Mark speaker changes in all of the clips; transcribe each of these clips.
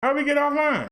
Speaker 1: How we get offline?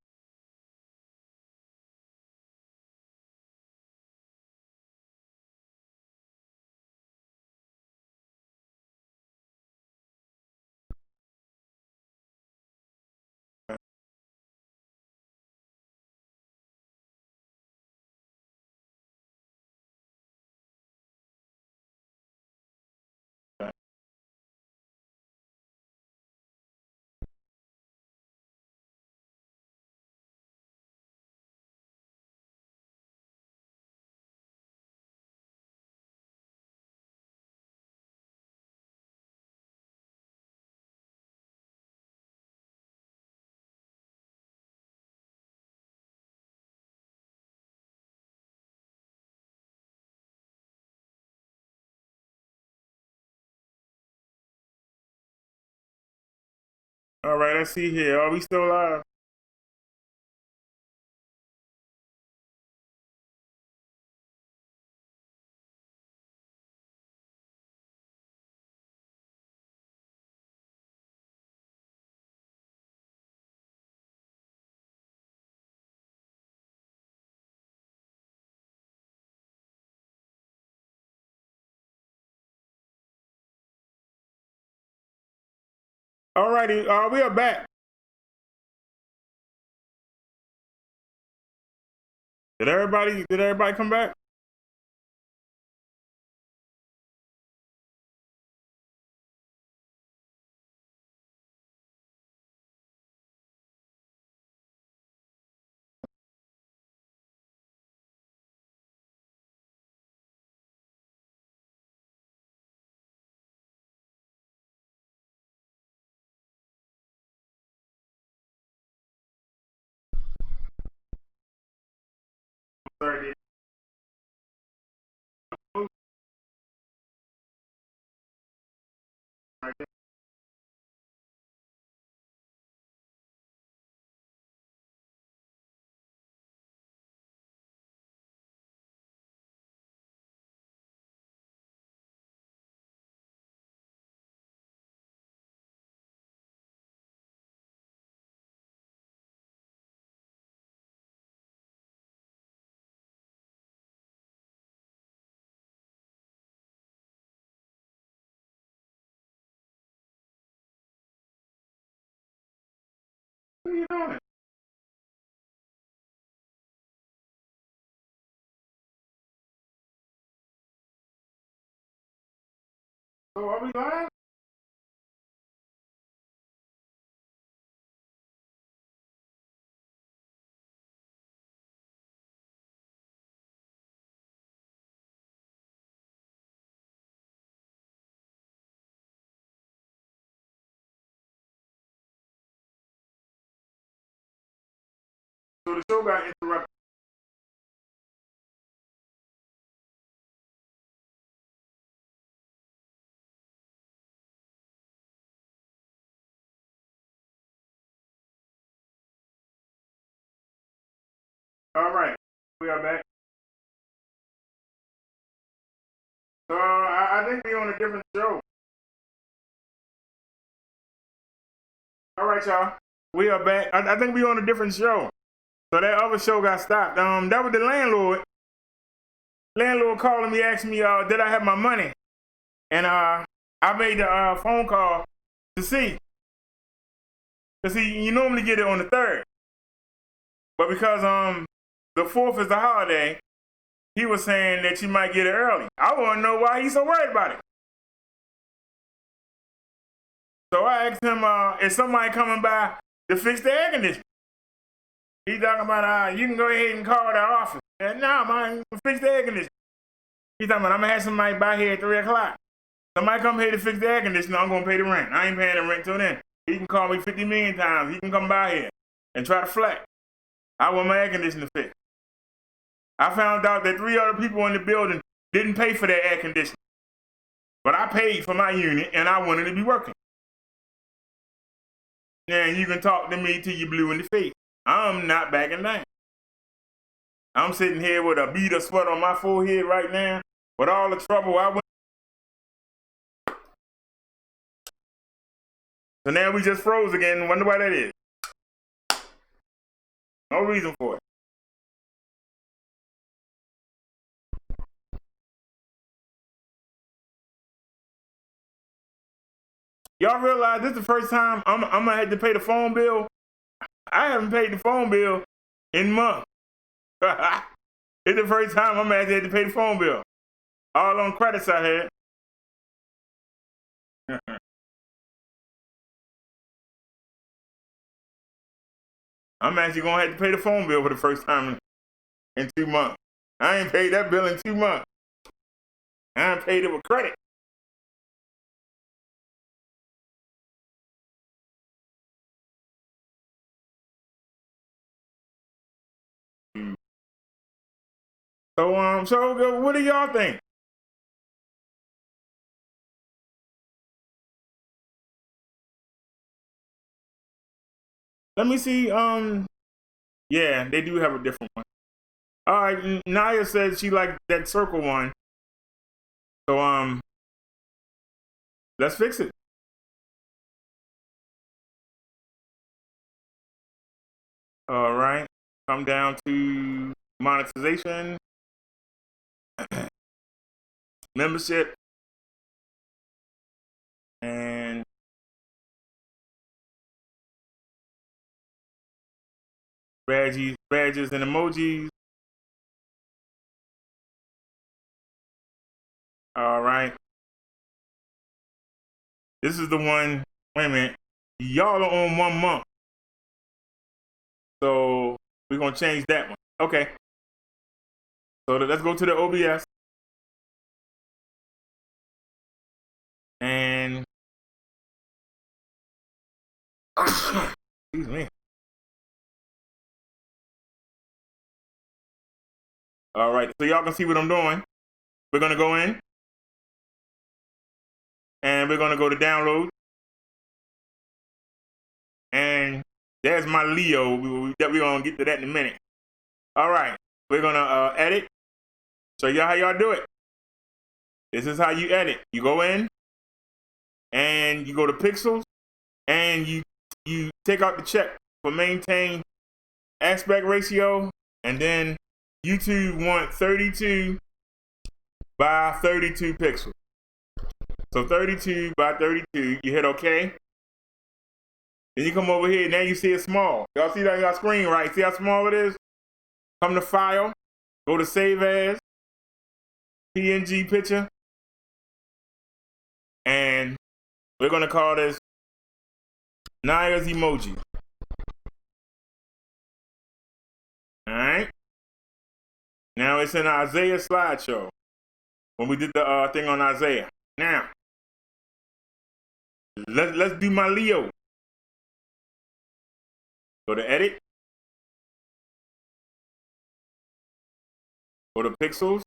Speaker 1: All right, let's see here. Are we still live? All righty, we are back. Did everybody come back? Sorry. What are you doing? So are we live? So the show got interrupted. All right, we are back. So I think we're on a different show. All right, y'all. We are back. I think we're on a different show. So that other show got stopped. That was the landlord. Landlord calling me, asking me, did I have my money? And I made the phone call to see. Cause see, you normally get it on the 3rd, but because the 4th is the holiday, he was saying that you might get it early. I want to know why he's so worried about it. So I asked him, is somebody coming by to fix the air conditioning? He's talking about, you can go ahead and call the office. And no, man, fix the air conditioning. He's talking about, I'm going to have somebody by here at 3 o'clock. Somebody come here to fix the air conditioning, I'm going to pay the rent. I ain't paying the rent till then. He can call me 50 million times. He can come by here and try to flat. I want my air conditioner fixed. I found out that 3 other people in the building didn't pay for their air conditioning. But I paid for my unit and I wanted to be working. And you can talk to me till you blue in the face. I'm not backing down. I'm sitting here with a bead of sweat on my forehead right now with all the trouble I went. So now we just froze again. Wonder why that is. No reason for it. Y'all realize this is the first time I'm gonna have to pay the phone bill? I haven't paid the phone bill in months. It's the first time I'm gonna have to pay the phone bill. All on credits I had. I'm actually gonna have to pay the phone bill for the first time in 2 months. I ain't paid that bill in 2 months. I ain't paid it with credit. So what do y'all think? Let me see. Yeah, they do have a different one. All right, Naya said she liked that circle one. So let's fix it. All right, come down to monetization, membership, and badges and emojis. All right. This is the one. Wait a minute. Y'all are on 1 month. So we're going to change that one. Okay. So let's go to the OBS. And excuse me. All right. So y'all can see what I'm doing. We're going to go in. And we're going to go to download. And there's my Leo. We're going to get to that in a minute. All right. We're going to edit. Show y'all how y'all do it. This is how you edit. You go in. And you go to pixels. And you take out the check for maintain aspect ratio. And then YouTube want 32 by 32 pixels. So 32 by 32, you hit OK. Then you come over here, now you see it small. Y'all see that on your screen, right? See how small it is? Come to File, go to Save As, PNG picture, and we're gonna call this Naya's emoji. All right? Now it's in Isaiah slideshow when we did the thing on Isaiah. Now, let's do my Leo. Go to Edit. Go to Pixels.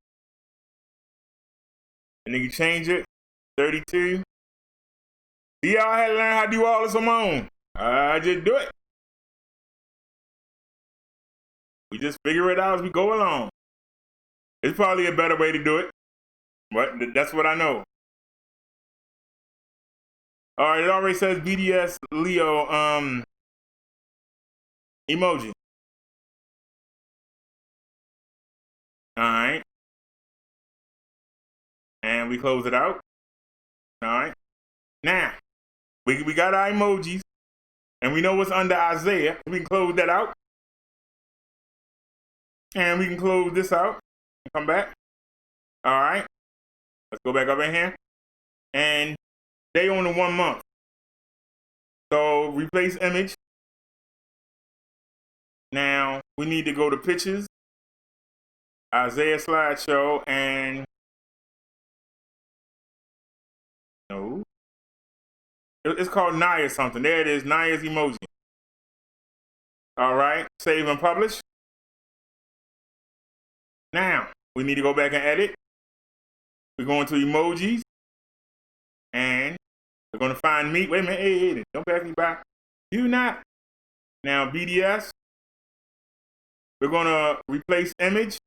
Speaker 1: And then you change it, 32. See, y'all had to learn how to do all this on my own. I just do it. We just figure it out as we go along. It's probably a better way to do it, but that's what I know. All right, it already says BDS Leo emoji. All right. And we close it out. All right. Now, we got our emojis, and we know what's under Isaiah. We can close that out. And we can close this out and come back. All right. Let's go back up in here. And they on the 1 month. So replace image. Now we need to go to pictures, Isaiah slideshow, and no, it's called Naya something. There it is, Naya's emoji. All right, save and publish. Now we need to go back and edit. We're going to emojis, and we're going to find me. Wait a minute, hey, don't pass me by. Do not. Now BDS. We're going to replace image.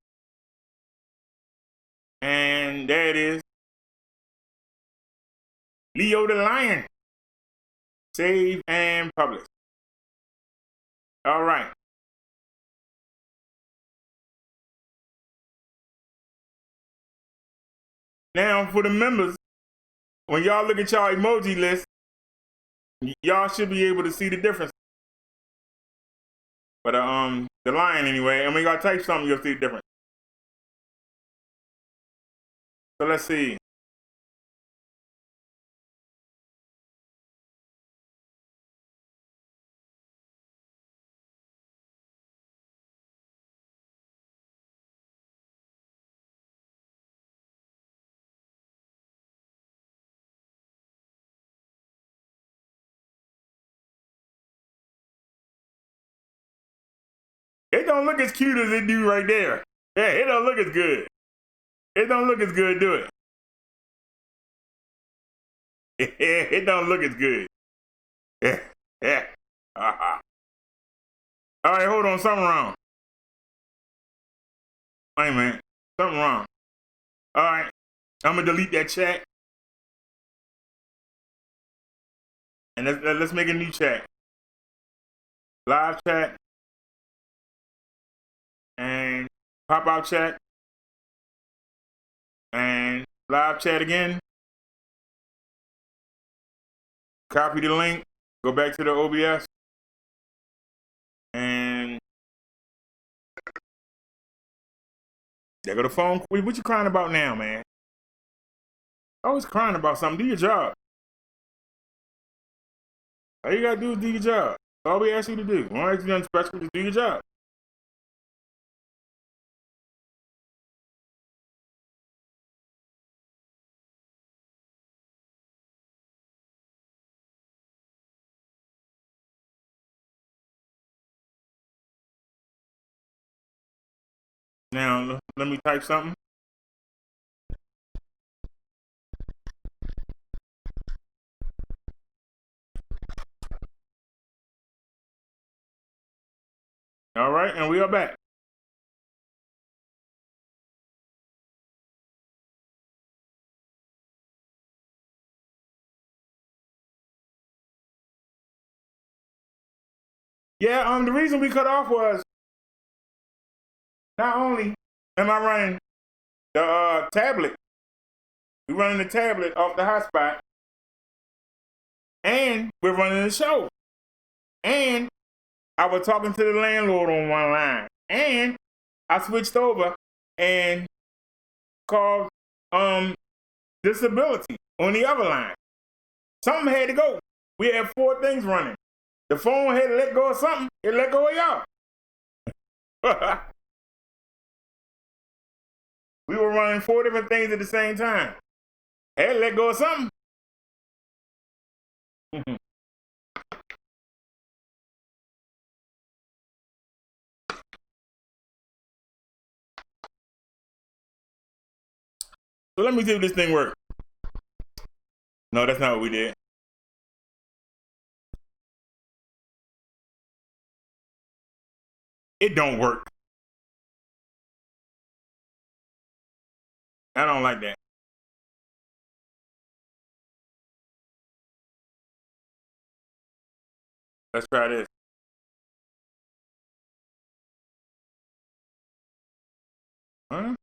Speaker 1: And there it is. Leo the Lion. Save and publish. All right. Now for the members, when y'all look at y'all emoji list, y'all should be able to see the difference. But the line anyway, and when y'all type something, you'll see the difference. So let's see. It don't look as cute as it do right there. Yeah, it don't look as good. It don't look as good, do it? It don't look as good. Yeah. All right, hold on, something wrong. Wait a minute, something wrong. All right, I'm gonna delete that chat. And let's make a new chat. Live chat. And pop out chat. And live chat again. Copy the link. Go back to the OBS. And there go the phone. What you crying about now, man? Always crying about something. Do your job. All you gotta do is do your job. That's all we ask you to do. We don't ask you nothing special. Just do your job. Now, let me type something. All right, and we are back. Yeah, the reason we cut off was not only am I running the tablet, we're running the tablet off the hotspot, and we're running the show. And I was talking to the landlord on one line, and I switched over and called disability on the other line. Something had to go. We had 4 things running. The phone had to let go of something. It let go of y'all. We were running 4 different things at the same time. Had to let go of something. So let me see if this thing works. No, that's not what we did. It don't work. I don't like that. Let's try this. Huh?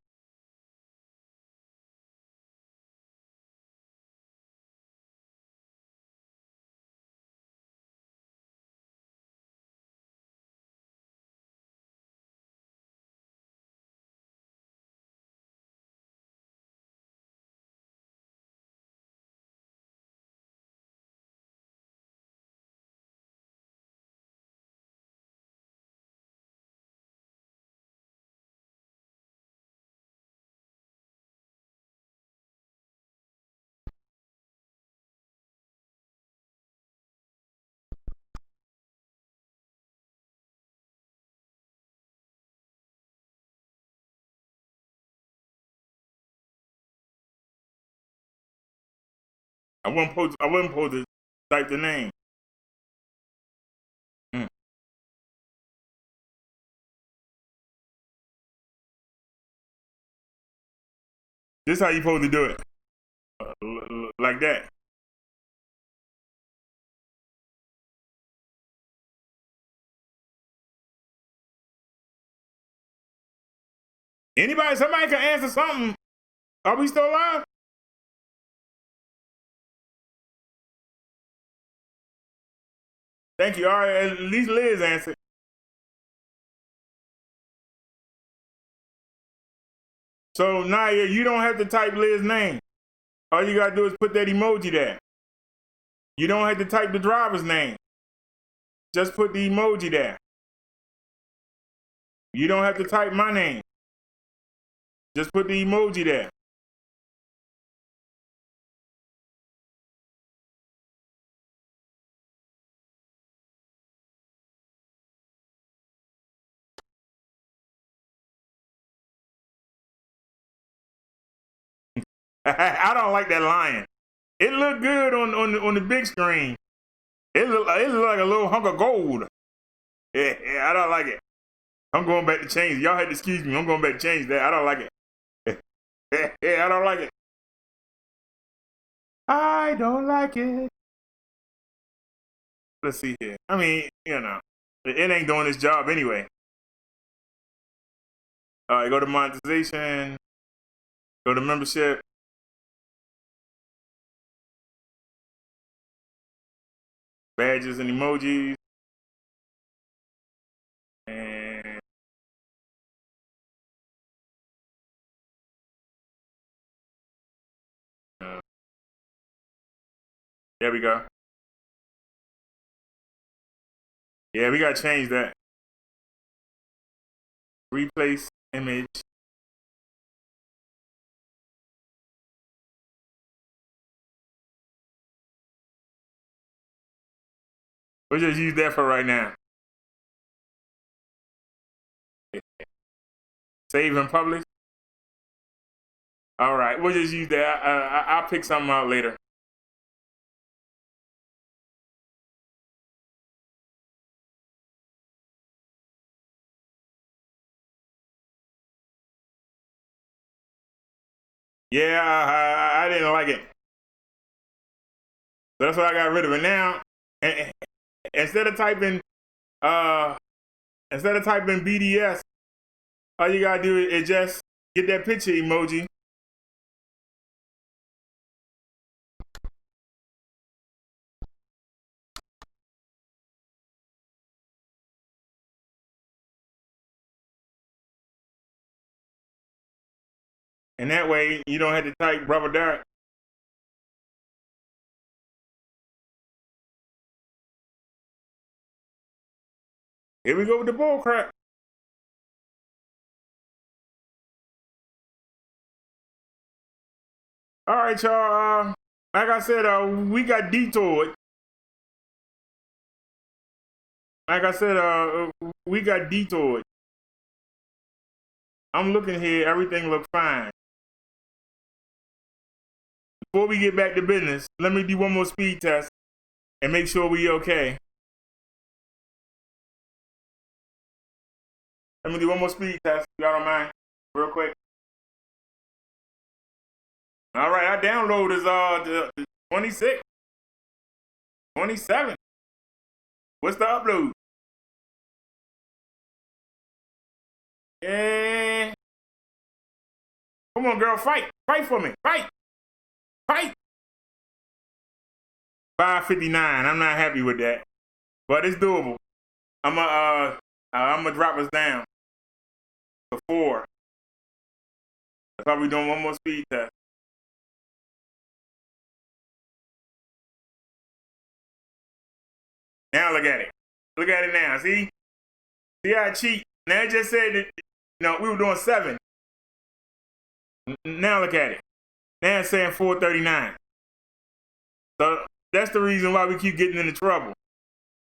Speaker 1: I wasn't supposed to type the name. This is how you supposed to do it. Like that. Somebody can answer something. Are we still live? Thank you. All right, at least Liz answered. So Naya, you don't have to type Liz's name. All you gotta do is put that emoji there. You don't have to type the driver's name. Just put the emoji there. You don't have to type my name. Just put the emoji there. I don't like that lion. It looked good on the big screen. It looked like a little hunk of gold. Yeah, I don't like it. I'm going back to change it. Y'all had to excuse me. I'm going back to change that. I don't like it. Yeah, I don't like it. I don't like it. Let's see here. I mean, you know, it ain't doing its job anyway. All right, go to monetization. Go to membership. Badges and emojis. And there we go. Yeah, we got to change that. Replace image. We'll just use that for right now. Save and publish. All right, we'll just use that. I'll pick something out later. Yeah, I didn't like it. So that's why I got rid of it now. And instead of typing BDS, all you gotta do is just get that picture emoji. And that way you don't have to type Brother Derrick. Here we go with the bull crap. All right, y'all. Like I said, we got detoured. Like I said, we got detoured. I'm looking here, everything looks fine. Before we get back to business, let me do one more speed test and make sure we okay. Let me do one more speed test, if y'all don't mind, real quick. All right, our download is the 26, 27. What's the upload? Yeah. Come on, girl, fight. Fight for me. Fight. Fight. 559. I'm not happy with that, but it's doable. I'm gonna drop us down to 4. That's why we're doing one more speed test. Now look at it. Look at it now. See? See how I cheat? Now it just said that, no, we were doing 7. Now look at it. Now it's saying 439. So that's the reason why we keep getting into trouble.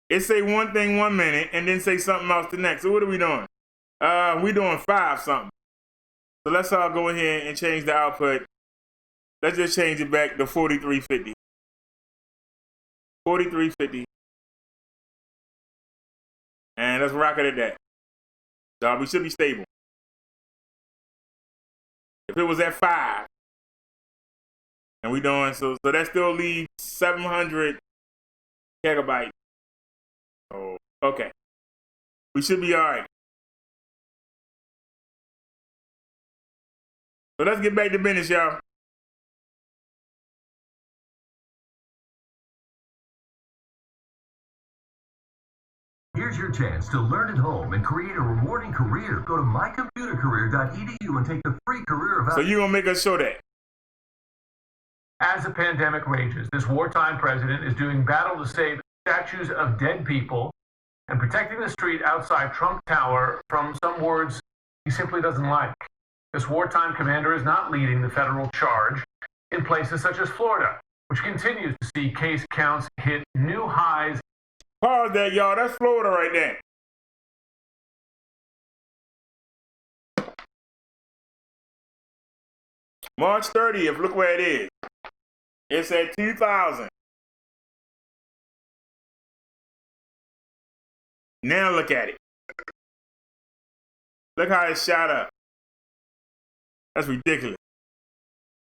Speaker 1: It say one thing 1 minute and then say something else the next. So what are we doing? We're doing 5 something. So let's all go ahead and change the output. Let's just change it back to 4350. 4350. And let's rock it at that. So we should be stable. If it was at 5, and we doing, so that still leaves 700 gigabytes. Oh, okay. We should be all right. So let's get back to business, y'all.
Speaker 2: Here's your chance to learn at home and create a rewarding career. Go to mycomputercareer.edu and take the free career evaluation.
Speaker 1: So you're going to make us show that.
Speaker 3: As the pandemic rages, this wartime president is doing battle to save statues of dead people and protecting the street outside Trump Tower from some words he simply doesn't like. This wartime commander is not leading the federal charge in places such as Florida, which continues to see case counts hit new highs.
Speaker 1: Pause that, y'all. That's Florida right there. March 30th, look where it is. It's at 2,000. Now look at it. Look how it shot up. That's ridiculous.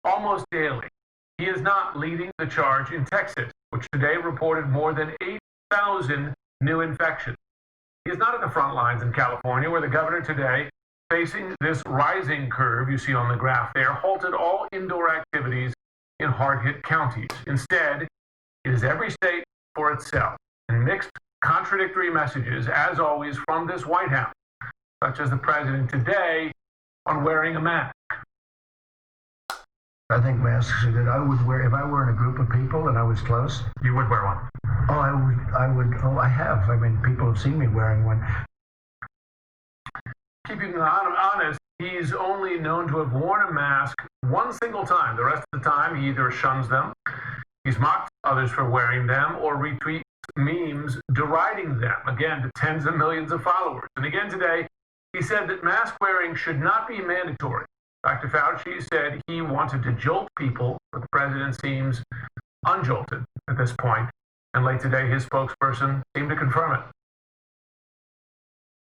Speaker 3: Almost daily, he is not leading the charge in Texas, which today reported more than 8,000 new infections. He is not at the front lines in California, where the governor today, facing this rising curve you see on the graph there, halted all indoor activities in hard-hit counties. Instead, it is every state for itself, and mixed contradictory messages, as always, from this White House, such as the president today on wearing a mask.
Speaker 4: I think masks are good. I would wear, if I were in a group of people and I was close.
Speaker 3: You would wear one?
Speaker 4: Oh, I have. I mean, people have seen me wearing one.
Speaker 3: Keeping honest, he's only known to have worn a mask one single time. The rest of the time, he either shuns them, he's mocked others for wearing them, or retweets memes deriding them, again, to tens of millions of followers. And again today, he said that mask wearing should not be mandatory. Dr. Fauci said he wanted to jolt people, but the president seems unjolted at this point. And late today, his spokesperson seemed to confirm it.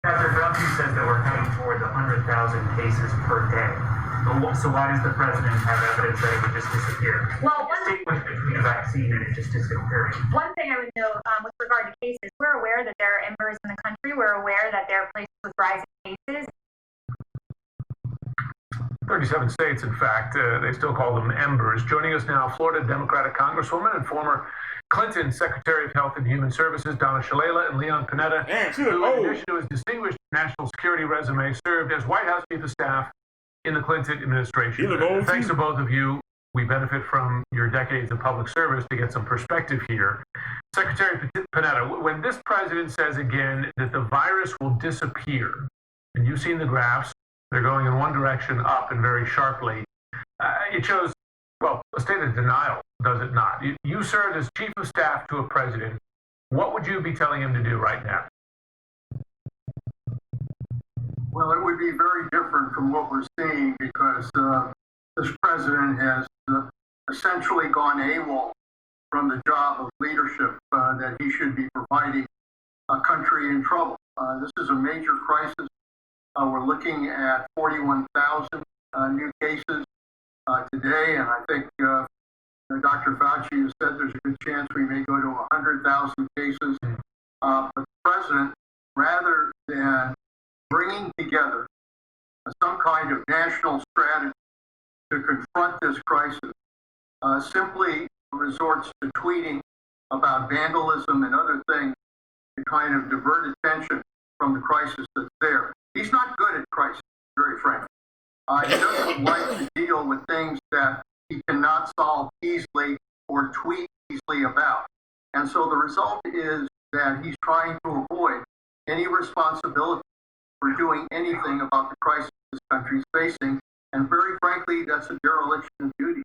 Speaker 5: Dr. Fauci says that we're heading towards 100,000 cases per day. So why does the president have evidence that it would just disappear?
Speaker 6: Well,
Speaker 5: distinguish between a vaccine and it just disappearing.
Speaker 6: One thing I would note with regard to cases, we're aware that there are embers in the country. We're aware that there are places with rising cases.
Speaker 3: 37 states, in fact, they still call them embers. Joining us now, Florida Democratic Congresswoman and former Clinton Secretary of Health and Human Services, Donna Shalala, and Leon Panetta, who, in addition to his distinguished national security resume, served as White House Chief of Staff in the Clinton administration. Thanks to both of you. We benefit from your decades of public service to get some perspective here. Secretary Panetta, when this president says again that the virus will disappear, and you've seen the graphs, they're going in one direction up and very sharply. It shows, well, a state of denial, does it not? You served as chief of staff to a president. What would you be telling him to do right now?
Speaker 7: Well, it would be very different from what we're seeing because this president has essentially gone AWOL from the job of leadership that he should be providing a country in trouble. This is a major crisis. We're looking at 41,000 new cases today, and I think Dr. Fauci has said there's a good chance we may go to 100,000 cases. But the president, rather than bringing together some kind of national strategy to confront this crisis, simply resorts to tweeting about vandalism and other things to kind of divert attention from the crisis that's there. He's not good at crisis, very frankly. He doesn't like to deal with things that he cannot solve easily or tweet easily about. And so the result is that he's trying to avoid any responsibility for doing anything about the crisis this country is facing. And very frankly, that's a dereliction of duty.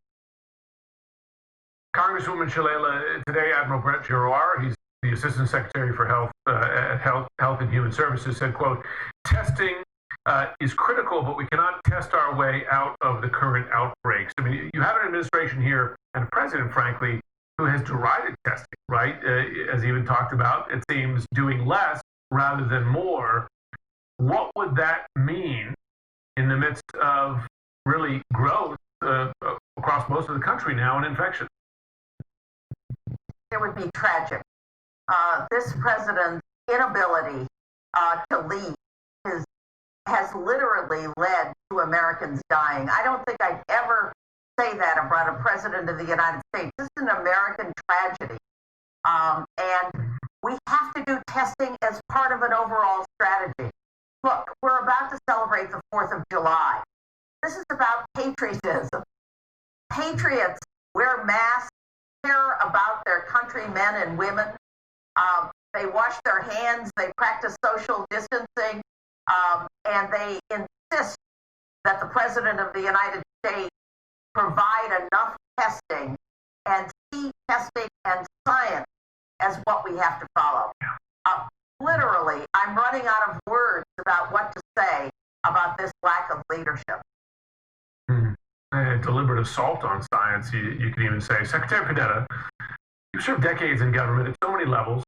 Speaker 3: Congresswoman Shalala, today Admiral Brett Giroir, he's the Assistant Secretary for Health at Health and Human Services, said, quote, testing is critical, but we cannot test our way out of the current outbreaks. I mean, you have an administration here and a president, frankly, who has derided testing, right? As even talked about, it seems doing less rather than more. What would that mean in the midst of really growth across most of the country now in infection?
Speaker 8: It would be tragic. This president's inability to lead has literally led to Americans dying. I don't think I'd ever say that about a president of the United States. This is an American tragedy. And We have to do testing as part of an overall strategy. Look, we're about to celebrate the 4th of July. This is about patriotism. Patriots wear masks, care about their countrymen and women. They wash their hands, they practice social distancing, and they insist that the President of the United States provide enough testing and see testing and science as what we have to follow. Literally, I'm running out of words about what to say about this lack of leadership.
Speaker 3: A deliberate assault on science, you could even say. Secretary Panetta, you've served decades in government at so many levels.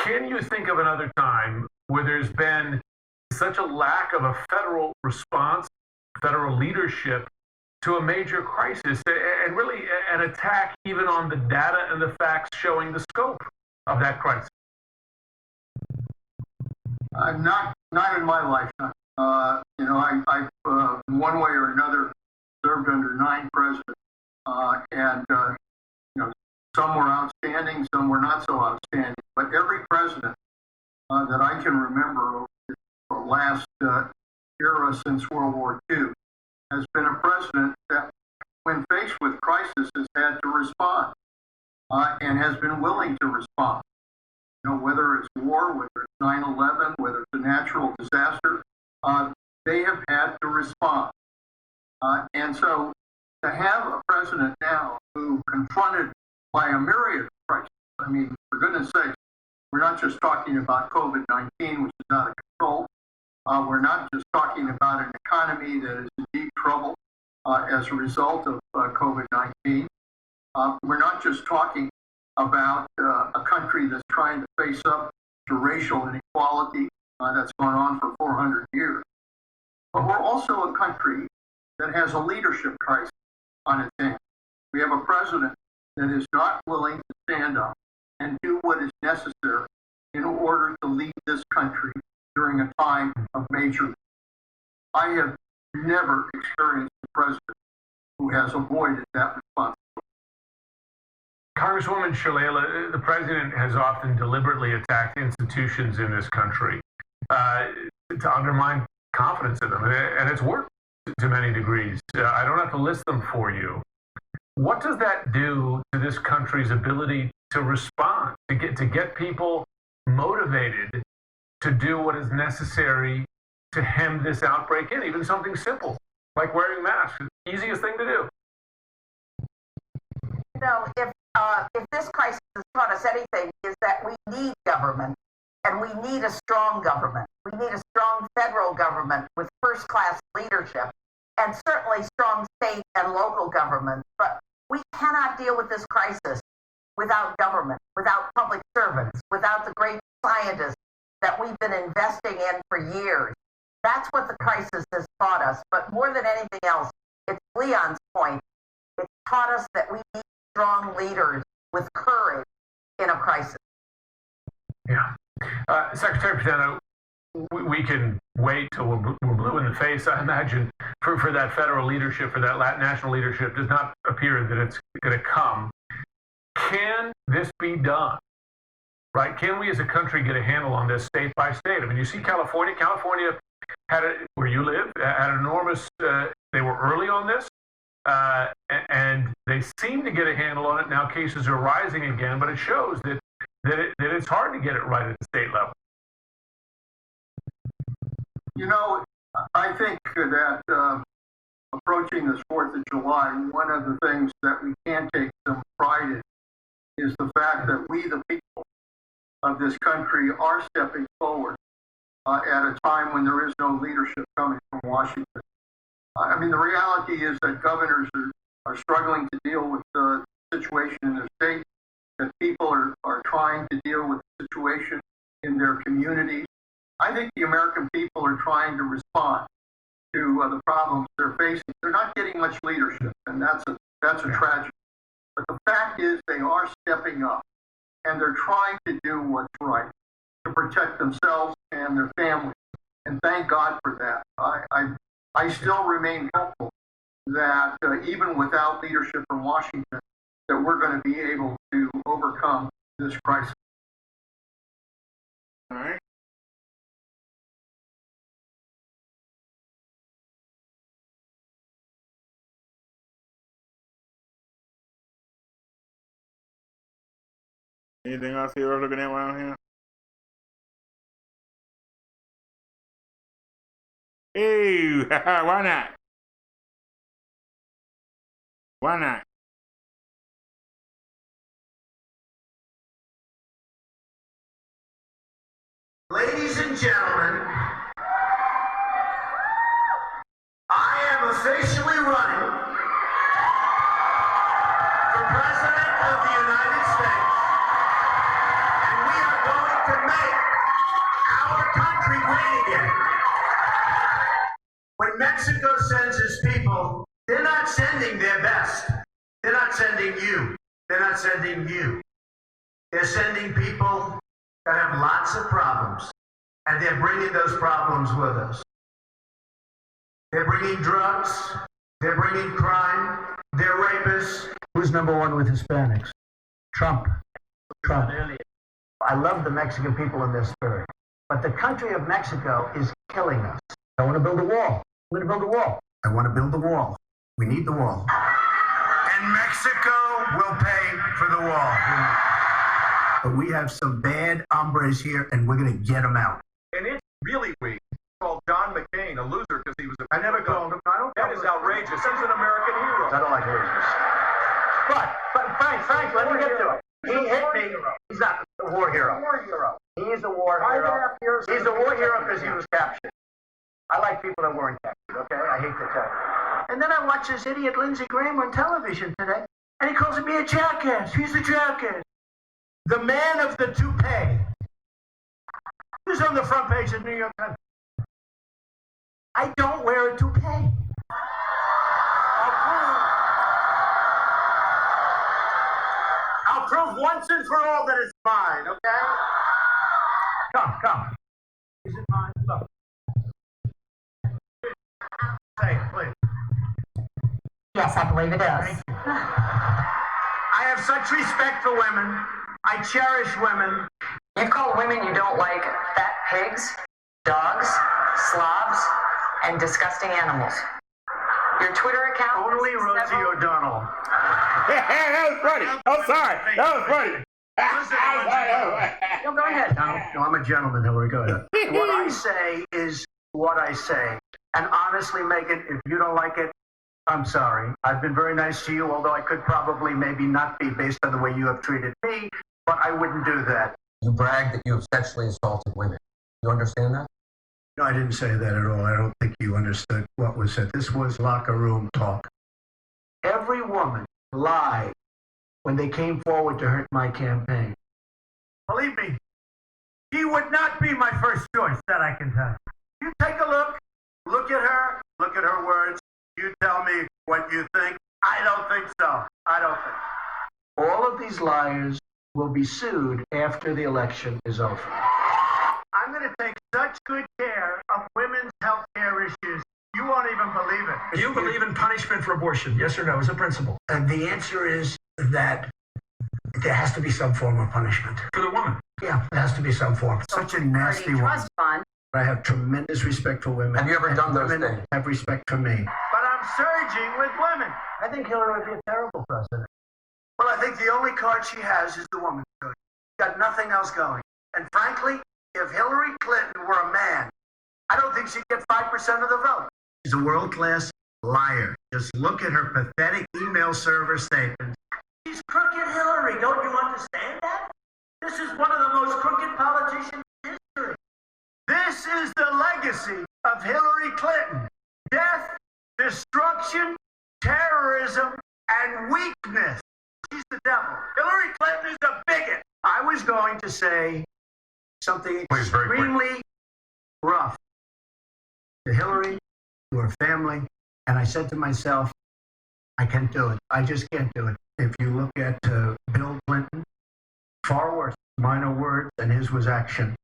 Speaker 3: Can you think of another time where there's been such a lack of a federal response, federal leadership to a major crisis, and really an attack even on the data and the facts showing the scope of that crisis?
Speaker 7: Not in my lifetime. I've one way or another served under 9 presidents, and some were outstanding, some were not so outstanding. But every president that I can remember over the last era since World War II has been a president that, when faced with crisis, has had to respond and has been willing to respond. Whether it's war, whether it's 9/11, whether it's a natural disaster, they have had to respond. And so to have a president now who, confronted by a myriad of crises, I mean, for goodness sake, we're not just talking about COVID-19, which is out of control. We're not just talking about an economy that is in deep trouble as a result of COVID-19. We're not just talking about a country that's trying to face up to racial inequality that's gone on for 400 years. But we're also a country that has a leadership crisis on its hands. We have a president that is not willing to stand up and do what is necessary in order to lead this country during a time of major. I have never experienced a president who has avoided that responsibility.
Speaker 3: Congresswoman Shalala, the president has often deliberately attacked institutions in this country to undermine confidence in them, and it's worked to many degrees. I don't have to list them for you. What does that do to this country's ability to respond, to get people motivated to do what is necessary to hem this outbreak in? Even something simple like wearing masks, the easiest thing to do.
Speaker 8: If this crisis has taught us anything, is that we need government, and we need a strong government. We need a strong federal government with first-class leadership, and certainly strong state and local governments. But we cannot deal with this crisis without government, without public servants, without the great scientists that we've been investing in for years. That's what the crisis has taught us. But more than anything else, it's Leon's point. It taught us that we need strong leaders with courage in a crisis.
Speaker 3: Yeah. Secretary Panetta, we can wait till we're blue in the face, I imagine, for that federal leadership, for that national leadership. Does not appear that it's going to come. Can this be done? Right? Can we as a country get a handle on this state by state? I mean, you see California. California had, where you live, had an enormous, they were early on this. And they seem to get a handle on it. Now cases are rising again, but it shows that it's hard to get it right at the state level.
Speaker 7: I think that approaching this 4th of July, one of the things that we can take some pride in is the fact that we, the people of this country, are stepping forward at a time when there is no leadership coming from Washington. I mean, the reality is that governors are struggling to deal with the situation in their state, that people are trying to deal with the situation in their communities. I think the American people are trying to respond to the problems they're facing. They're not getting much leadership, and that's a tragedy. But the fact is they are stepping up, and they're trying to do what's right to protect themselves and their families. And thank God for that. I still remain hopeful that even without leadership from Washington, that we're going to be able to overcome this crisis.
Speaker 1: Anything else here we're looking at around here? Hey, why not? Why not?
Speaker 9: Ladies and gentlemen, I am officially running for President of the United States, and we are going to make our country great again. When Mexico sends its people, they're not sending their best. They're not sending you. They're not sending you. They're sending people that have lots of problems, and they're bringing those problems with us. They're bringing drugs, they're bringing crime, they're rapists.
Speaker 4: Who's number one with Hispanics? Trump. Trump. I love the Mexican people in their spirit, but the country of Mexico is killing us. I want to build a wall. I'm going to build a wall. I want to build the wall. We need the wall.
Speaker 9: And Mexico will pay for the wall.
Speaker 4: But we have some bad hombres here, and we're going to get them out.
Speaker 10: And it's really weak. Called John McCain a loser because he was a...
Speaker 4: I never called him.
Speaker 10: That is outrageous. He's an American hero.
Speaker 4: I don't like losers. But Frank, let me get to it. He hit me. He's not a war hero. He's a war hero. He's a war hero because he was captured. I like people that weren't captured, okay? I hate to tell you. And then I watch this idiot Lindsey Graham on television today, and he calls me a jackass. He's a jackass. The man of the toupee. Who's on the front page of New York Times? I don't wear a toupee.
Speaker 9: I'll prove once and for all that it's mine, okay?
Speaker 4: Come. Is it mine? Look. Say it, please.
Speaker 8: Yes, I believe it is.
Speaker 9: I have such respect for women. I cherish women.
Speaker 8: You've called women you don't like fat pigs, dogs, slobs, and disgusting animals. Your Twitter account...
Speaker 9: Only Rosie O'Donnell.
Speaker 1: That was funny. I'm sorry. That was funny.
Speaker 8: No, go ahead.
Speaker 4: No, I'm a gentleman, Hillary. Go ahead. What I say is what I say. And honestly, Megan, if you don't like it, I'm sorry. I've been very nice to you, although I could probably maybe not be based on the way you have treated me, but I wouldn't do that.
Speaker 11: You brag that you have sexually assaulted women. You understand that?
Speaker 4: No, I didn't say that at all. I don't think you understood what was said. This was locker room talk. Every woman lied when they came forward to hurt my campaign.
Speaker 9: Believe me, she would not be my first choice, that I can tell you. You take a look at her words. You tell me what you think. I don't think so. I don't think.
Speaker 4: All of these liars will be sued after the election is over.
Speaker 9: I'm going to take such good care of women's health care issues, you won't even believe it.
Speaker 12: Do you believe in punishment for abortion? Yes or no, as a principle?
Speaker 4: And the answer is that there has to be some form of punishment.
Speaker 12: For the woman?
Speaker 4: Yeah, there has to be some form. Such a nasty one.
Speaker 8: Trust fund.
Speaker 4: I have tremendous respect for women.
Speaker 11: Have you ever done those
Speaker 4: women
Speaker 11: things?
Speaker 4: Have respect for me.
Speaker 9: But I'm surging with women.
Speaker 4: I think Hillary would be a terrible president.
Speaker 9: Well, I think the only card she has is the woman's card. She's got nothing else going. And frankly, if Hillary Clinton were a man, I don't think she'd get 5% of the vote.
Speaker 4: She's a world-class liar. Just look at her pathetic email server statements.
Speaker 9: She's crooked Hillary. Don't you understand that? This is one of the most crooked politicians in history. This is the legacy of Hillary Clinton. Death, destruction, terrorism, and weakness. She's the devil. Hillary Clinton is a bigot.
Speaker 4: I was going to say something extremely rough to Hillary, to her family, and I said to myself, I can't do it. I just can't do it. If you look at Bill Clinton, far worse, minor words, and his was action.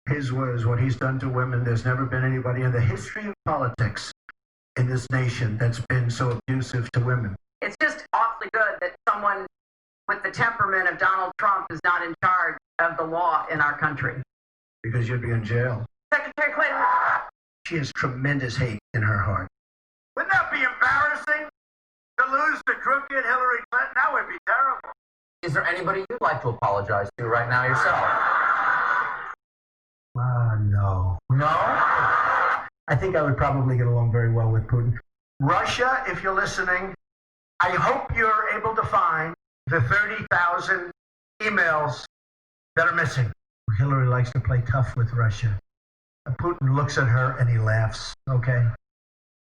Speaker 4: His was what he's done to women. There's never been anybody in the history of politics in this nation that's been so abusive to women.
Speaker 8: It's just awfully good that someone with the temperament of Donald Trump is not in charge of the law in our country.
Speaker 4: Because you'd be in jail.
Speaker 8: Secretary Clinton.
Speaker 4: She has tremendous hate in her heart.
Speaker 9: Wouldn't that be embarrassing? To lose to crooked Hillary Clinton? That would be terrible.
Speaker 11: Is there anybody you'd like to apologize to right now yourself?
Speaker 9: No.
Speaker 11: No?
Speaker 9: I think I would probably get along very well with Putin. Russia, if you're listening, I hope you're able to find the 30,000 emails that are missing. Hillary likes to play tough with Russia. Putin looks at her and he laughs, okay?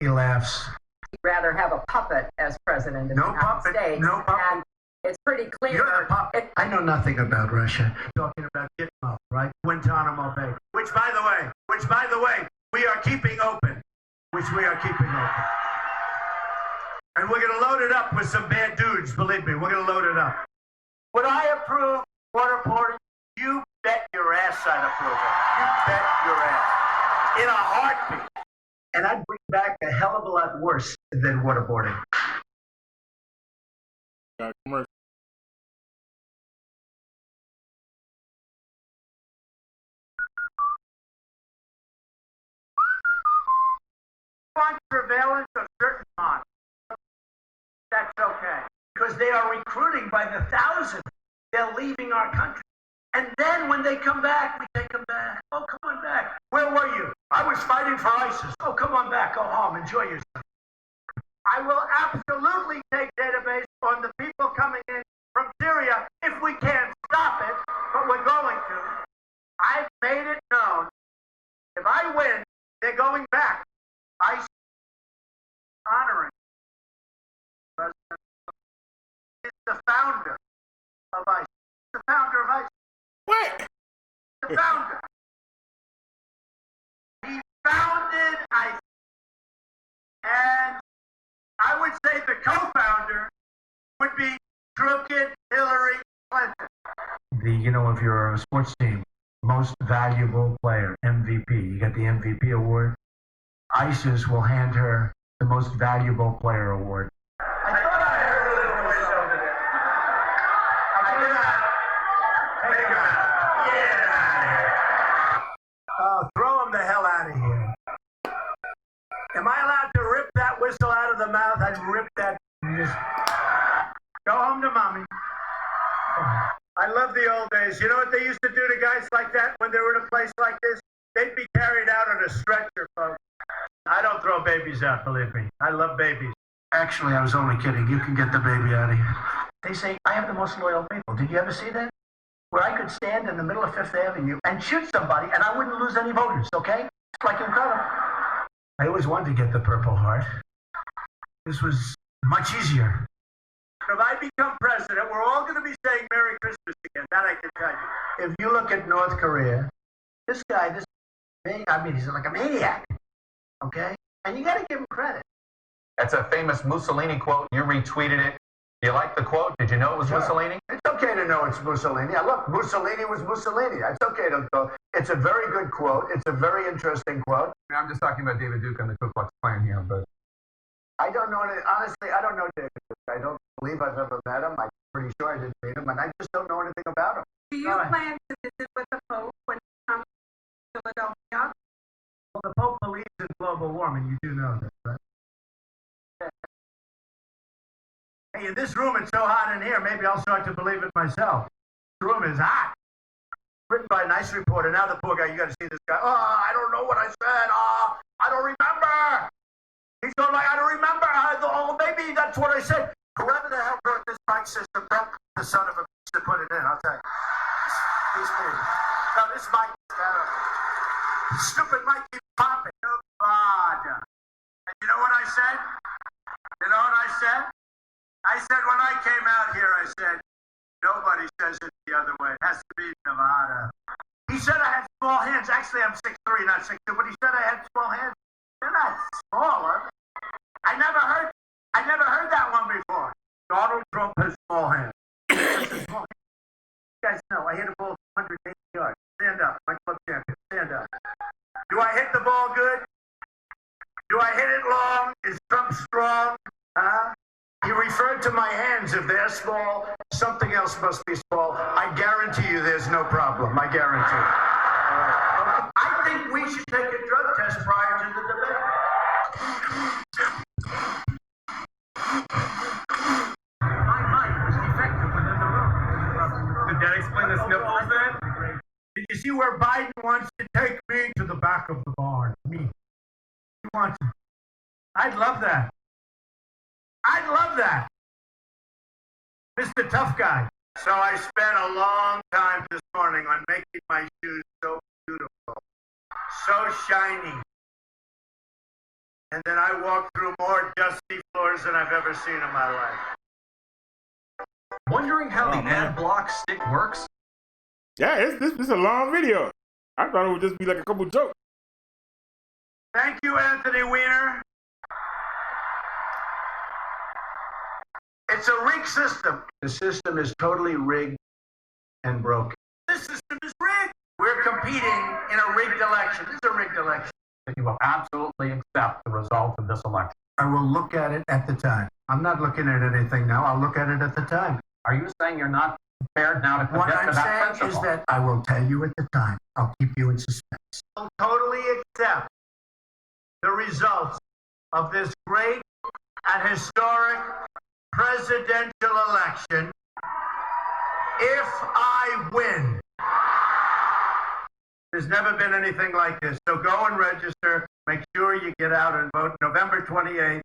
Speaker 9: He laughs.
Speaker 8: He'd rather have a puppet as president of the United States.
Speaker 9: No puppet.
Speaker 8: And it's pretty clear.
Speaker 9: You're the puppet. I know nothing about Russia. Talking about Gitmo, right? Guantanamo Bay. Which, by the way, we are keeping open. And we're going to load it up with some bad dudes, believe me. We're going to load it up. Would I approve waterboarding? You bet your ass I'd approve it. You bet your ass. In a heartbeat. And I'd bring back a hell of a lot worse than waterboarding.
Speaker 1: Commercial.
Speaker 9: Want surveillance of certain monsters. That's okay. Because they are recruiting by the thousands. They're leaving our country. And then when they come back, we take them back. Oh, come on back. Where were you? I was fighting for ISIS. Oh, come on back. Go home. Enjoy yourself. I will absolutely take database on the people coming in from Syria if we can't stop it, but we're going to. I've made it known. If I win, they're going back. ISIS honoring President is the founder of ISIS. The founder of ISIS.
Speaker 1: What?
Speaker 9: The founder. He founded ISIS. And I would say the co-founder would be crooked Hillary Clinton. If you're a sports team, most valuable player, MVP, you get the MVP award. ISIS will hand her the most valuable player award. I thought I heard it from somebody. Take him out. Get out of here. Oh, throw him the hell out of here. Am I allowed to rip that whistle out of the mouth? I'd rip that. Just go home to mommy. I love the old days. You know what they used to do to guys like that when they were in a place like this? They'd be carried out on a stretcher, folks. I don't throw babies out, believe me. I love babies. Actually, I was only kidding. You can get the baby out of here. They say, I have the most loyal people. Did you ever see that? Where I could stand in the middle of Fifth Avenue and shoot somebody and I wouldn't lose any voters, okay? It's like incredible. I always wanted to get the Purple Heart. This was much easier. If I become president, we're all going to be saying Merry Christmas again. That I can tell you. If you look at North Korea, this guy, he's like a maniac. Okay? And you got to give him credit.
Speaker 13: That's a famous Mussolini quote. You retweeted it. You like the quote? Did you know it was Mussolini?
Speaker 9: It's okay to know it's Mussolini. Look, Mussolini was Mussolini. It's okay to go. It's a very good quote. It's a very interesting quote.
Speaker 13: I'm just talking about David Duke and the Ku Klux Klan here, but
Speaker 9: I don't know. Honestly, I don't know David Duke. I don't believe I've ever met him. I'm pretty sure I didn't meet him, and I just don't know anything about him.
Speaker 8: Do you plan to visit with the Pope when he comes to Philadelphia?
Speaker 9: Well, the Pope believes in global warming. You do know this, right? Hey, in this room, it's so hot in here, maybe I'll start to believe it myself. This room is hot. Written by a nice reporter. Now the poor guy, you got to see this guy. Oh, I don't know what I said. Oh, I don't remember. He's going like, I don't remember. Oh, maybe that's what I said. Whoever the hell wrote this mic system, that's the son of a bitch to put it in, I'll tell you. These people. No, this mic is terrible. Stupid mic keeps popping. Oh, God. And you know what I said? You know what I said? I said when I came out here, I said, nobody says it the other way. It has to be Nevada. He said I had small hands. Actually, I'm 6'3", not 6'2", but he said I had small hands. They're not smaller. I never heard that one before. Donald Trump has small hands. Small hands. You guys know, I hit a ball 180 yards. Stand up, my club champion. Stand up. Do I hit the ball good? Do I hit it long? Is Trump strong? Huh? He referred to my hands. If they're small, something else must be small. I guarantee you there's no problem. I guarantee. I think we should take a drug test prior to the debate. My mic was defective within the room.
Speaker 12: me to the back of the barn. Me. He wants it. I'd love that. I'd love that. Mr. Tough Guy.
Speaker 9: So I spent a long time this morning on making my shoes so beautiful, so shiny. And then I walked through more dusty floors than I've ever seen in my life.
Speaker 10: Wondering how the ad block stick works?
Speaker 1: Yeah, this is a long video. I thought it would just be like a couple jokes.
Speaker 9: Thank you, Anthony Weiner. It's a rigged system.
Speaker 4: The system is totally rigged and broken.
Speaker 9: This system is rigged. We're competing in a rigged election. This is a rigged election.
Speaker 13: That you will absolutely accept the result of this election.
Speaker 4: I will look at it at the time. I'm not looking at anything now. I'll look at it at the time.
Speaker 13: Are you saying you're not prepared now to
Speaker 4: What
Speaker 13: commit
Speaker 4: I'm
Speaker 13: to that
Speaker 4: saying
Speaker 13: principle?
Speaker 4: is that I will tell you at the time. I'll keep you in suspense.
Speaker 9: Will totally accept the results of this great and historic presidential election if I win. There's never been anything like this. So go and register. Make sure you get out and vote November 28th.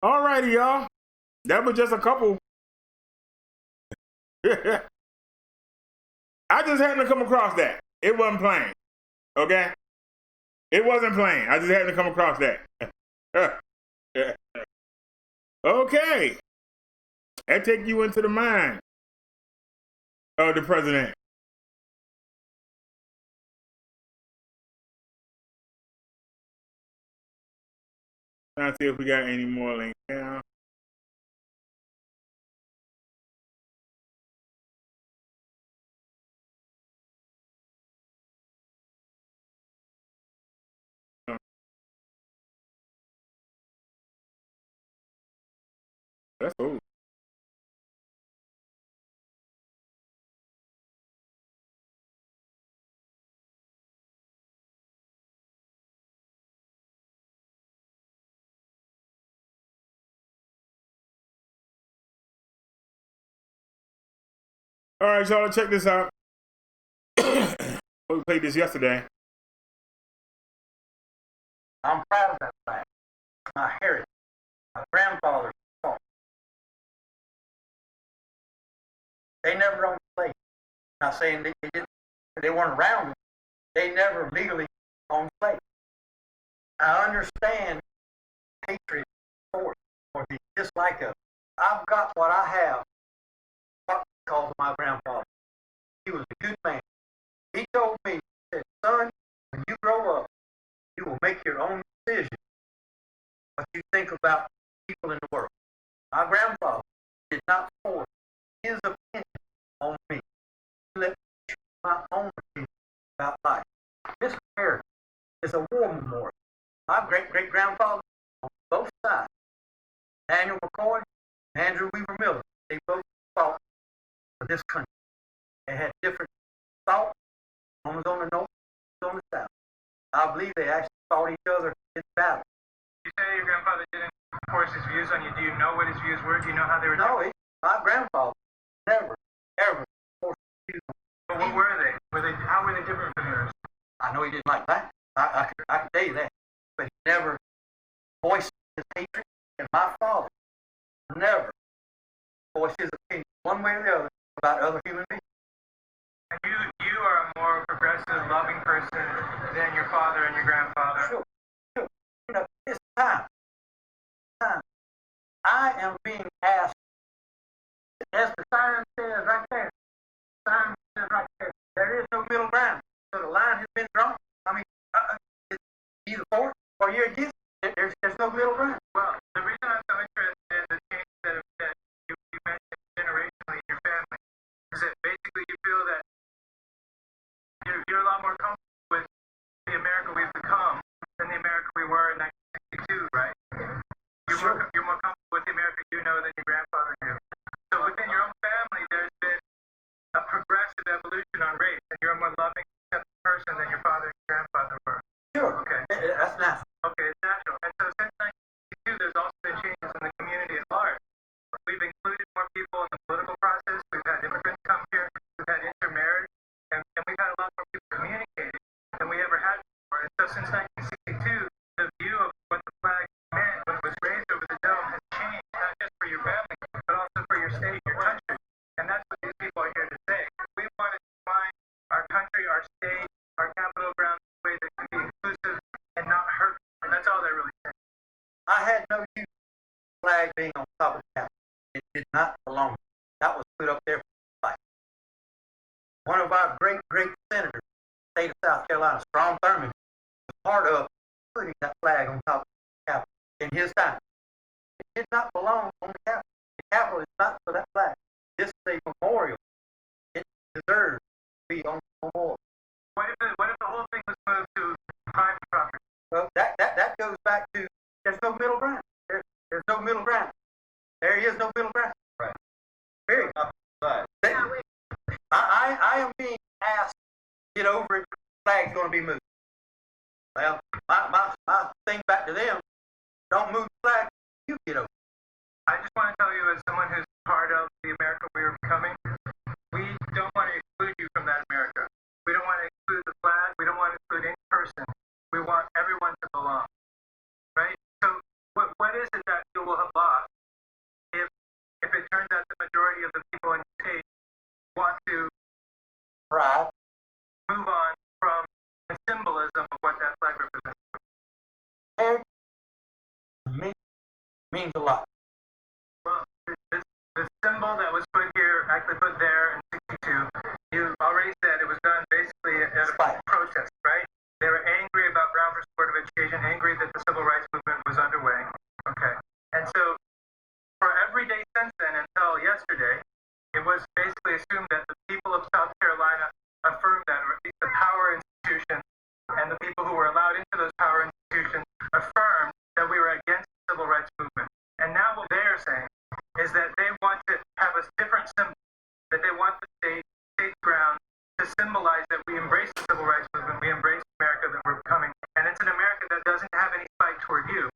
Speaker 1: All righty, y'all. That was just a couple. I just happened to come across that. It wasn't plain. Okay? It wasn't plain. I just happened to come across that. Okay. That take you into the mind of the president. Trying to see if we got any more links down. That's cool. All right, y'all, check this out. We played this yesterday.
Speaker 4: I'm proud of that fact. My heritage, my grandfather's fault. They never owned slaves. Not saying they didn't, they weren't around them. They never legally owned slaves. I understand hatred for the dislike of it. I've got what I have because of my grandfather. He was a good man. He told me, he said, son, when you grow up, you will make your own decisions. What you think about people in the world. My grandfather did not force his opinion on me. He let me choose my own opinion about life. This heritage is a war memorial. My great-great-grandfather on both sides, Daniel McCoy and Andrew Weaver Miller, they both fought for this country. They had different thoughts. One was on the north, one was on the south. I believe they actually fought each other in battle.
Speaker 5: You say your grandfather didn't force his views on you. Do you know what his views were? Do you know how they were?
Speaker 4: No, my grandfather never, ever forced his views on me.
Speaker 5: But what were they? How were they different from yours?
Speaker 4: I know he didn't like that. I can tell you that. But he never voiced his hatred. And my father never voiced his opinion one way or the other about other human beings.
Speaker 5: And you are a more progressive, loving person than your father and your grandfather.
Speaker 4: Sure. You know, this time, I am being asked, as the sign says right there, there is no middle ground. So the line has been drawn. I mean, it's either for it or you're against it. There's no middle ground.
Speaker 5: Well, the reason I'm so interested in the change that you mentioned generationally in your family is that basically you feel that you're a lot more comfortable with the America we've become than the America we were in 1962, right? You're more comfortable with the America you know than your grandfather knew. So within your own family, there's been a progressive evolution on race, and you're a more loving, accepting person than your father and your grandfather were.
Speaker 4: Sure.
Speaker 5: Okay.
Speaker 4: That's natural.
Speaker 5: Okay, it's natural. And so since 1962, there's also been changes in the community at large. We've included more people in the political process. We've people are here to say. We want to define our country, our state, our capital grounds in a way that can be inclusive and not hurtful. And that's all they're really saying.
Speaker 4: I had no use of the flag being on top of the Capitol. It did not belong. That was put up there for the fight. One of our great senators, in the state of South Carolina, Strom Thurmond, was part of putting that flag on top of the Capitol in his time. It did not belong on the Capitol. The Capitol is not for that flag. This is a memorial. It deserves to be on the memorial.
Speaker 5: What if the whole thing was moved to private property?
Speaker 4: Well, that goes back to there's no middle ground. There's no middle ground. There is no middle ground.
Speaker 10: Right.
Speaker 4: Period.
Speaker 10: But
Speaker 4: I am being asked to get over it. The flag's going to be moved. Well, my thing back to them, don't move the flag, you get over it.
Speaker 5: I just want to tell you, as someone who's part of the America we are becoming, we don't want to exclude you from that America. We don't want to exclude the flag. We don't want to exclude any person. We want everyone to belong. Right? So what is it that you will have lost if it turns out the majority of the people in your state want to move on from the symbolism of what that flag represents?
Speaker 4: It means a lot.
Speaker 5: Well, the symbol that was put here, actually put there in 62, you already said it was done basically at a protest, right? They were angry about Brown versus Board of Education, angry that the civil rights movement was underway. Okay. And so for every day since then until yesterday, it was basically assumed that the people of South Carolina affirmed that, or at least the power institution and the people who were allowed into those power institutions affirmed that we were against the civil rights movement. And now what they are saying is that they want to have a different symbol, that they want the state's ground to symbolize that we embrace the civil rights movement, we embrace America that we're becoming, and it's an America that doesn't have any spite toward you.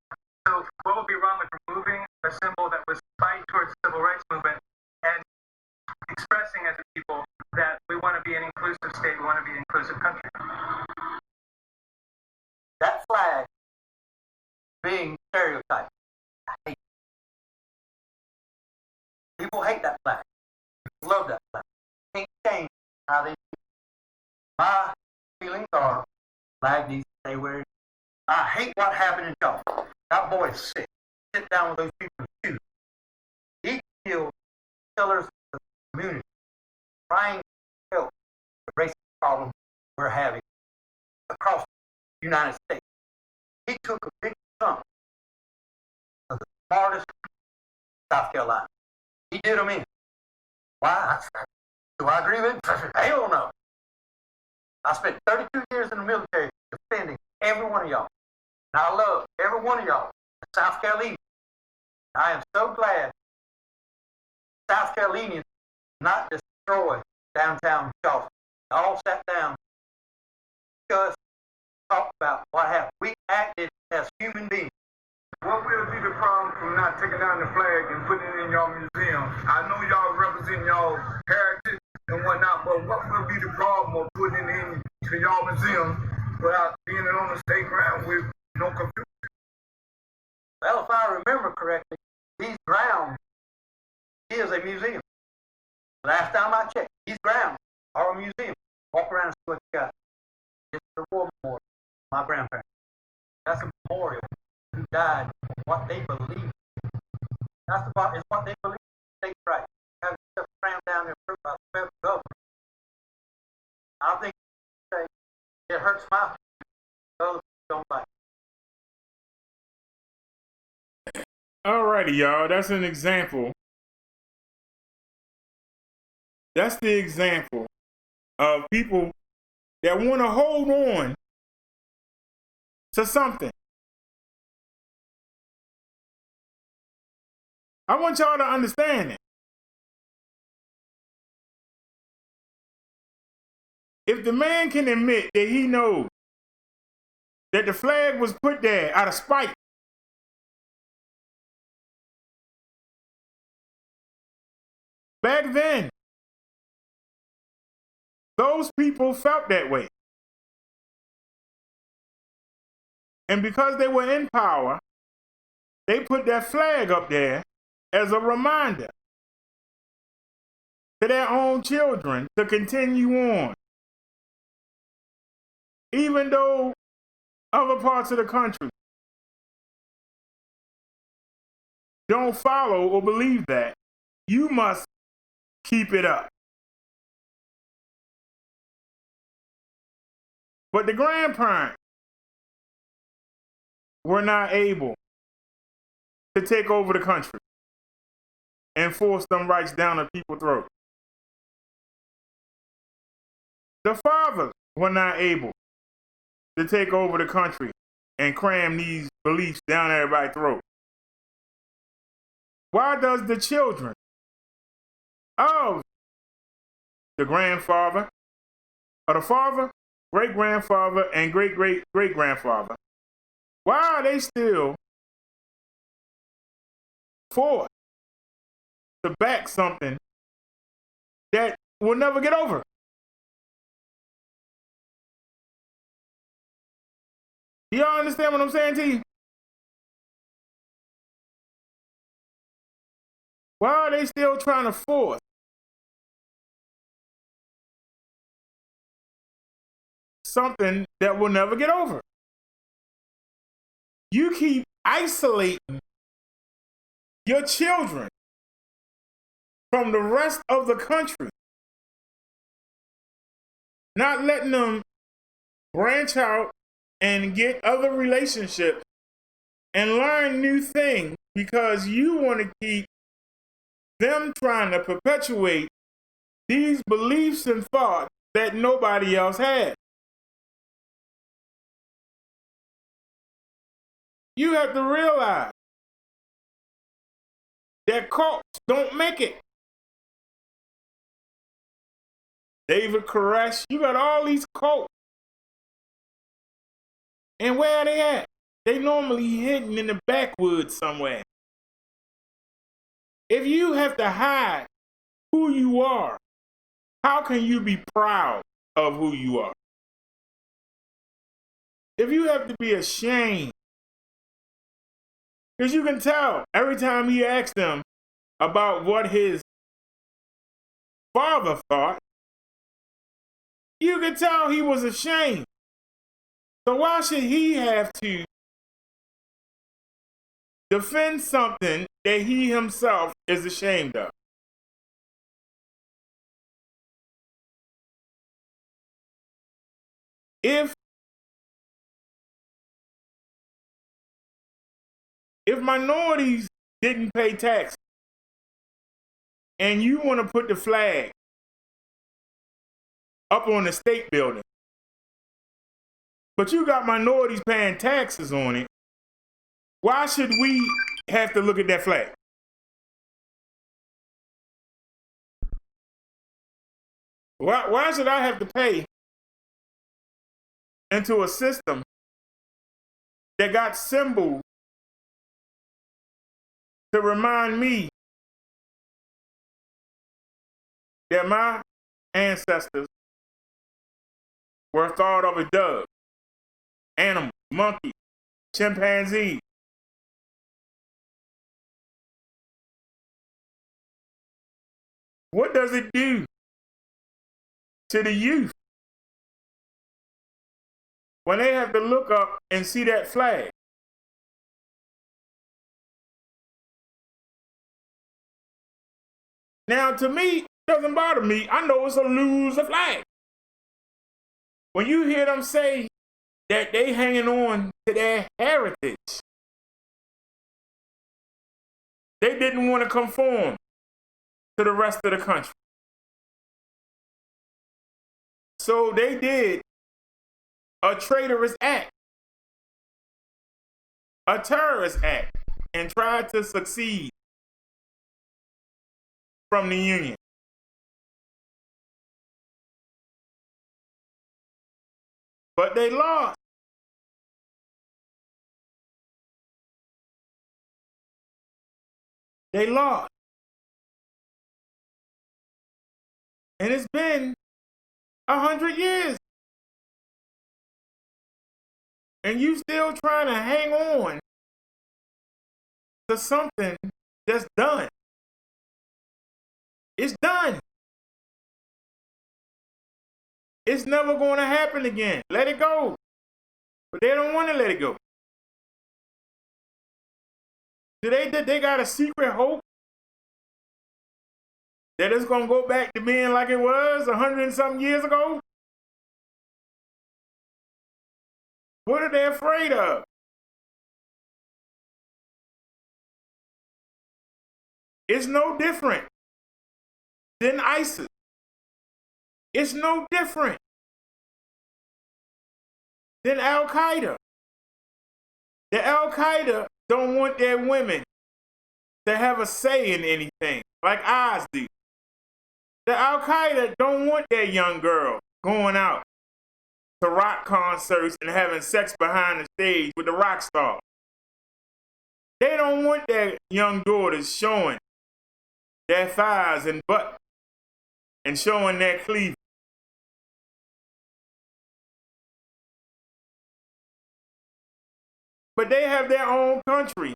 Speaker 5: So what would be wrong with removing a symbol that was spite towards the civil rights movement and expressing as a people that we want to be an inclusive state, we want to be an inclusive country?
Speaker 4: That flag being stereotyped. I hate it. People hate that flag. People love that flag. Can't change how they feel. My feelings are flag needs to stay where it is. I hate what happened in Charleston. That boy is sick. Sit down with those people and shoot. He killed pillars of the community, trying to help the racist problem we're having across the United States. He took a big chunk of the smartest South Carolina. He did them in. Why? Do I agree with him? Hell no. I spent 32 years in the military defending every one of y'all. And I love every one of y'all. South Carolinians. I am so glad South Carolinians not destroy downtown Charleston. They all sat down, discussed, talked about what happened. We acted as human beings.
Speaker 1: What will be the problem from not taking down the flag and putting it in y'all museum? I know y'all represent y'all heritage and whatnot, but what will be the problem of putting it into y'all museum without being on the state ground with no confusion?
Speaker 4: Well, if I remember correctly, these grounds is a museum. Last time I checked, these grounds are a museum. Walk around and see what you got. It's the war memorial. My grandparents. That's a memorial who died for what they believe. That's about is what they believe. States' right. Have yourself crammed down there by the federal government. I think it hurts my feelings. Other people don't like it.
Speaker 1: Alrighty, y'all. That's an example. That's the example of people that want to hold on to something. I want y'all to understand it. If the man can admit that he knows that the flag was put there out of spite, back then, those people felt that way. And because they were in power, they put that flag up there as a reminder. to their own children to continue on. Even though other parts of the country don't follow or believe that, you must keep it up. But the grandparents were not able to take over the country and force them rights down the people's throat. The fathers were not able to take over the country and cram these beliefs down everybody's throat. Why does the children of the grandfather, or the father, great-grandfather, and great-great-great-grandfather, why are they still forced to back something that will never get over? Do y'all understand what I'm saying to you? Why are they still trying to force something that will never get over? You keep isolating your children from the rest of the country, not letting them branch out and get other relationships and learn new things because you want to keep them trying to perpetuate these beliefs and thoughts that nobody else has. You have to realize that cults don't make it. David Koresh, you got all these cults. And where are they at? They normally hidden in the backwoods somewhere. If you have to hide who you are, how can you be proud of who you are? If you have to be ashamed, because you can tell every time he asks them about what his father thought, you can tell he was ashamed. So why should he have to defend something that he himself is ashamed of? If minorities didn't pay tax and you want to put the flag up on the state building, but you got minorities paying taxes on it, why should we have to look at that flag? Why should I have to pay into a system that got symbols to remind me that my ancestors were thought of as doves, animals, monkeys, chimpanzees? What does it do to the youth when they have to look up and see that flag? Now, to me, it doesn't bother me. I know it's a loser flag. When you hear them say that they hanging on to their heritage, they didn't want to conform to the rest of the country. So they did a traitorous act, a terrorist act, and tried to succeed from the Union. But they lost. They lost. And it's been 100 years. And you still trying to hang on to something that's done. It's done. It's never going to happen again. Let it go. But they don't want to let it go. Do they got a secret hope that it's going to go back to being like it was 100 and something years ago? What are they afraid of? It's no different than ISIS. It's no different than Al-Qaeda. The Al-Qaeda don't want their women to have a say in anything like ours do. The Al-Qaeda don't want their young girls going out to rock concerts and having sex behind the stage with the rock stars. They don't want their young daughters showing their thighs and butt and showing their cleavage. But they have their own country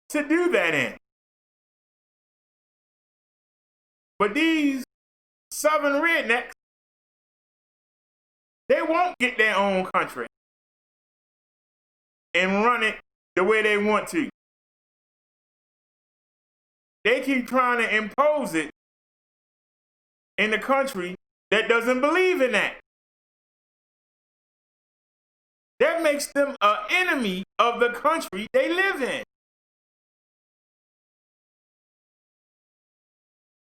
Speaker 1: to do that in. But these Southern rednecks, they won't get their own country and run it the way they want to. They keep trying to impose it in the country that doesn't believe in that. That makes them an enemy of the country they live in.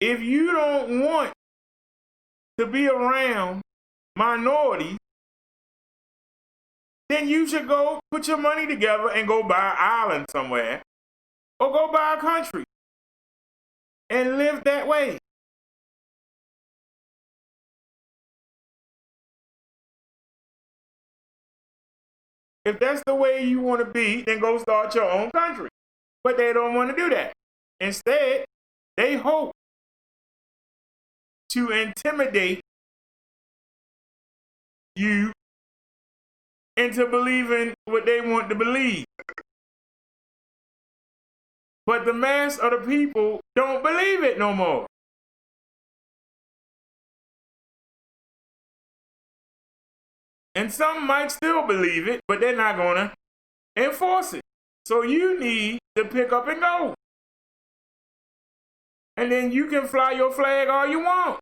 Speaker 1: If you don't want to be around minorities, then you should go put your money together and go buy an island somewhere or go buy a country and live that way. If that's the way you want to be, then go start your own country. But they don't want to do that. Instead, they hope to intimidate you into believing what they want to believe. But the mass of the people don't believe it no more. And some might still believe it, but they're not going to enforce it. So you need to pick up and go. And then you can fly your flag all you want.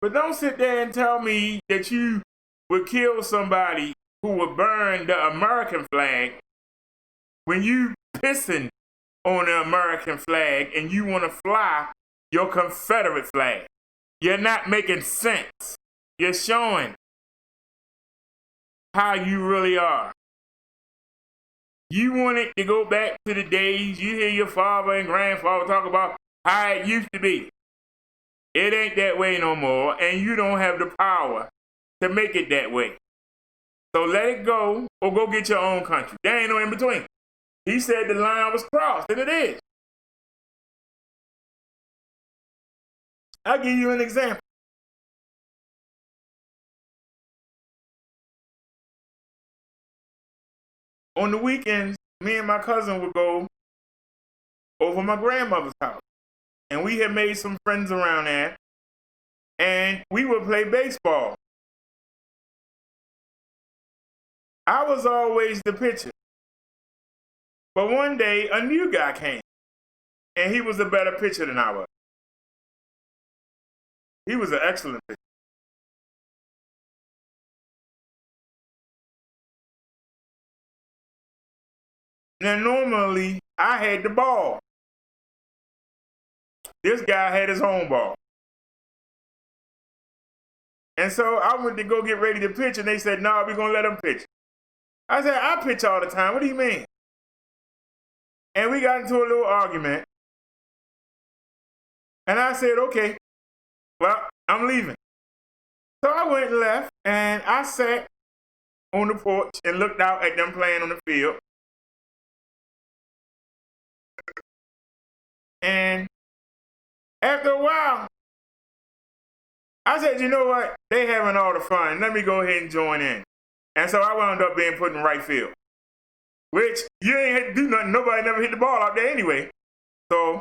Speaker 1: But don't sit there and tell me that you would kill somebody who would burn the American flag when you pissing on the American flag and you want to fly your Confederate flag. You're not making sense. You're showing how you really are. You want it to go back to the days you hear your father and grandfather talk about how it used to be. It ain't that way no more, and you don't have the power to make it that way. So let it go or go get your own country. There ain't no in between. He said the line was crossed, and it is. I'll give you an example. On the weekends, me and my cousin would go over my grandmother's house. And we had made some friends around there. And we would play baseball. I was always the pitcher. But one day, a new guy came. And he was a better pitcher than I was. He was an excellent pitcher. Now, normally, I had the ball. This guy had his own ball. And so I went to go get ready to pitch, and they said, no, we're going to let him pitch. I said, I pitch all the time. What do you mean? And we got into a little argument. And I said, okay, well, I'm leaving. So I went and left, and I sat on the porch and looked out at them playing on the field. And after a while, I said, you know what? They having all the fun. Let me go ahead and join in. And so I wound up being put in right field. which you ain't had to do nothing. Nobody never hit the ball out there anyway. So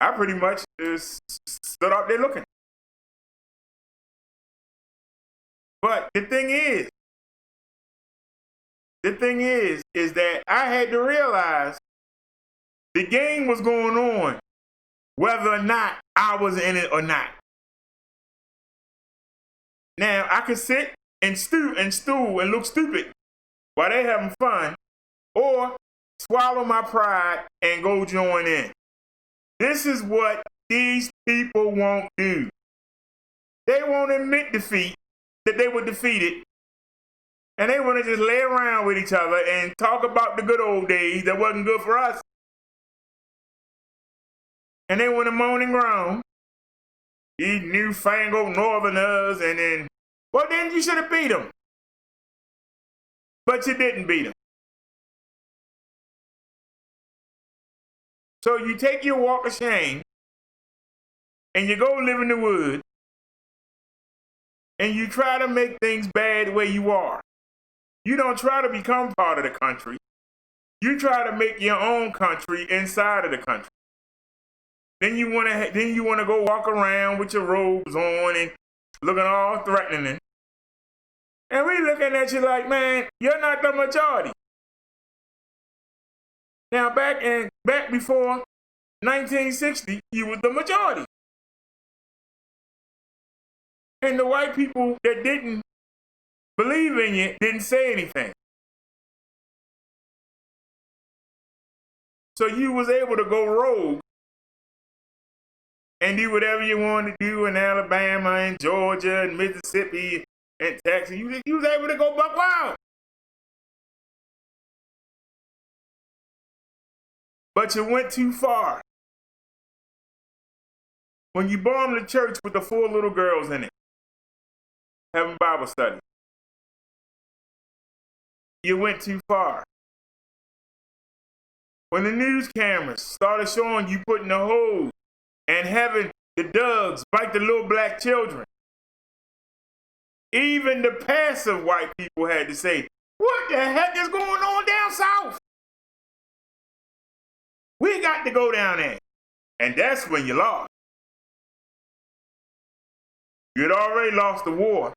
Speaker 1: I pretty much just stood out there looking. But the thing is that I had to realize the game was going on, whether or not I was in it or not. Now, I could sit and stew and look stupid while they having fun, or swallow my pride and go join in. This is what these people won't do. They won't admit defeat, that they were defeated, and they want to just lay around with each other and talk about the good old days that wasn't good for us. And they want to moan and groan, these newfangled Northerners, and then, well, then you should have beat them. But you didn't beat them. So you take your walk of shame and you go live in the woods and you try to make things bad where you are. You don't try to become part of the country. You try to make your own country inside of the country. Then you want to go walk around with your robes on and looking all threatening. And we looking at you like, man, you're not the majority. Now, back before 1960, you was the majority. And the white people that didn't believe in you didn't say anything. So you was able to go rogue and do whatever you wanted to do in Alabama and Georgia and Mississippi and Texas. You was able to go buck wild. But you went too far. When you bombed the church with the 4 little girls in it, having Bible study, you went too far. When the news cameras started showing you putting the hose and having the dogs bite the little black children, even the passive white people had to say, what the heck is going on down south? We got to go down there. And that's when you lost. You had already lost the war,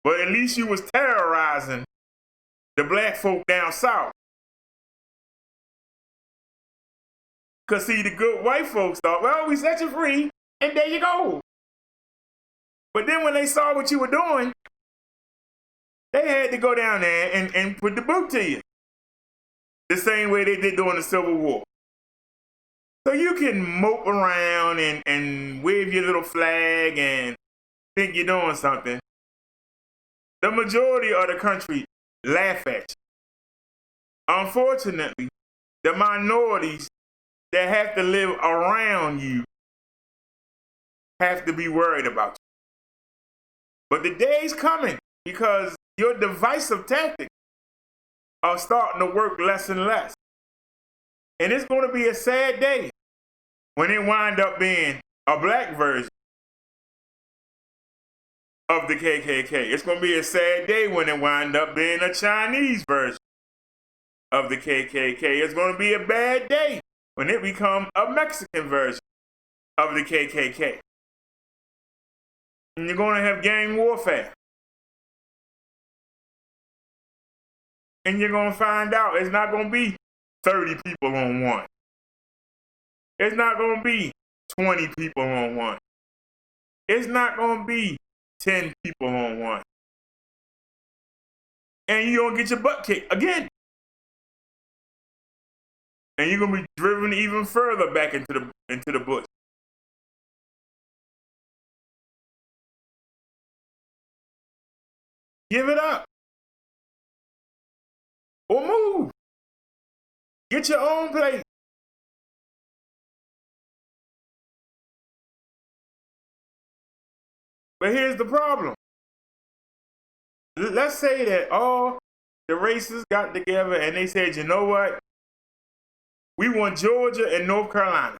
Speaker 1: but at least you was terrorizing the black folk down south. Because see, the good white folks thought, well, we set you free, and there you go. But then when they saw what you were doing, they had to go down there and put the boot to you. The same way they did during the Civil War. So you can mope around and wave your little flag and think you're doing something. The majority of the country laugh at you. Unfortunately, the minorities that have to live around you have to be worried about you. But the day's coming because your divisive tactics are starting to work less and less. And it's going to be a sad day when it wind up being a black version of the KKK. It's going to be a sad day when it wind up being a Chinese version of the KKK. It's going to be a bad day when it becomes a Mexican version of the KKK. And you're going to have gang warfare. And you're going to find out it's not going to be 30 people on one. It's not going to be 20 people on one. It's not going to be 10 people on one. And you're going to get your butt kicked again. And you're going to be driven even further back into the bush. Give it up. Or move. Get your own place. But here's the problem. Let's say that all the races got together and they said, you know what? We want Georgia and North Carolina.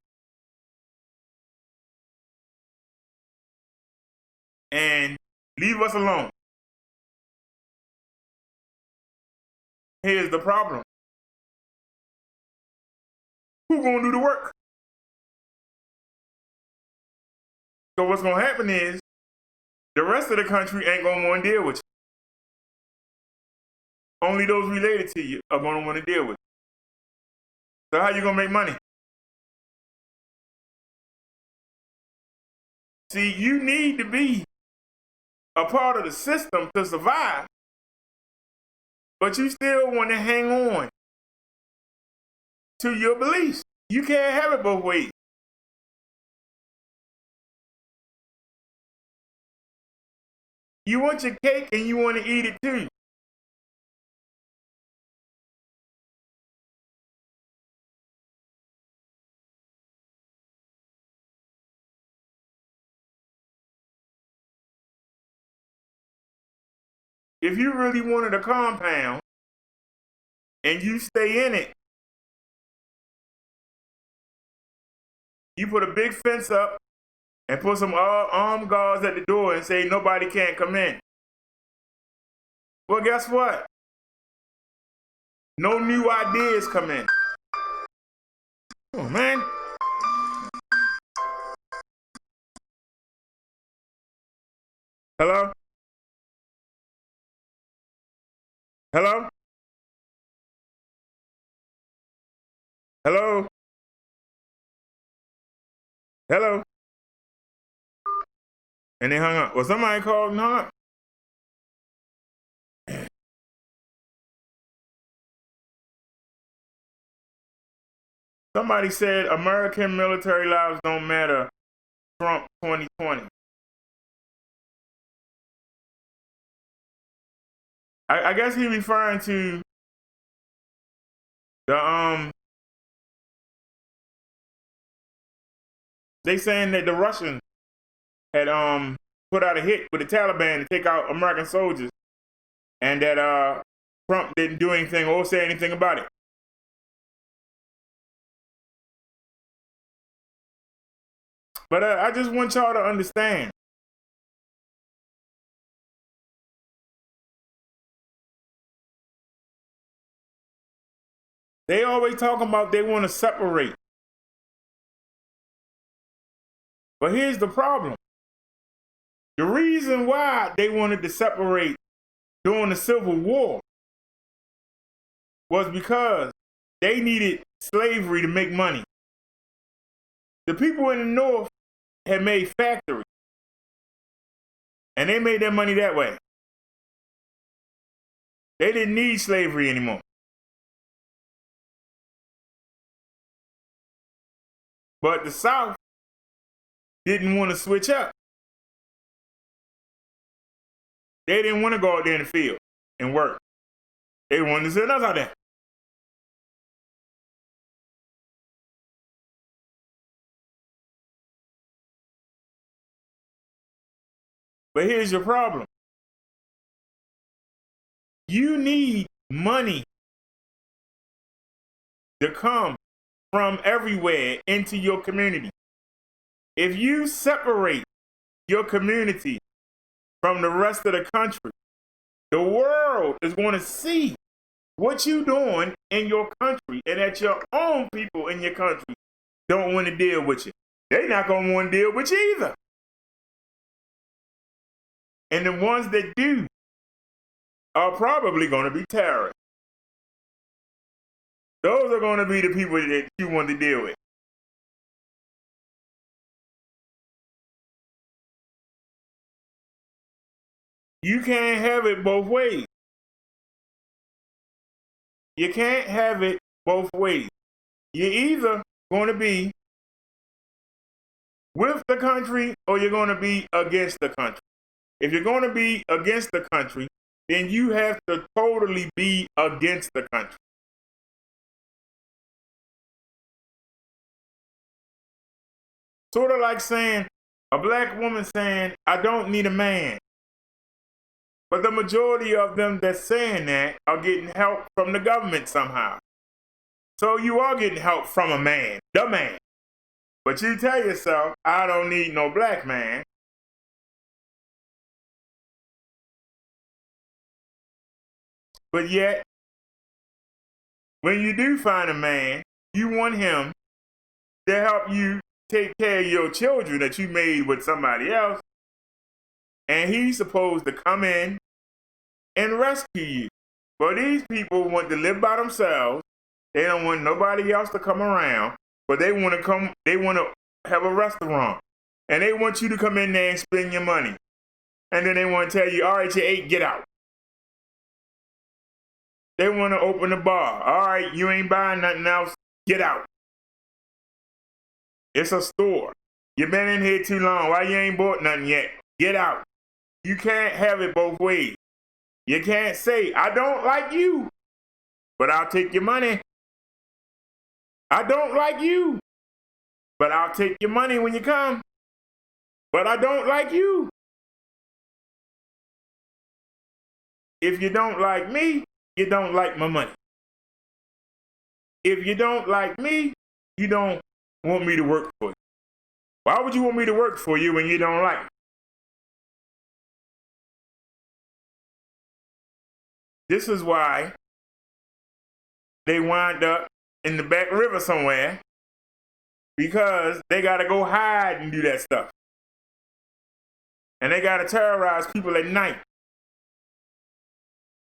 Speaker 1: And leave us alone. here's the problem. Who's going to do the work? So what's going to happen is the rest of the country ain't going to want to deal with you. Only those related to you are going to want to deal with you. So how you going to make money? See, you need to be a part of the system to survive, but you still want to hang on to your beliefs. You can't have it both ways. You want your cake and you want to eat it too. If you really wanted a compound and you stay in it, you put a big fence up and put some armed guards at the door and say nobody can't come in. Well, guess what? No new ideas come in. Oh, man. Hello? Hello? Hello? Hello? And they hung up. Well, somebody called and hung up. Somebody said American military lives don't matter. Trump 2020. I guess he's referring to the they saying that the Russians had put out a hit with the Taliban to take out American soldiers, and that Trump didn't do anything or say anything about it. But I just want y'all to understand. They always talking about they want to separate. But here's the problem. The reason why they wanted to separate during the Civil War was because they needed slavery to make money. The people in the North had made factories, and they made their money that way. They didn't need slavery anymore. But the South didn't want to switch up. They didn't want to go out there in the field and work. They wanted to sit us out there. But here's your problem. You need money to come from everywhere into your community. If you separate your community from the rest of the country, the world is going to see what you're doing in your country, and that your own people in your country don't want to deal with you. They're not going to want to deal with you either. And the ones that do are probably going to be terrorists. Those are going to be the people that you want to deal with. You can't have it both ways. You can't have it both ways. You're either going to be with the country or you're going to be against the country. If you're going to be against the country, then you have to totally be against the country. Sort of like saying, a black woman saying, I don't need a man. But the majority of them that's saying that are getting help from the government somehow. So you are getting help from a man, the man. But you tell yourself, I don't need no black man. But yet, when you do find a man, you want him to help you take care of your children that you made with somebody else. And he's supposed to come in and rescue you. But these people want to live by themselves. They don't want nobody else to come around. But they want to have a restaurant. And they want you to come in there and spend your money. And then they want to tell you, all right, you ate, get out. They want to open the bar. All right, you ain't buying nothing else, get out. It's a store. You've been in here too long. Why you ain't bought nothing yet? Get out. You can't have it both ways. You can't say, I don't like you, but I'll take your money. I don't like you, but I'll take your money when you come. But I don't like you. If you don't like me, you don't like my money. If you don't like me, you don't want me to work for you. Why would you want me to work for you when you don't like me? This is why they wind up in the back river somewhere, because they got to go hide and do that stuff. And they got to terrorize people at night.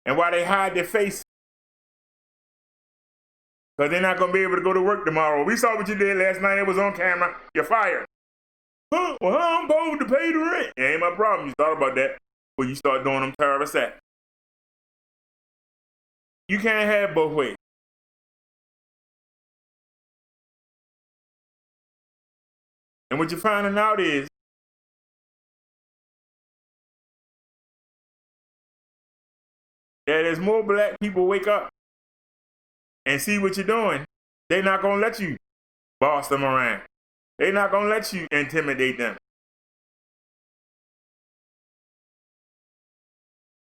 Speaker 1: And why they hide their face? Because they're not going to be able to go to work tomorrow. We saw what you did last night. It was on camera. You're fired. Huh? Well, I'm supposed to pay the rent. It ain't my problem. You thought about that when you start doing them terrorist acts. You can't have both ways. And what you're finding out is that as more black people wake up and see what you're doing, they're not going to let you boss them around. They're not going to let you intimidate them.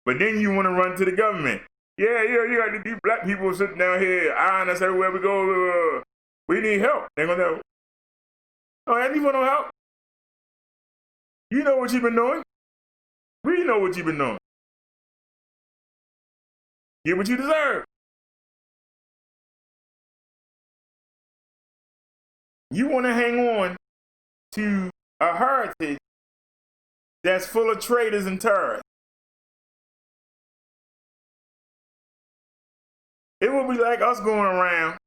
Speaker 1: But then you want to run to the government. Yeah, you got these black people sitting down here eyeing us everywhere we go. We need help. They're going to, oh, people don't help. You know what you've been doing. We know what you've been doing. Get what you deserve. You want to hang on to a heritage that's full of traitors and terrorists. It would be like us going around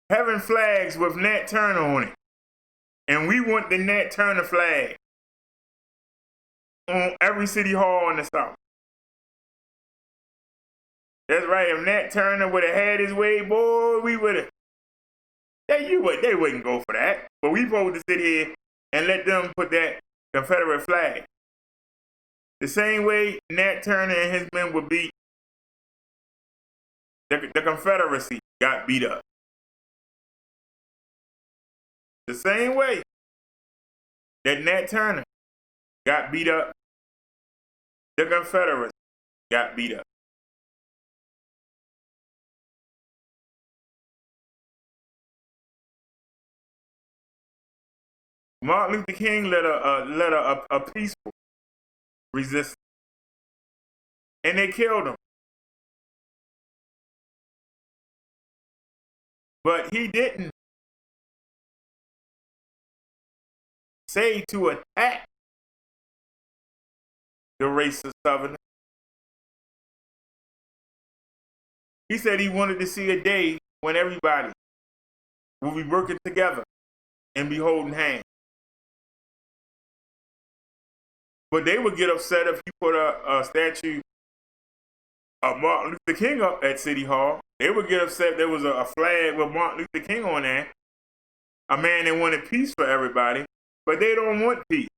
Speaker 1: having flags with Nat Turner on it. And we want the Nat Turner flag on every city hall in the South. That's right. If Nat Turner would have had his way, boy, we would have. They wouldn't go for that. But we supposed to sit here and let them put that Confederate flag. The same way Nat Turner and his men would beat, the Confederacy got beat up. The same way that Nat Turner got beat up, the Confederacy got beat up. Martin Luther King led a peaceful resistance, and they killed him. But he didn't say to attack the racist Southerner. He said he wanted to see a day when everybody will be working together and be holding hands. But they would get upset if you put a statue of Martin Luther King up at City Hall. They would get upset if there was a flag with Martin Luther King on there. A man that wanted peace for everybody. But they don't want peace.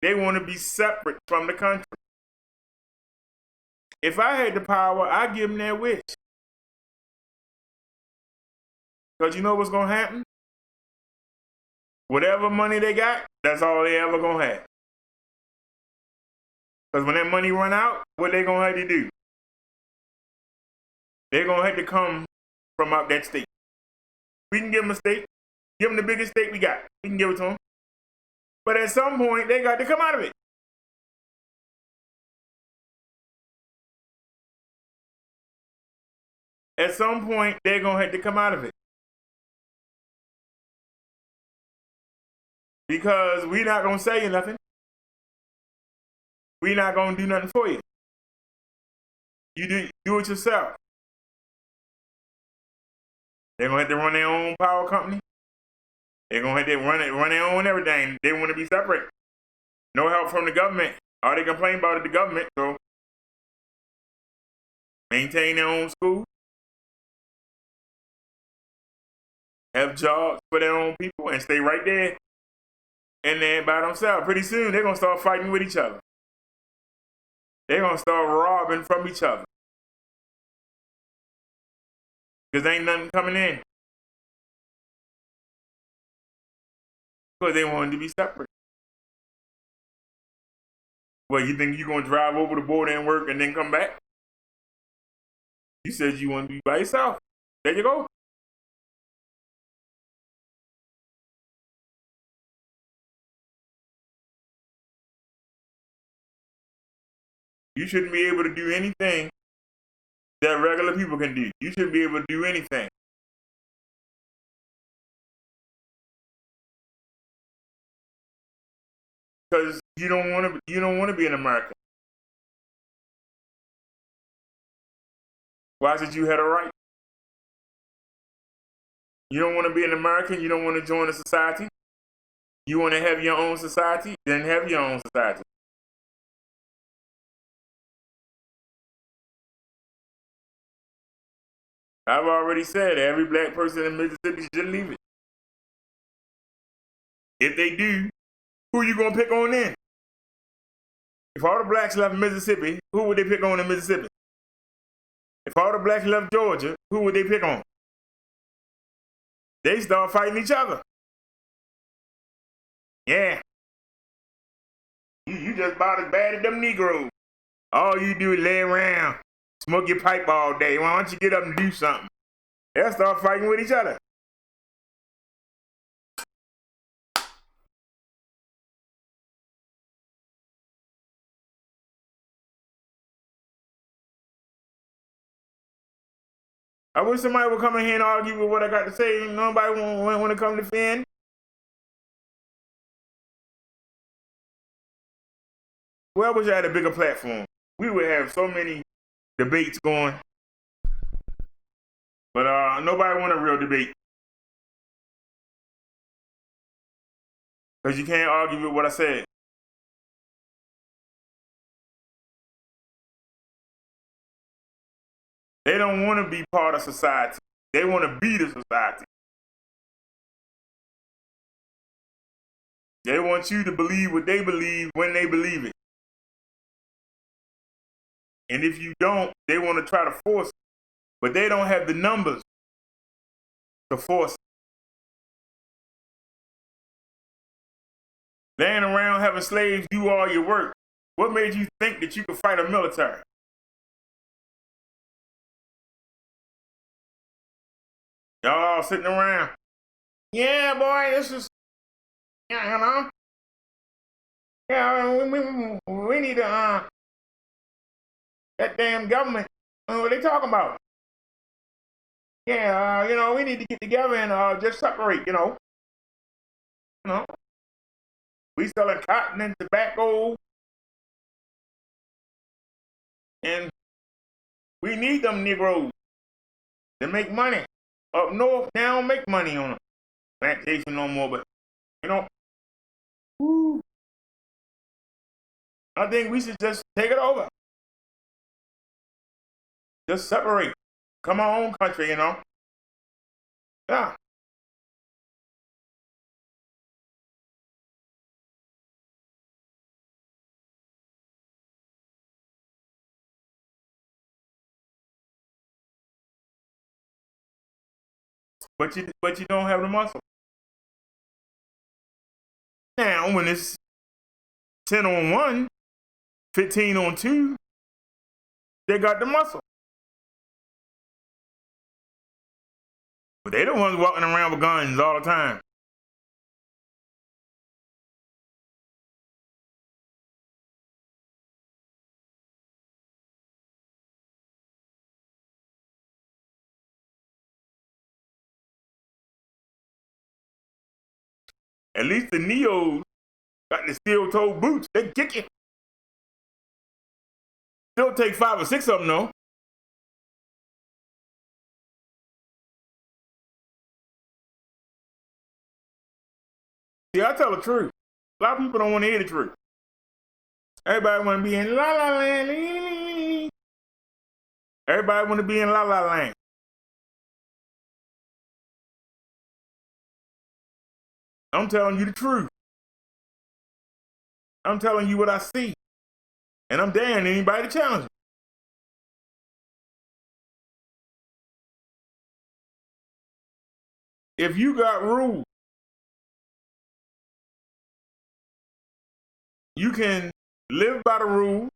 Speaker 1: They want to be separate from the country. If I had the power, I'd give them their wish. Because you know what's going to happen? Whatever money they got, that's all they ever going to have. Because when that money run out, what they going to have to do? They're going to have to come from out that state. We can give them a state. Give them the biggest state we got. We can give it to them. But at some point, they got to come out of it. at some point, they're going to have to come out of it. Because we're not going to sell you nothing. We're not going to do nothing for you. You do it yourself. They're going to have to run their own power company. They're going to have to run their own everything. They want to be separate. No help from the government. All they complain about is the government, so maintain their own school. Have jobs for their own people and stay right there and then by themselves. Pretty soon, they're going to start fighting with each other. They're going to start robbing from each other. Because ain't nothing coming in. Because they wanted to be separate. Well, you think you're going to drive over the border and work and then come back? You said you want to be by yourself. There you go. You shouldn't be able to do anything that regular people can do. You shouldn't be able to do anything. Because you don't want to be an American. Why should you have a right? You don't want to be an American. You don't want to join a society. You want to have your own society. Then have your own society. I've already said every black person in Mississippi should leave it. If they do, who you gonna pick on then? If all the blacks left Mississippi, who would they pick on in Mississippi? If all the blacks left Georgia, who would they pick on? They start fighting each other. Yeah. You just about as bad as them Negroes. All you do is lay around, smoke your pipe all day. Why don't you get up and do something? They'll start fighting with each other. I wish somebody would come in here and argue with what I got to say. Nobody want to come defend. Well, I wish I had a bigger platform. We would have so many debates going. But nobody want a real debate. Because you can't argue with what I said. They don't want to be part of society. They want to be the society. They want you to believe what they believe when they believe it. And if you don't, they want to try to force it. But they don't have the numbers to force it. Laying around having slaves do all your work. What made you think that you could fight a military? Y'all sitting around. Yeah, boy, this is, you know. Yeah, we need to, that damn government. What they talking about? Yeah, you know, we need to get together and just separate, you know. You know. We selling cotton and tobacco. And we need them Negroes to make money. Up north, they don't make money on a plantation no more, but, you know. Woo. I think we should just take it over. Just separate. Come our own country, you know. Yeah. But you don't have the muscle. Now, when it's 10 on 1, 15 on 2, they got the muscle. But they the ones walking around with guns all the time. At least the neos got the steel-toe boots. They kick you. Still take 5 or 6 of them, though. See, I tell the truth. A lot of people don't want to hear the truth. Everybody want to be in La La Land. Everybody want to be in La La Land. I'm telling you the truth. I'm telling you what I see. And I'm daring anybody to challenge it. If you got rules, you can live by the rule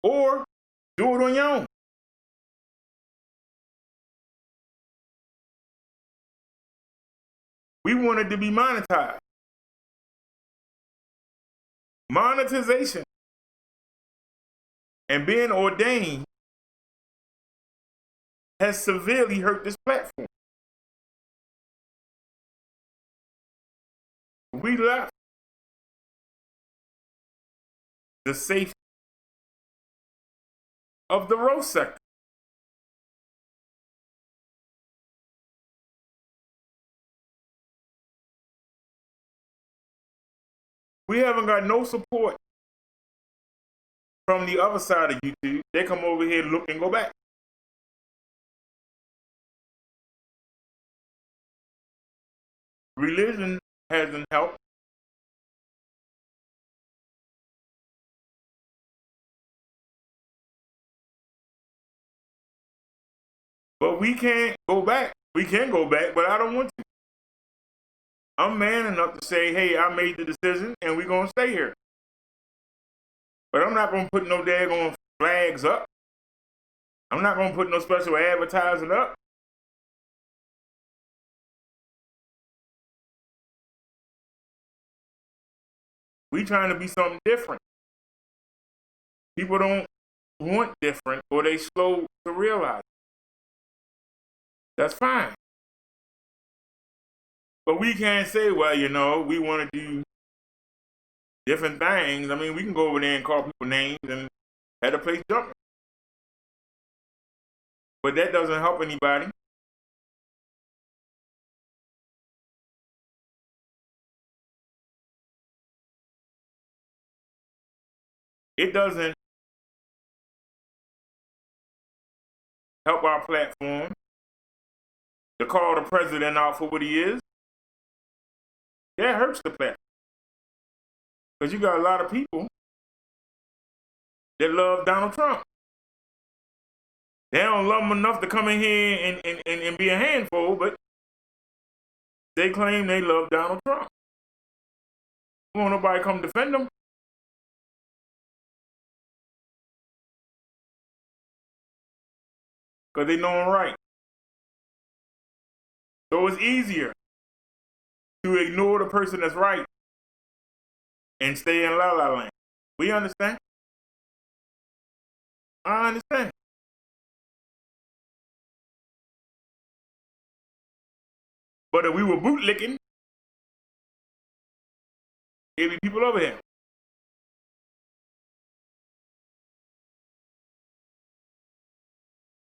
Speaker 1: or do it on your own. We want it to be monetized. Monetization and being ordained has severely hurt this platform. We left the safety of the roast sector. We haven't got no support from the other side of YouTube. They come over here, look, and go back. Religion hasn't helped. But we can't go back. We can go back, but I don't want to. I'm man enough to say, hey, I made the decision and we're going to stay here. But I'm not going to put no daggone flags up. I'm not going to put no special advertising up. We trying to be something different. People don't want different or they slow to realize it. That's fine. But we can't say, well, you know, we want to do different things. I mean, we can go over there and call people names and have the place jumping. But that doesn't help anybody. It doesn't help our platform to call the president out for what he is. That hurts the platform. Because you got a lot of people that love Donald Trump. They don't love him enough to come in here and be a handful, but they claim they love Donald Trump. Won't nobody come defend them. Because they know him right. So it's easier to ignore the person that's right and stay in La La Land. We understand? I understand. But if we were bootlicking, there'd be people over here.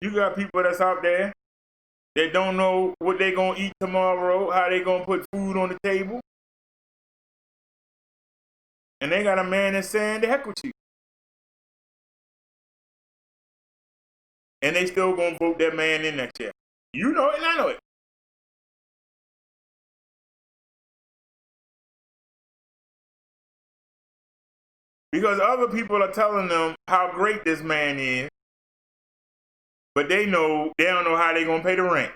Speaker 1: You got people that's out there that don't know what they're going to eat tomorrow, how they going to put food on the table. And they got a man that's saying, the heck with you. And they still going to vote that man in that chair. You know it and I know it. Because other people are telling them how great this man is, but they don't know how they're going to pay the rent.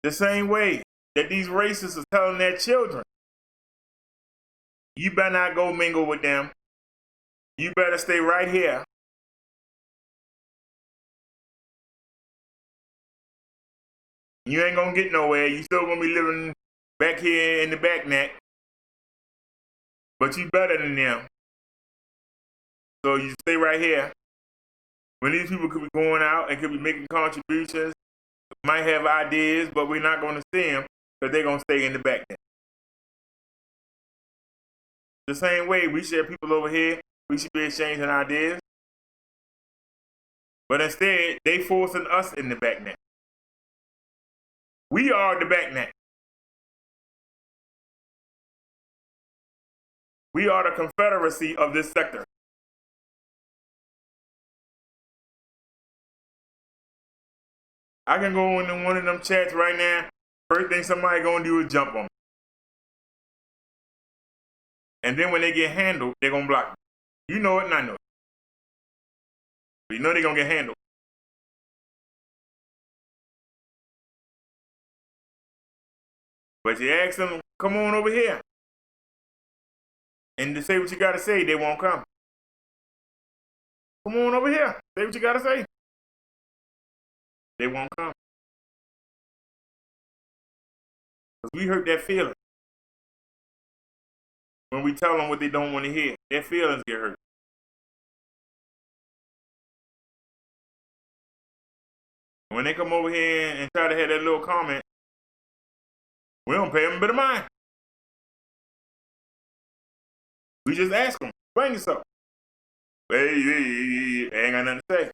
Speaker 1: The same way that these racists are telling their children, you better not go mingle with them. You better stay right here. You ain't going to get nowhere. You still going to be living back here in the back net. But you better than them. So you stay right here. When these people could be going out and could be making contributions, might have ideas, but we're not going to see them because they're going to stay in the back there. The same way we share people over here, we should be exchanging ideas. But instead, they forcing us in the back net. We are the back net. We are the confederacy of this sector. I can go into one of them chats right now. First thing somebody gonna do is jump on me. And then when they get handled, they're gonna block me. You know it and I know it. But you know they're gonna get handled. But you ask them, come on over here. And to say what you gotta say, they won't come. Come on over here. Say what you gotta say. They won't come. Because we hurt their feelings. When we tell them what they don't want to hear, their feelings get hurt. When they come over here and try to have that little comment, we don't pay them a bit of mind. We just ask them, explain yourself. Hey, ain't got nothing to say.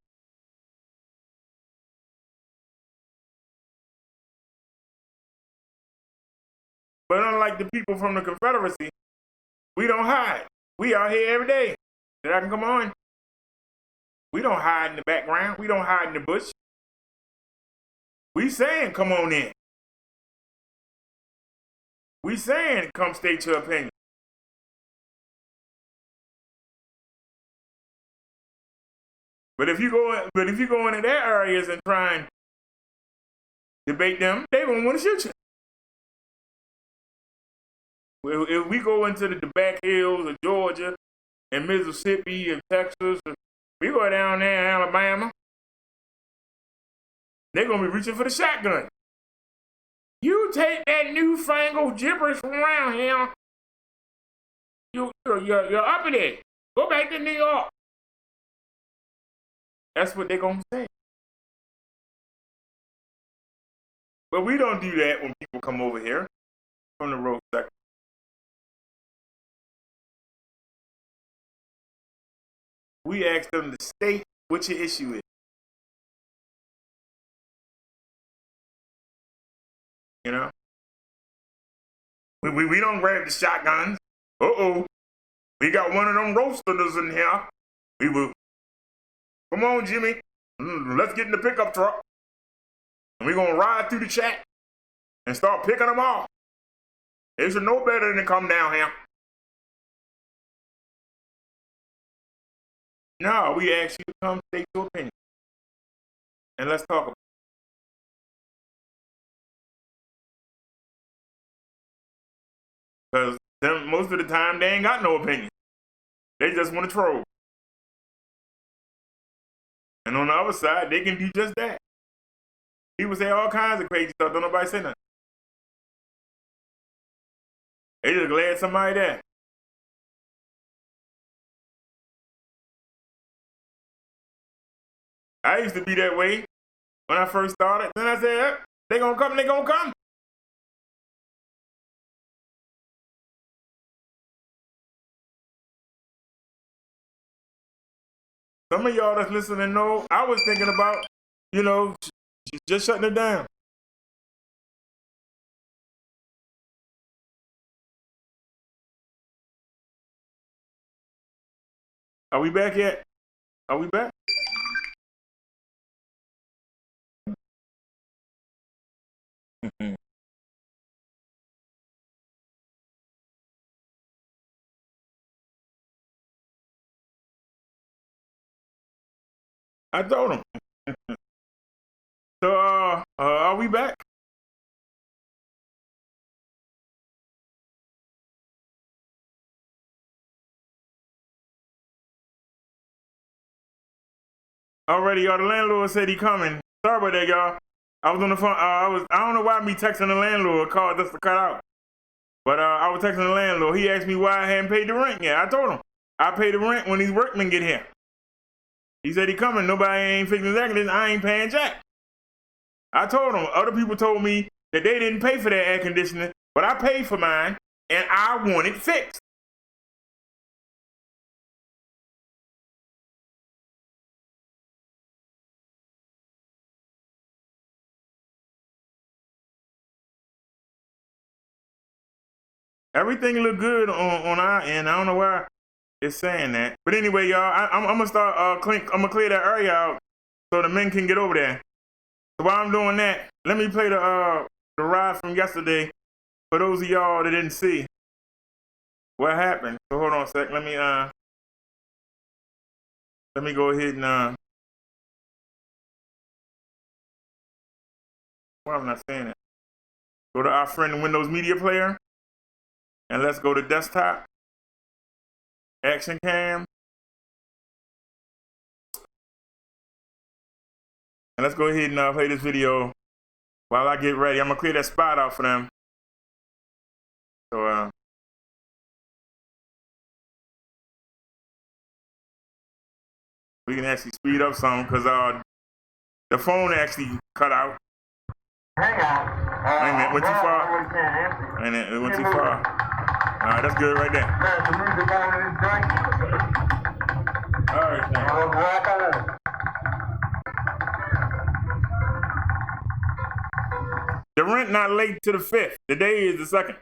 Speaker 1: But unlike the people from the Confederacy, we don't hide. We out here every day. That I can come on. We don't hide in the background. We don't hide in the bush. We saying, come on in. We saying, come state your opinion. But if you go into their areas and try and debate them, they won't want to shoot you. If we go into the back hills of Georgia and Mississippi and Texas, we go down there in Alabama, they're going to be reaching for the shotgun. You take that newfangled gibberish from around here, you're up in it. Go back to New York. That's what they're going to say. But we don't do that when people come over here from the road sector. We ask them to state what your issue is. You know? We don't grab the shotguns. Uh-oh. We got one of them roasters in here. We will. Come on, Jimmy. Let's get in the pickup truck. And we're going to ride through the chat and start picking them off. They should know better than to come down here. No, we ask you to come state your opinion. And let's talk about it. Because most of the time, they ain't got no opinion. They just want to troll. And on the other side, they can do just that. People say all kinds of crazy stuff. Don't nobody say nothing. They just glad somebody there. I used to be that way when I first started. Then I said, they gonna come, they gonna come. Some of y'all that's listening know, I was thinking about, you know, just shutting it down. Are we back yet? Are we back? I told him. So, are we back? Already, y'all. The landlord said he coming. Sorry about that, y'all. I was on the phone. I don't know why me texting the landlord called just to cut out. But I was texting the landlord. He asked me why I hadn't paid the rent yet. I told him I pay the rent when these workmen get here. He said he coming. Nobody ain't fixing his air conditioning. I ain't paying jack. I told them, other people told me that they didn't pay for their air conditioning, but I paid for mine, and I want it fixed. Everything look good on our end. I don't know why it's saying that. But anyway, y'all, I'm gonna start I'm gonna clear that area out so the men can get over there. So while I'm doing that, let me play the ride from yesterday for those of y'all that didn't see what happened. So hold on a sec. Let me go ahead and well, I'm not saying it. Go to our friend in Windows Media Player, and let's go to desktop, action cam, and let's go ahead and play this video while I get ready. I'm gonna clear that spot out for them. So we can actually speed up some because the phone actually cut out.
Speaker 4: Hang on.
Speaker 1: Wait a minute, went too far. And it went too far. All right, that's good right there. All right, man. The rent not late to the 5th. The day is the 2nd.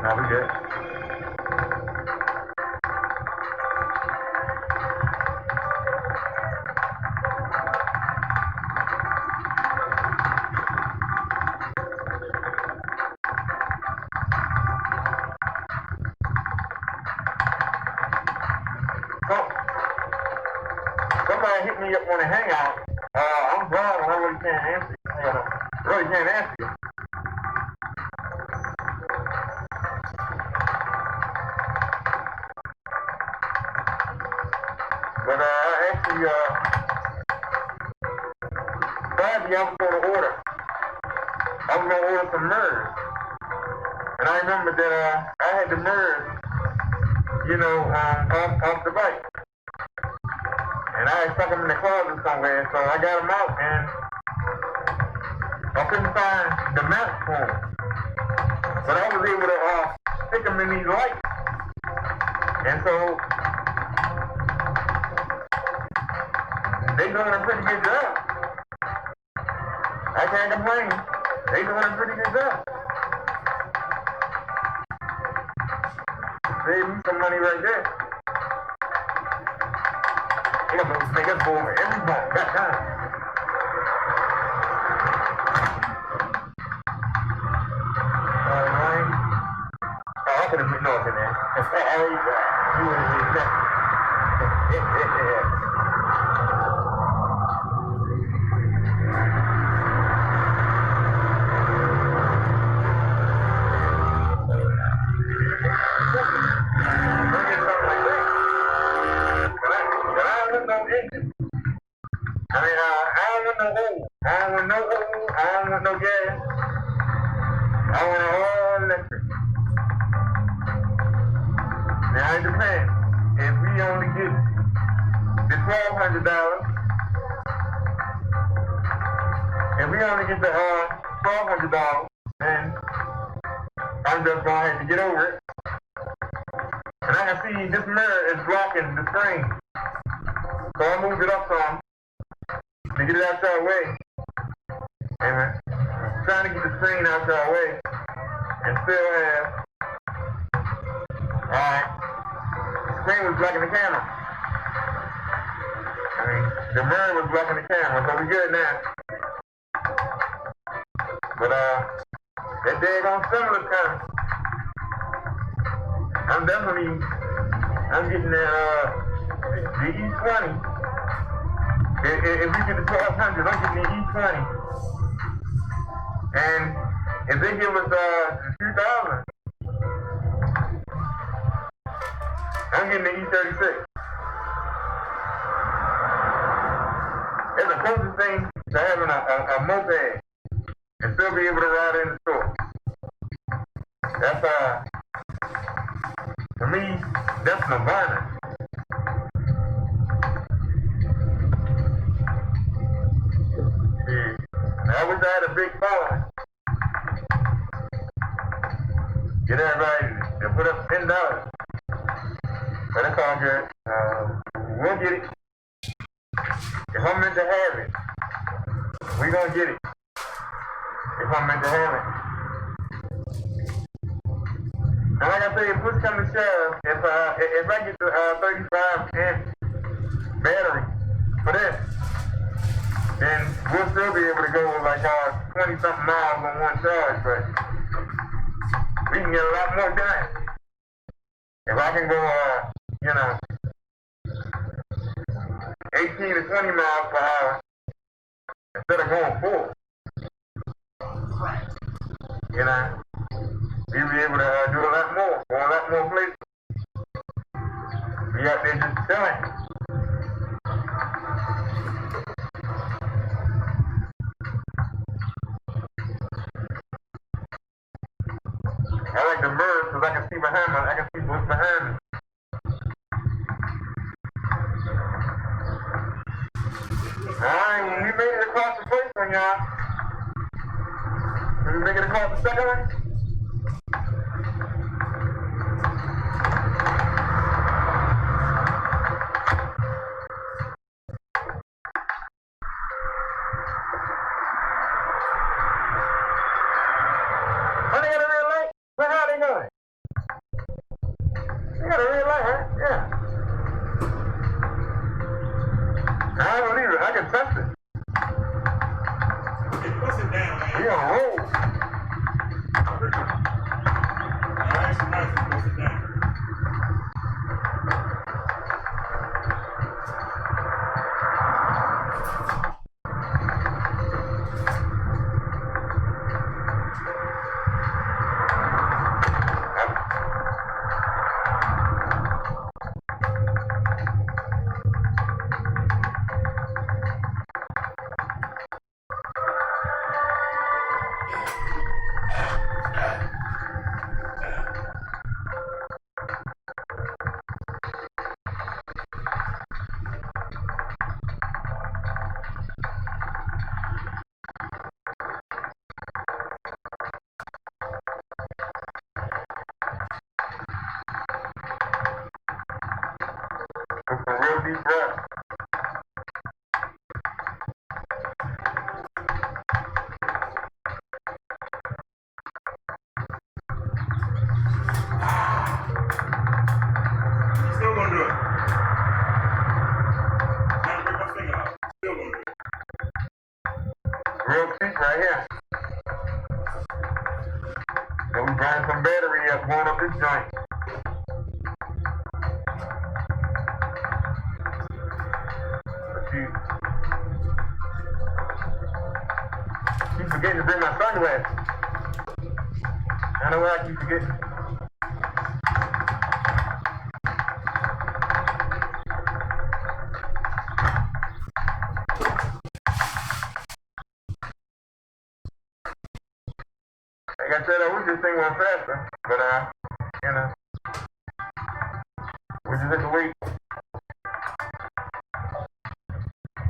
Speaker 4: Now we good. Somebody hit me up on a hangout. I'm driving, I really can't answer you. Really can't answer you. But actually, Friday I was going to order. I was going to order some MERS. And I remember that I had the MERS, off the bike. And I had stuck them in the closet somewhere, so I got them out, and I couldn't find the mask for them. But I was able to stick them in these lights. And so they doing a pretty good job. I can't complain. They doing a pretty good job. Save me some money right there. Yeah, but make us go over every ball. Got time. Alright. Oh, I could have been north in there. You would have been that. No gas. I want all electric. Now it depends. If we only get the $1,200, if we only get the $1,200, then I'm just gonna have to get over it. And I can see this mirror is blocking the screen, so I moved it up some to get it out that way. And trying to get the screen out your way and still have, alright, the screen was blocking the camera. I mean, the mirror was blocking the camera, so we good now. But that daggone stimulus coming. I'm getting the E20. If we get the 1,200, I'm getting the E20. And if they give us 2,000,
Speaker 14: I'm getting the E36. It's the closest thing to having a moped and still be able to ride in the store. That's, to me, that's nirvana. I wish I had a big car. Get everybody to put up $10. But it's all good. We'll get it. If I'm meant to have it, we're going to get it. If I'm meant to have it. And like I say, if push comes to shove, if I get the 35 amp battery for this, then we'll still be able to go like 20-something miles on one charge, but we can get a lot more done. If I can go, 18 to 20 miles per hour instead of going full, we'll be able to do a lot more, go a lot more places. Be out there just chilling. I like the birds because I can see behind me. I can see what's behind me. Alright, when we made it across the first one, y'all. Can we make it across the second one? Oh, they got a red light? Well, how are they going? They got a red light, huh? Yeah. I don't believe it. I can test it.
Speaker 1: Bust it down, man.
Speaker 14: We on a roll.
Speaker 1: Nice, bust it down.
Speaker 14: With a real deep breath.
Speaker 1: Still gonna do it. Trying to break my finger off. Still gonna do it.
Speaker 14: Real deep right here. Then we burn some battery up going up this joint. Keep forgetting to bring my sunglasses. I know why I keep forgetting. Like I said, I wish this thing went faster, but we just have to wait.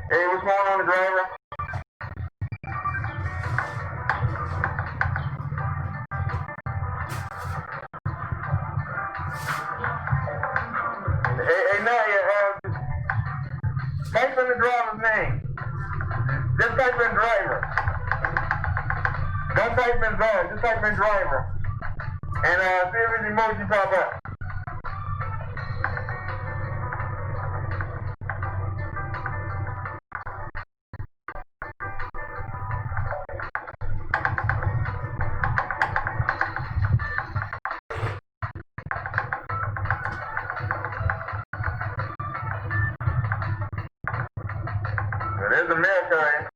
Speaker 14: Hey, what's going on, driver? Hey, Nadia, type in the driver's name. Just type in driver. Don't type in driver, just type in driver. And see if his emoji pop up. There's the mail carrier.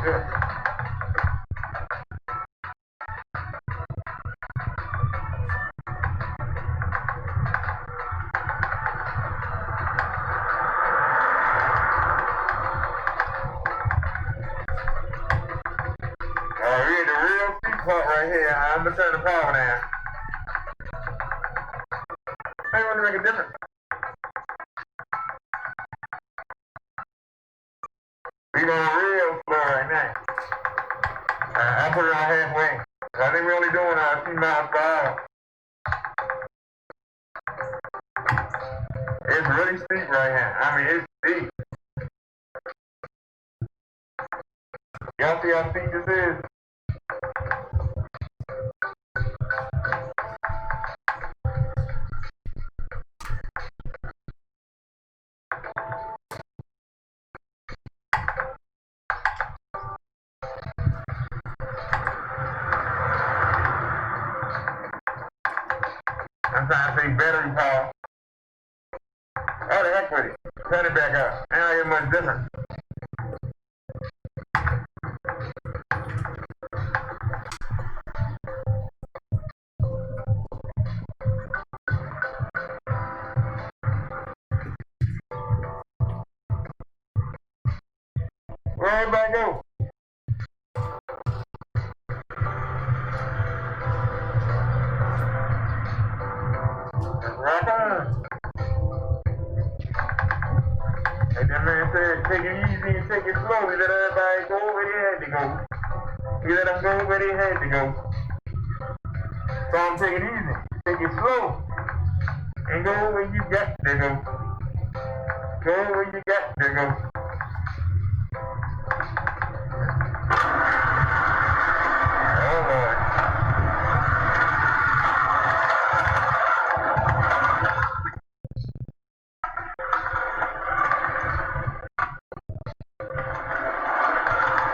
Speaker 14: Good. We're in the real sweet part right here. I'm gonna turn the power down. I want to make a difference. We going real slow right now. I put it on halfway. I think we're only doing 2 miles per hour. It's really steep right here. I mean, it's steep. Y'all see how steep this is? I'm trying to say battery power. Oh, the heck with it. Turn it back up. Ain't not get much different. Where everybody go? Rock on. Like that man said, take it easy and take it slow. He let everybody go where they had to go. He let them go where they had to go. So take it easy, take it slow, and go where you got to go. Go where you got to go. Oh Lord.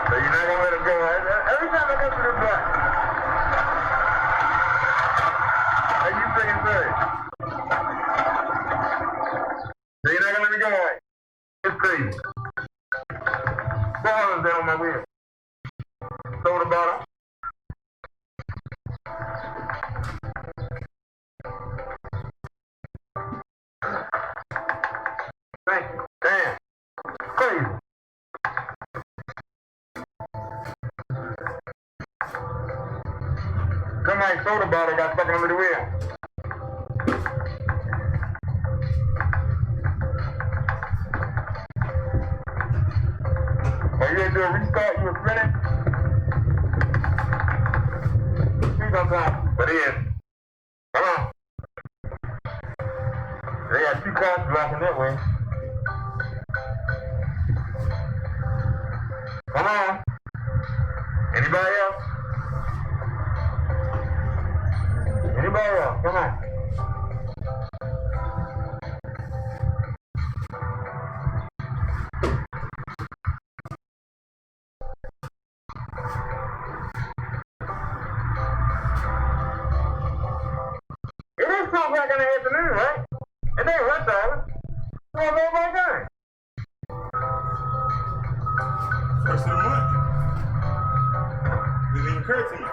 Speaker 14: So you're not gonna let him go. Every time I go through this block, are you freaking serious? So you're not gonna let me go, right? It's crazy. What was that on my wheel? Soda bottle. Thank you. Damn. Crazy. Somebody's soda bottle got stuck under the wheel. Are you gonna do a restart? You were sprinting? See sometime. But in. Come on. They got 2 cars blocking that way. Come on. Anybody else? Anybody else? Come on. It is 2 o'clock in the afternoon, right? It ain't rush hour. It's all over my time.
Speaker 1: First of the month. Didn't even occur to me.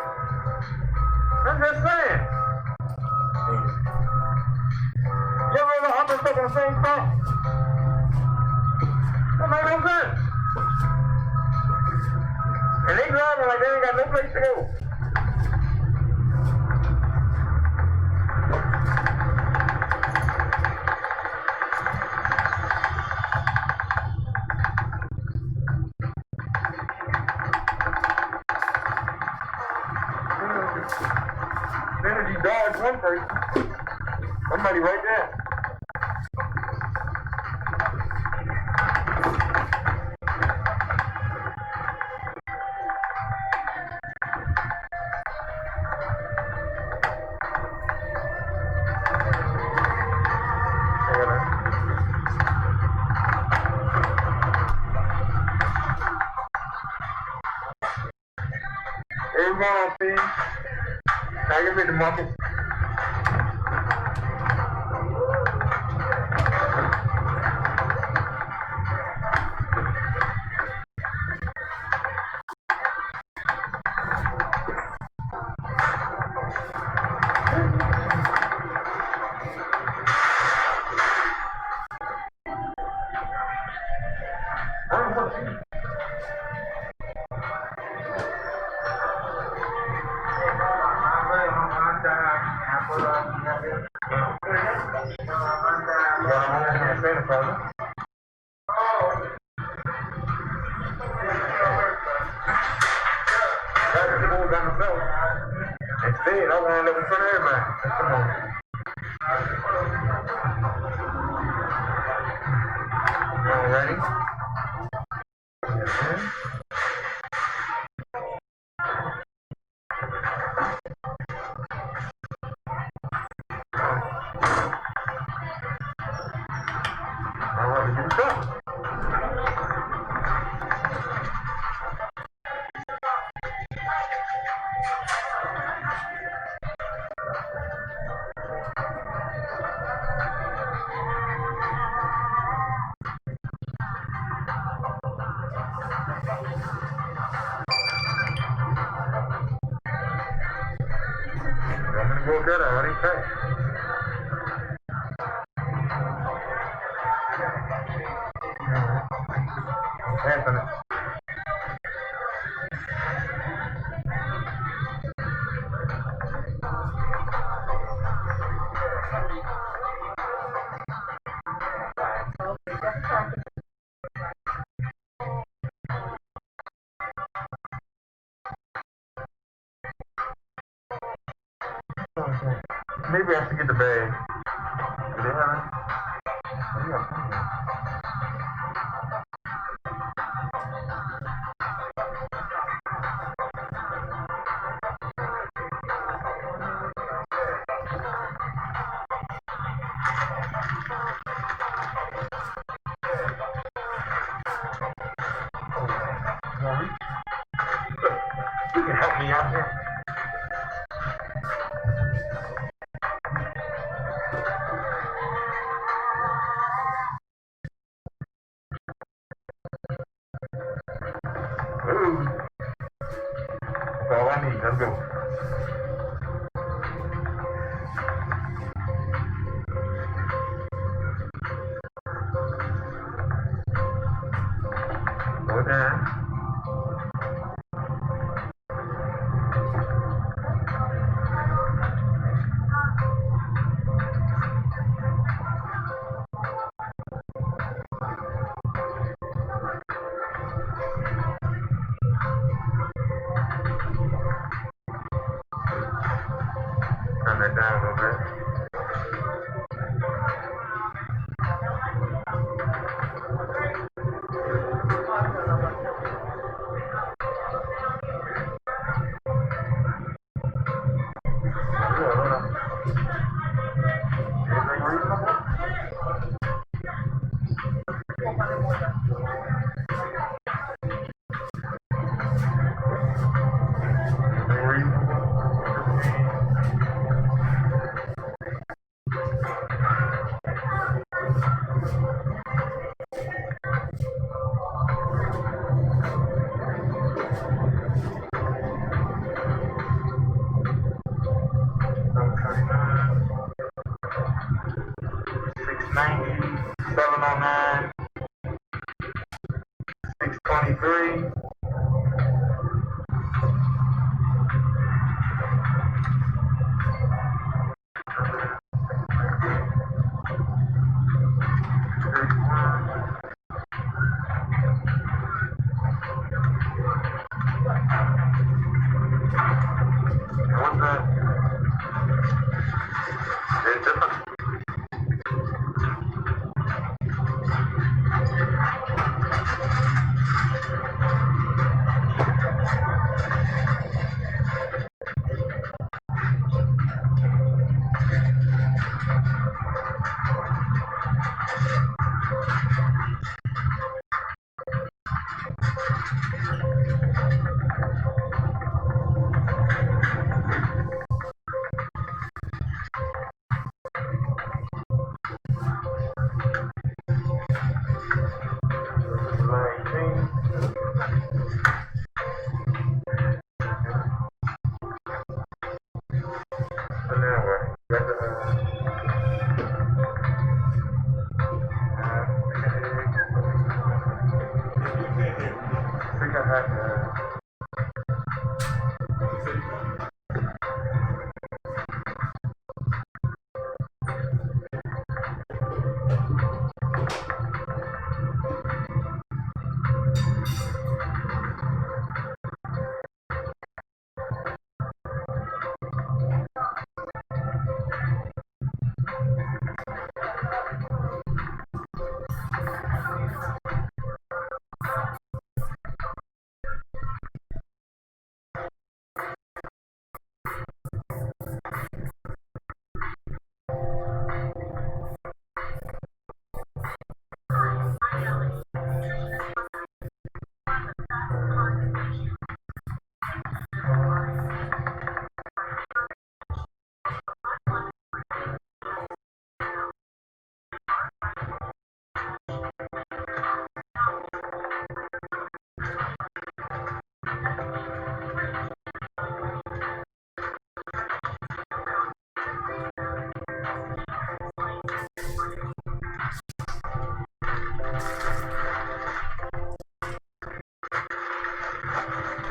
Speaker 14: I'm just saying. You ever up and stuck in the same spot? That makes no sense. And they driving like they ain't got no place to go. Energy dodged one person. Somebody right there. Hey, what's going on, Steve? How you been, Marcus? Instead, I want to live in front of everybody. Come on. All ready? All right, get it done. I'm gonna go get it. What do you think? Anthony. Maybe I have to get the bag. Do they have it? Oh, yeah, come here. You can help me out here. Ooh. That's all I need. Let's go. Go down. Turn that down a little bit.
Speaker 1: There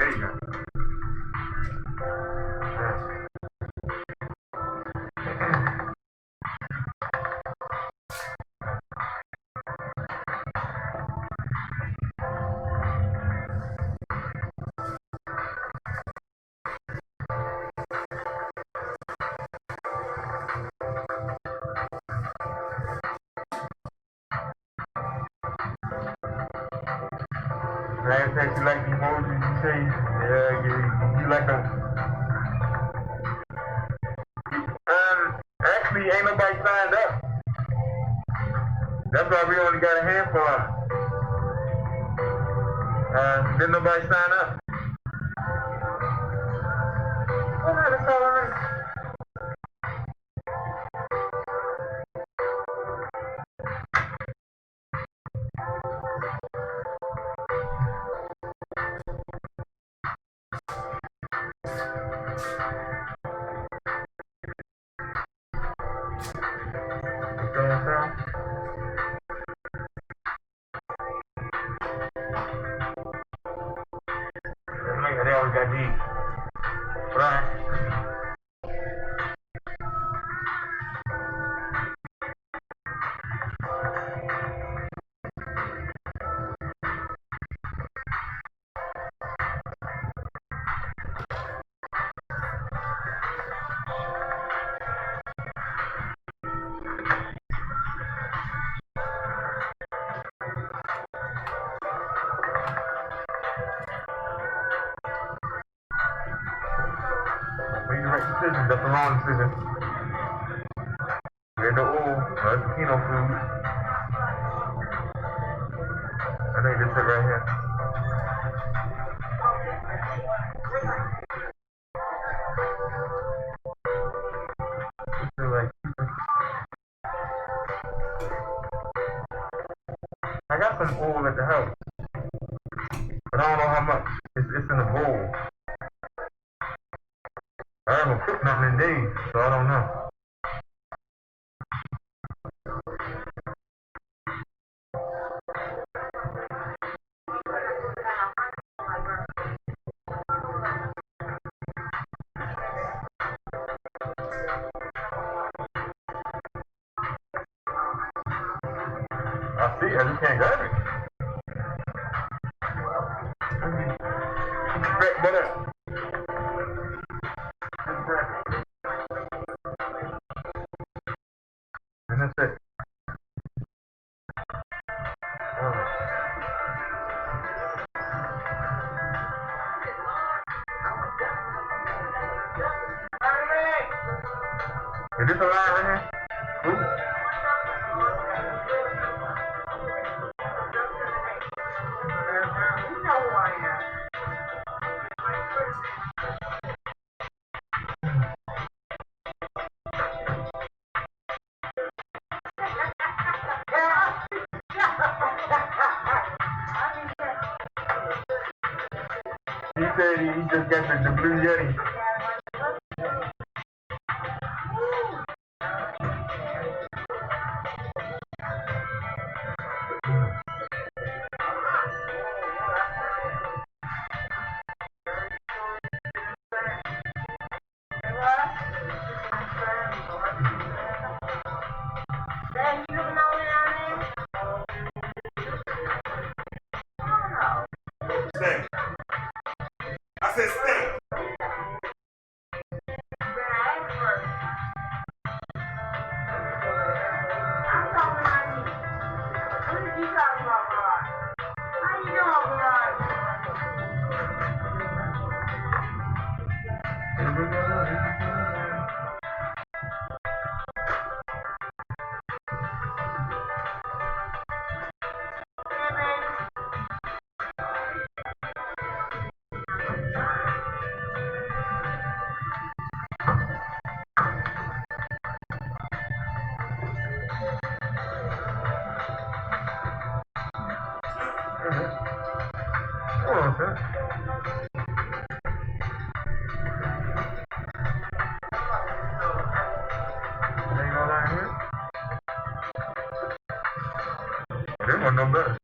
Speaker 1: you go.
Speaker 14: Last time you like the emojis, you say, yeah, you like them. Actually, ain't nobody signed up. That's why we only got a handful of them. Didn't nobody sign up? Oh, that's all right. They always got these. Right. Made the right decision. That's the wrong decision. We're the old, that's Kino food. I think this shit right here. This is like, I got some oil at the house, but I don't know how much. It's in a bowl. I haven't cooked nothing in days, so I don't know. I see, I just can't grab it. What up? And that's it. Is this alive in here? Ooh. You know who I am. He said he just got the blue Yeti.
Speaker 1: Stay. I said stay.
Speaker 14: No better.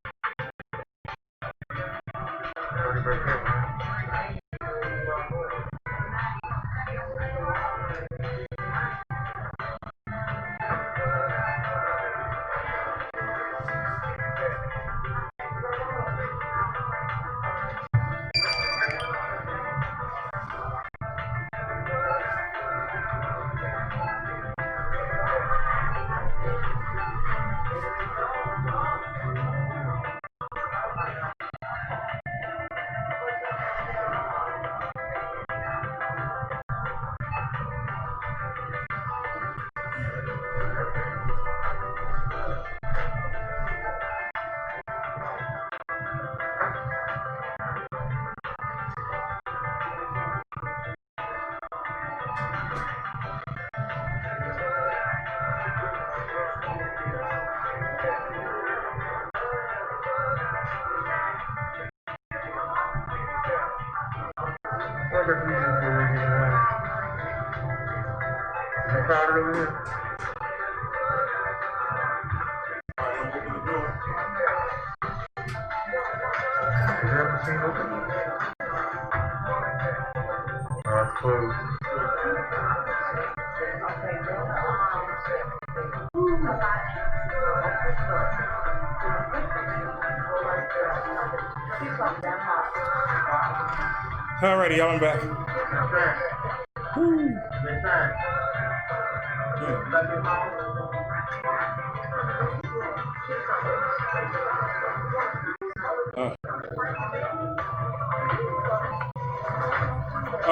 Speaker 1: Alrighty, y'all, I'm back.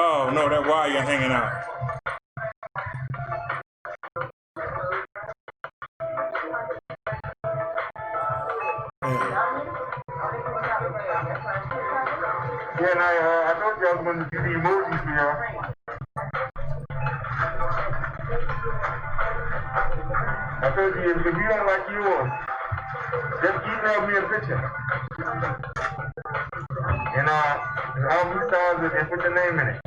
Speaker 1: Oh no, that wire hanging out.
Speaker 14: Yeah, and I told you I was going to do the emojis for y'all. I told you if you don't like yours, just email me a picture. And all these stars and put your name in it.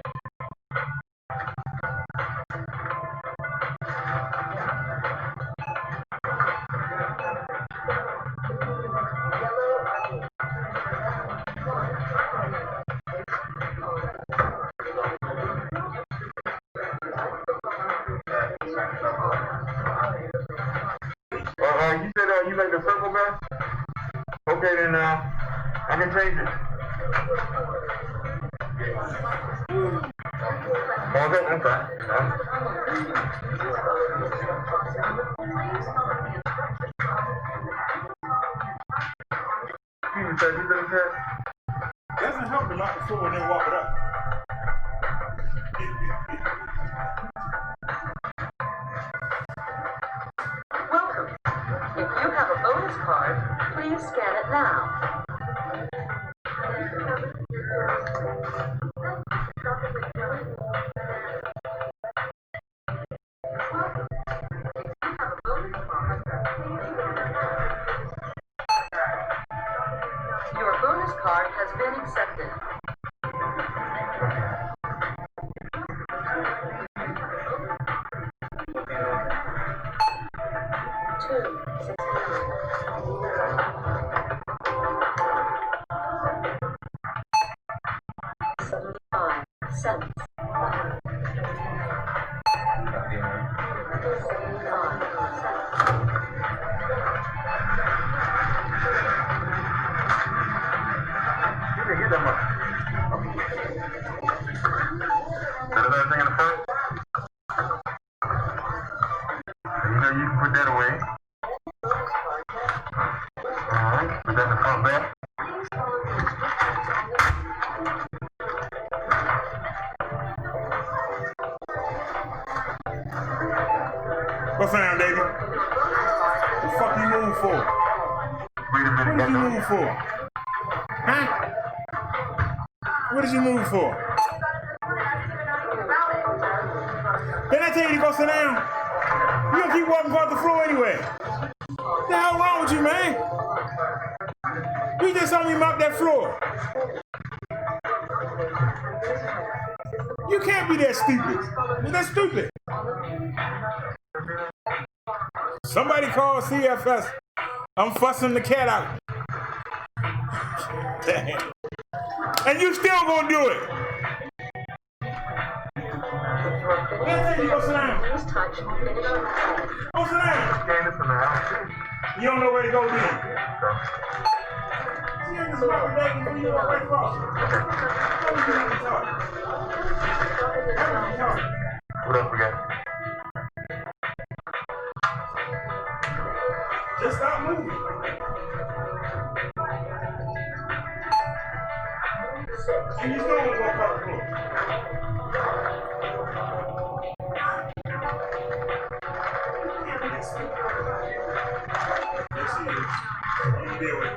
Speaker 14: You said you like the circle best? Okay, then I can change it. Okay.
Speaker 1: Doesn't help to lock the floor and then walk it up.
Speaker 15: Welcome. If you have a bonus card, please scan it now. Your bonus card has been accepted.
Speaker 14: you talking about? That everything in the front? You know you can put that away. Alright, put that in the front back.
Speaker 1: What's down, baby? What the fuck you move for?
Speaker 14: Wait a minute,
Speaker 1: what did you move for? Huh? What did you move for? Didn't I tell you to go sit down? You gonna keep walking across the floor anyway. What the hell wrong with you, man? You just saw me mop that floor. You can't be that stupid. That's stupid. Somebody call CFS. I'm fussing the cat out. And you still gonna do it. Go sit down. Go sit down. You don't know where to go then.
Speaker 14: What else we got?
Speaker 1: Just stop moving. And you still want to walk out the floor. Yes, she is. You deal with it.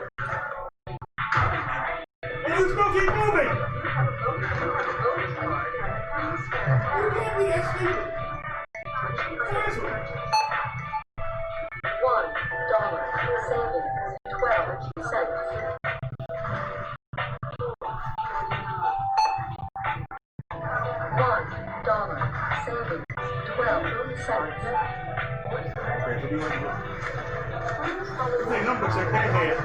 Speaker 1: And you still keep moving. You can't be that stupid. Cancel it.
Speaker 15: $1 savings 12 cents. $1 savings 12 cents.
Speaker 1: Okay, number check that head.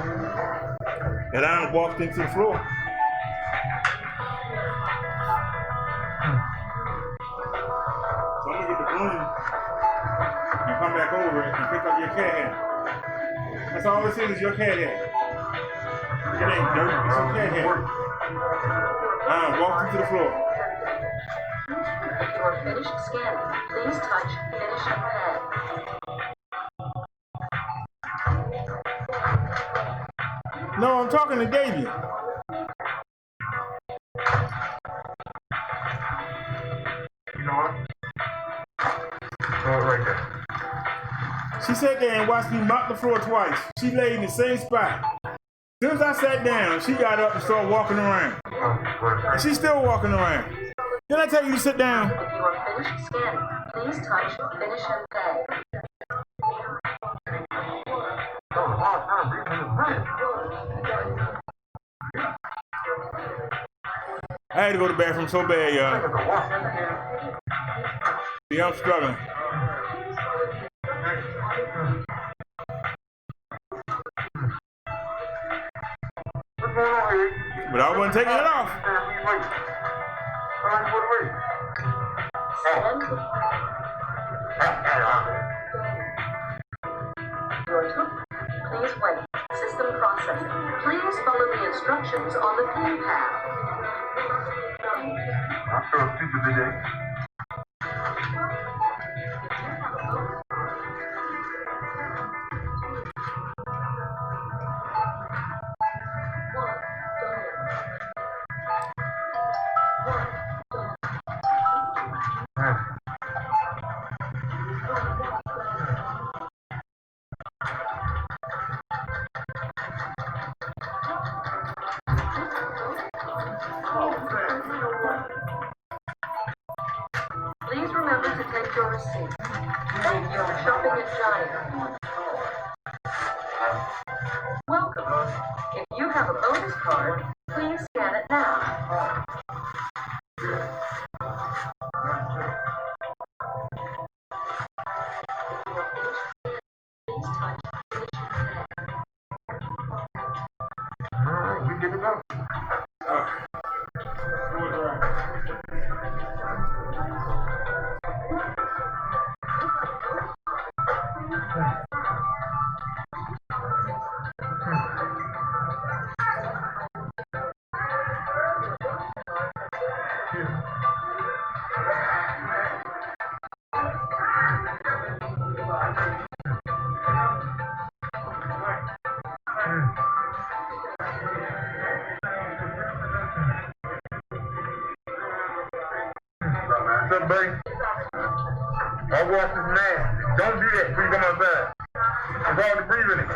Speaker 1: And I done walked into the floor. So I'm gonna get the broom and come back over it and pick up your cat hair. That's all this is your cat hair. It ain't dirt, it's your cat hair. I walked into the floor.
Speaker 15: You are finished scanning. Please touch Finish and Pay.
Speaker 1: No, I'm talking to Davey.
Speaker 14: You know what? Throw it right there.
Speaker 1: She sat there and watched me mop the floor twice. She laid in the same spot. As soon as I sat down, she got up and started walking around. And she's still walking around. Didn't I tell you to sit down?
Speaker 15: If you are finished scanning, please touch Finish and Pay.
Speaker 1: I had to go to the bathroom so bad, y'all. Yeah, I'm struggling. But I wasn't taking it off.
Speaker 15: Please wait. System processing. Please follow the instructions on the pin pad.
Speaker 14: I'm so stupid today.
Speaker 15: Please remember to take your receipt. Thank you for shopping at Giant. Welcome. If you have a bonus card, please scan it now. Please touch Finish and Pay.
Speaker 14: We get it up. What's up, buddy? I'll wash this man. Don't do that before you come outside. It's hard to breathe in it.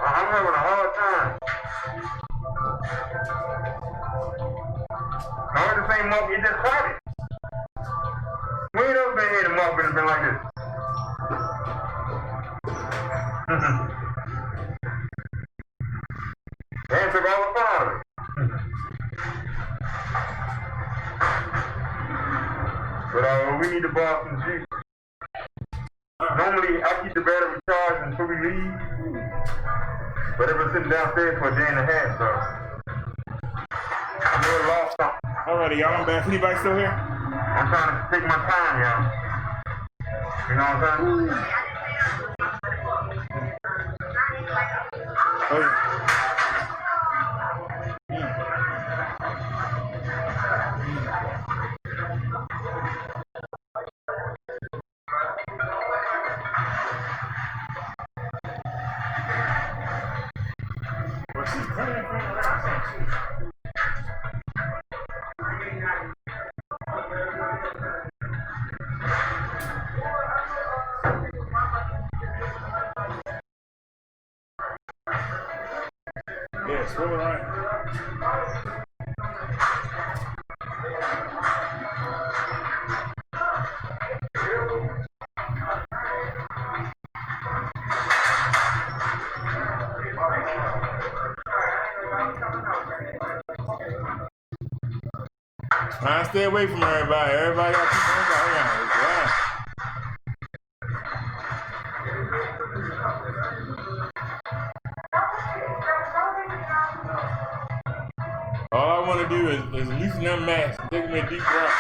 Speaker 14: I'm having a hard time. I heard the same monkey you just started. We ain't never been here to monkey that's been like this. They took all the fun out of it. But we need to borrow some juice. Normally, I keep the battery charged until we leave. But I've been sitting downstairs for a day and a half, so I'm really lost something.
Speaker 1: Alrighty, y'all, I'm back. Anybody still here?
Speaker 14: I'm trying to take my time, y'all. You know what I'm saying?
Speaker 1: Oh, yeah. Yes, we're right. I stay away from everybody. Everybody got people around. All I want to do is loosen them masks and take them a deep breath.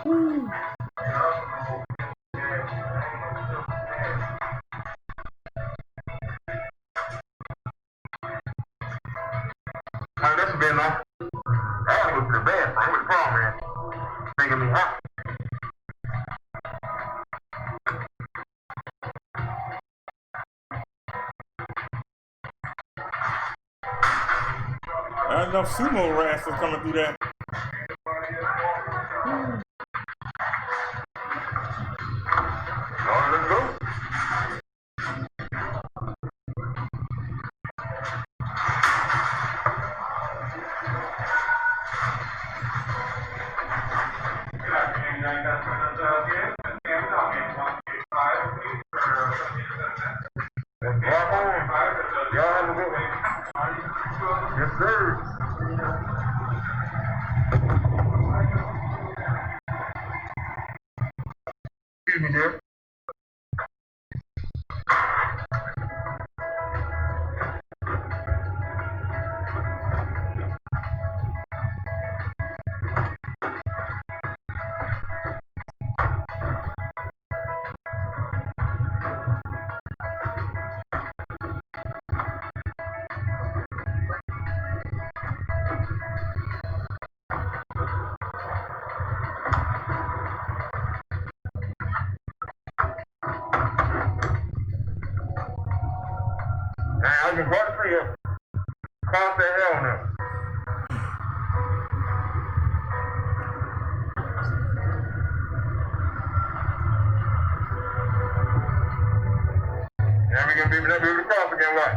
Speaker 1: Woo.
Speaker 14: Oh, that's been nice. I gotta go to the bathroom. What's the problem, man? Making me hot.
Speaker 1: There's enough sumo wrestlers coming through that.
Speaker 14: Alright, let's go. Yes, sir. Excuse me, dear. I can work for you. Cost the hell no. Now we gonna be able to cross again, what?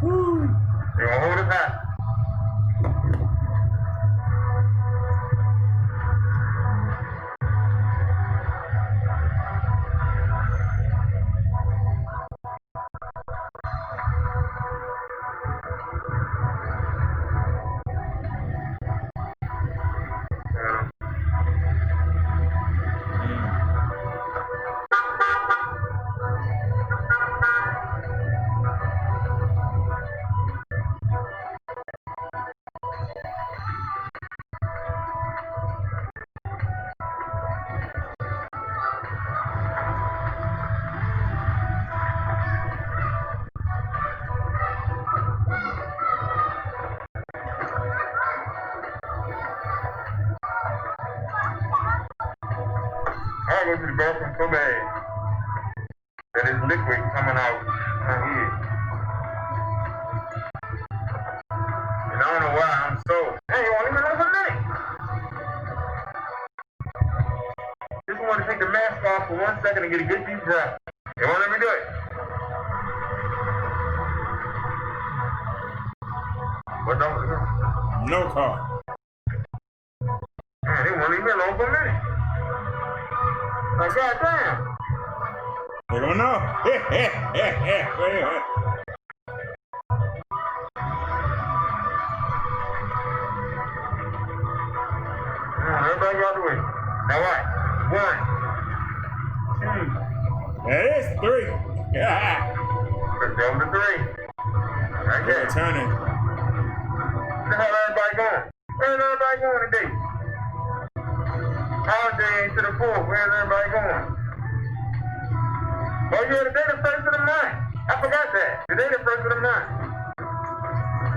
Speaker 14: Woo! They gonna hold us high. I go to the bathroom so bad that it's liquid coming out my head. And I don't know why I'm so. Hey, you want to leave me alone for a minute? Just want to take the mask off for 1 second and get a good deep breath. They won't let me do it. What don't we do?
Speaker 1: No car.
Speaker 14: Man, they won't leave me alone for a minute. Like, goddamn.
Speaker 1: They don't know.
Speaker 14: Everybody got the way. Now what? 1, 2.
Speaker 1: That is 3. Yeah.
Speaker 14: Let's go to 3. Right there.
Speaker 1: Turning.
Speaker 14: Where the hell everybody going? Where's everybody going today? Holiday to the 4th. Where's everybody going? Oh yeah, today the 1st of the month. I forgot that. Today the 1st of the month.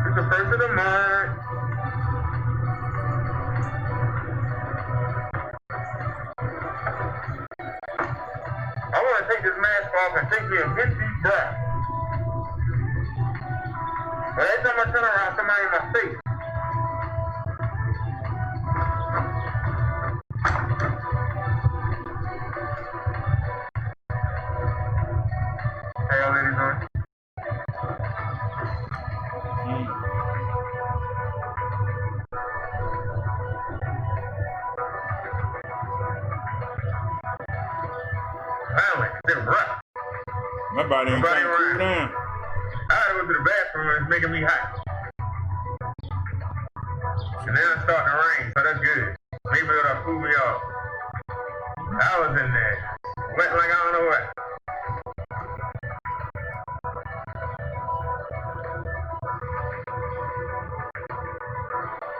Speaker 14: It's the 1st of the month. I want to take this mask off and take me a good deep breath. But every time I turn around, somebody in my face. How y'all ladies doing? Finally, it's rough.
Speaker 1: My body ain't trying to cool down.
Speaker 14: I had to go to the bathroom and it's making me hot. And then it's starting to rain, so that's good. Maybe it'll cool me off. I was in there, wet like I don't know what.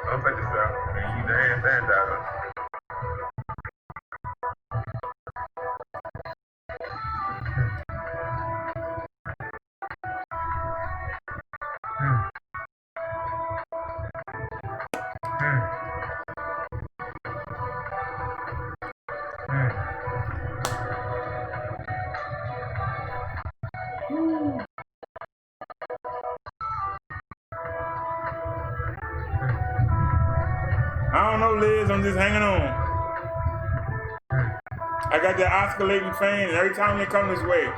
Speaker 14: Don't touch yourself. Use the hand sanitizer.
Speaker 1: I don't know, Liz. I'm just hanging on. I got that oscillating fan, and every time they come this way,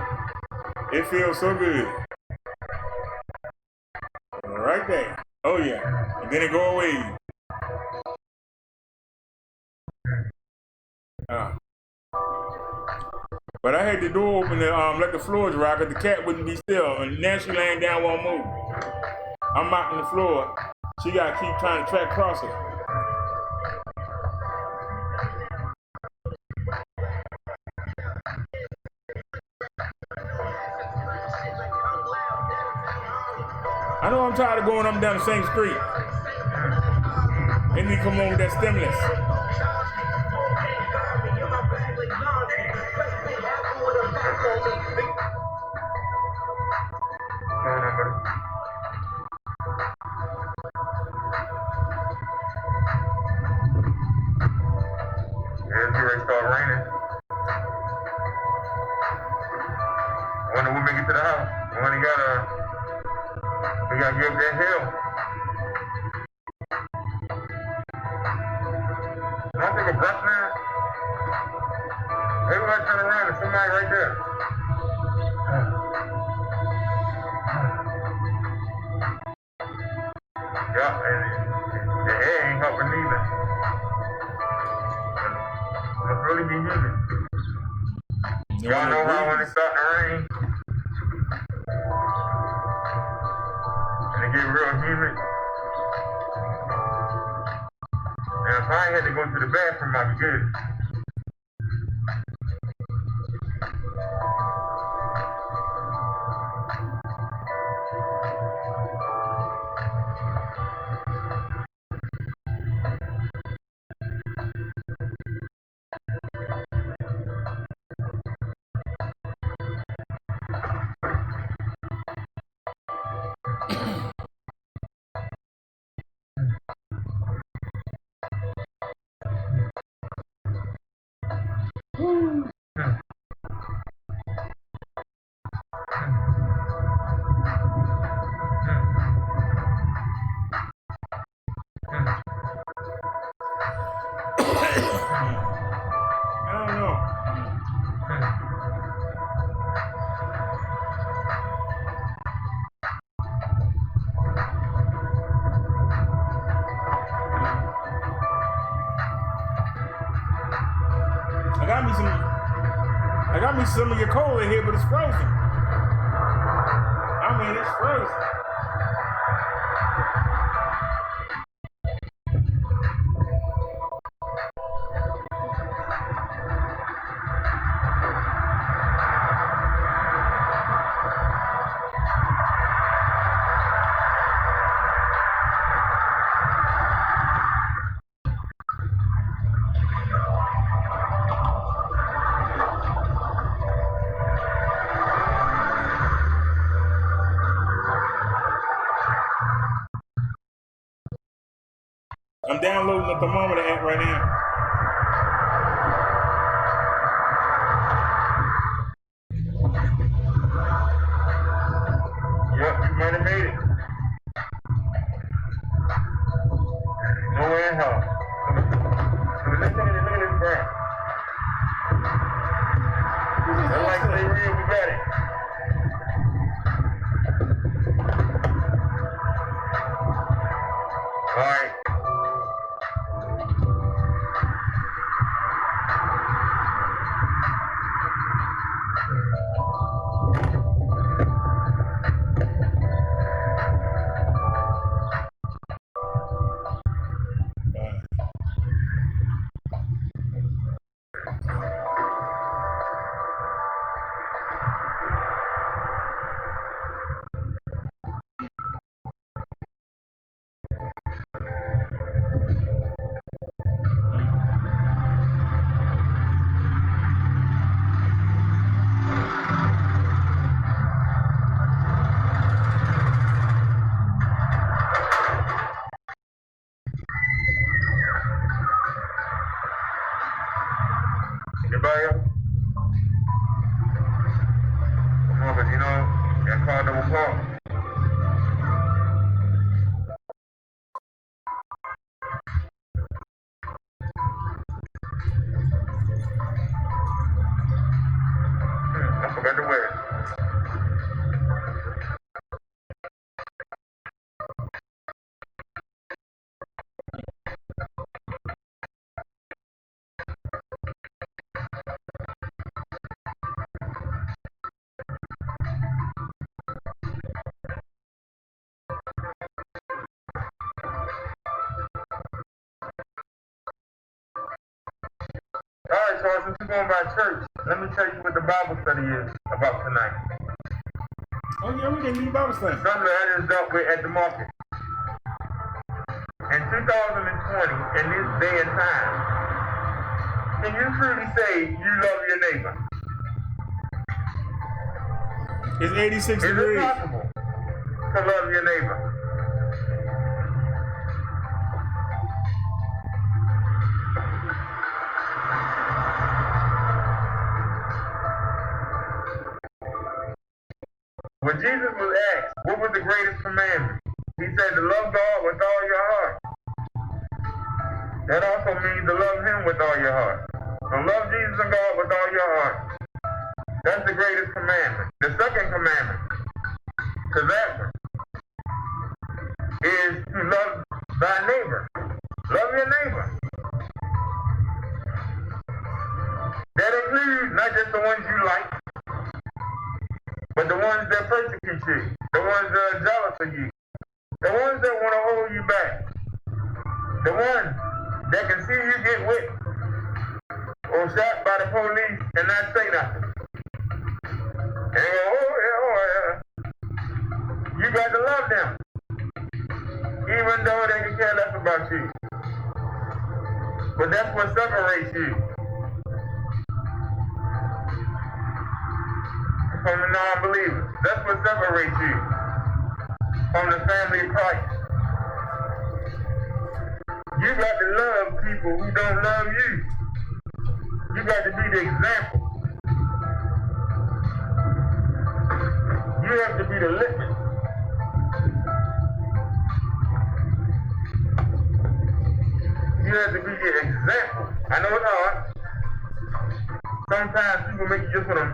Speaker 1: it feels so good. Right there. Oh, yeah. And then it go away. But I had the door open to let the floors rock, because the cat wouldn't be still. And now she laying down, won't move. I'm mopping the floor. She got to keep trying to track across it. I know I'm tired of going up and down the same street. They need to come on with that stimulus.
Speaker 14: It's getting ready to start raining. I wonder when we get to the house. When he got We gotta get up that hill. And I think a bus now. Everybody turn around, there's somebody right there. Yeah, and the air ain't helping neither. Must really be humid. Y'all know how when it start to rain, and it get real humid. And if I ain't had to go to the bathroom, I'd be good.
Speaker 1: I got me some of your cola here, but it's frozen. I mean, it's frozen. I'm downloading the thermometer app right now.
Speaker 14: Yep, you might have made it. Nowhere in hell. Look at this ground. That's like they real, we got it. All right. Anybody else? No, but you know, that car double park. I forgot to wear it. All right, so since you're going by church, let me tell you what the Bible study is about tonight.
Speaker 1: Oh yeah, we didn't need Bible study.
Speaker 14: Something that is dealt with at the market. In 2020, in this day and time, can you truly say you love your neighbor?
Speaker 1: It's 86 degrees.
Speaker 14: Is it possible to love your neighbor? When Jesus was asked, what was the greatest commandment? He said to love God with all your heart. That also means to love him with all your heart. So love Jesus and God with all your heart. That's the greatest commandment. The second commandment, to that one, is to love thy neighbor. Love your neighbor. That includes not just the ones you like, but the ones that persecute you, the ones that are jealous of you, the ones that want to hold you back, the ones that can see you get whipped or shot by the police and not say nothing. And go, oh yeah. You got to love them, even though they can care less about you. But that's what separates you from the non-believers. That's what separates you from the family of Christ. You got to love people who don't love you. You got to be the example. You have to be the litmus. You have to be the example. I know it's hard. Sometimes people make you just want to,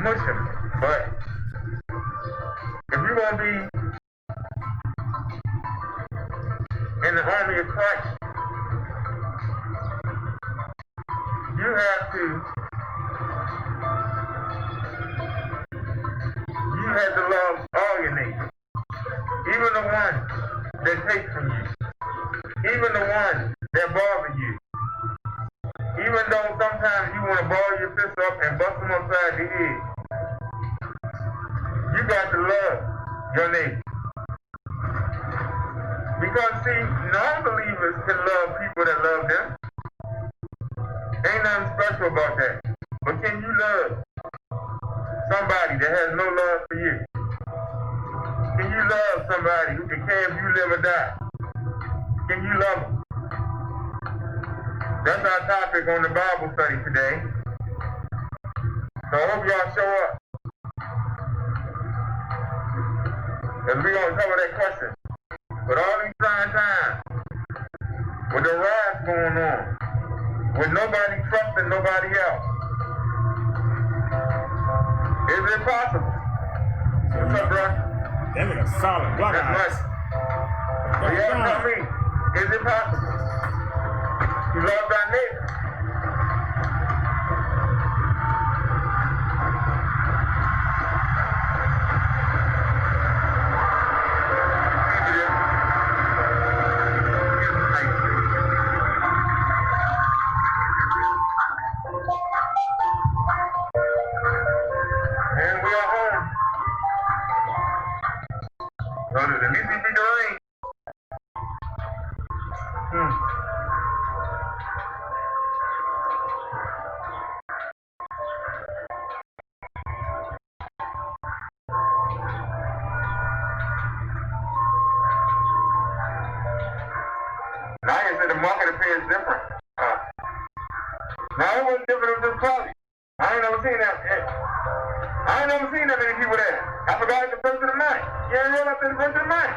Speaker 14: mush them. But if you're going to be in the army of Christ, you have to love all your neighbors, even the ones that take from you, even the ones that bother you. Even though sometimes you want to ball your fist up and bust them upside the head, you got to love your neighbor. Because see, non-believers can love people that love them. Ain't nothing special about that. But can you love somebody that has no love for you? Can you love somebody who can care if you live or die? Can you love them? That's our topic on the Bible study today. So I hope y'all show up. Because we're going to cover that question. With all these trying times, with the riots going on, with nobody trusting nobody else, is it possible? What's up, bro?
Speaker 1: That nigga solid. Block out.
Speaker 14: That's right. So y'all tell me, is it possible? You love thy neighbor. And we are home. So at least we beat the rain. Now you said the market appears different. Now it wasn't different, it was just cloudy. I ain't never seen that. I ain't never seen that many people there. I forgot it's the first of the month. You ain't real up to the first of the month.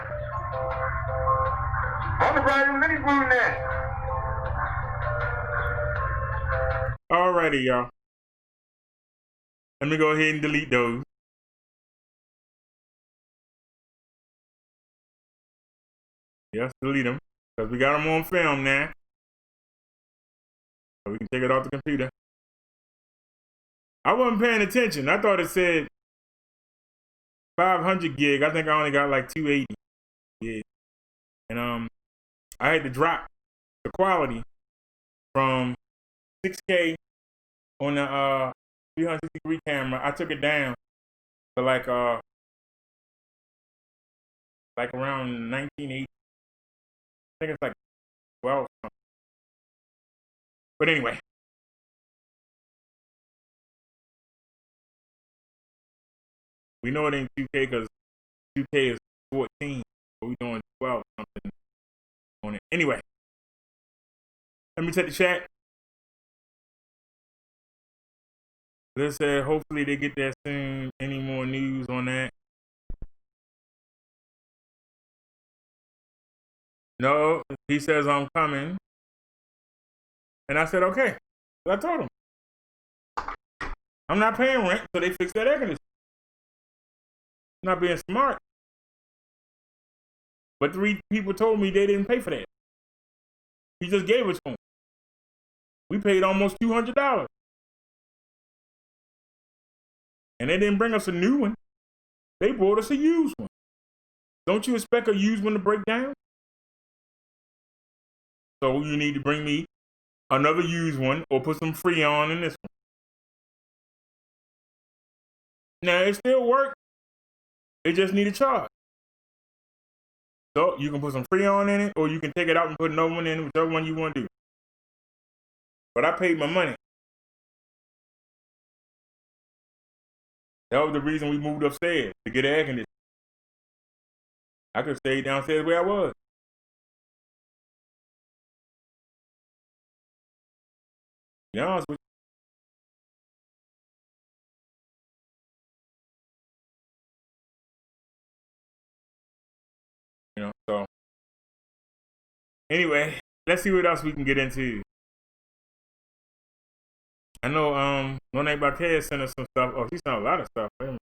Speaker 14: I'm surprised there was any food in there.
Speaker 1: Alrighty, y'all. Let me go ahead and delete those. Yes, delete them. Because we got them on film now. So we can take it off the computer. I wasn't paying attention. I thought it said 500 gig. I think I only got like 280 gig. And I had to drop the quality from 6K on the 360-degree camera. I took it down to like around 1980. I think it's like 12 something. But anyway. We know it ain't 2K because 2K is 14. But we doing 12 something on it. Anyway. Let me check the chat. Let's say hopefully they get that soon. Any more news on that? No, he says I'm coming. And I said, okay. So I told him. I'm not paying rent, so they fix that air conditioner. Not being smart. But 3 people told me they didn't pay for that. He just gave it to them. We paid almost $200. And they didn't bring us a new one. They brought us a used one. Don't you expect a used one to break down? So you need to bring me another used one or put some Freon in this one. Now, it still works. It just need a charge. So you can put some Freon in it, or you can take it out and put another one in, whichever one you want to do. But I paid my money. That was the reason we moved upstairs, to get air conditioning. I could stay downstairs where I was. To be honest with you. You know, so anyway, let's see what else we can get into. I know Monet Baquet sent us some stuff. Oh, she sent a lot of stuff. Wait a minute.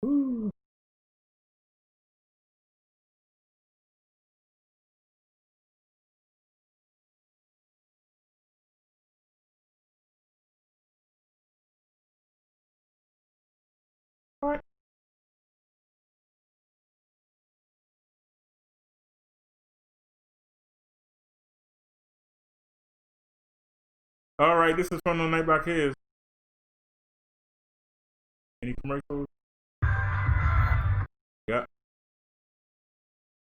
Speaker 1: Woo. What? All right, this is from the Night by Kids. Any commercials? Yep.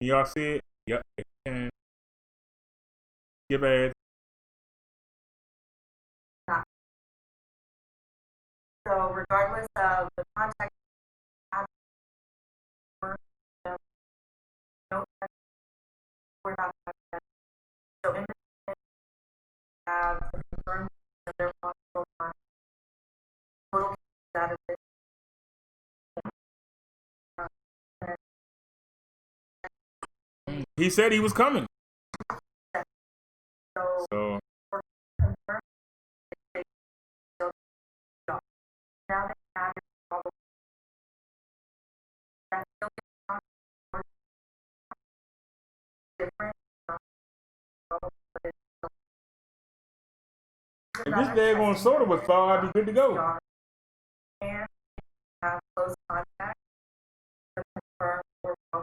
Speaker 1: Can y'all see it? Yep. If you can. Skip ads.
Speaker 8: So regardless of the contact, we're not. So in the have confirmed that they're possible on total out of it.
Speaker 1: He said he was coming. So
Speaker 8: now they have it. That's still different.
Speaker 1: If this daggone soda was thaw, I'd be good to go.
Speaker 8: And have close contact.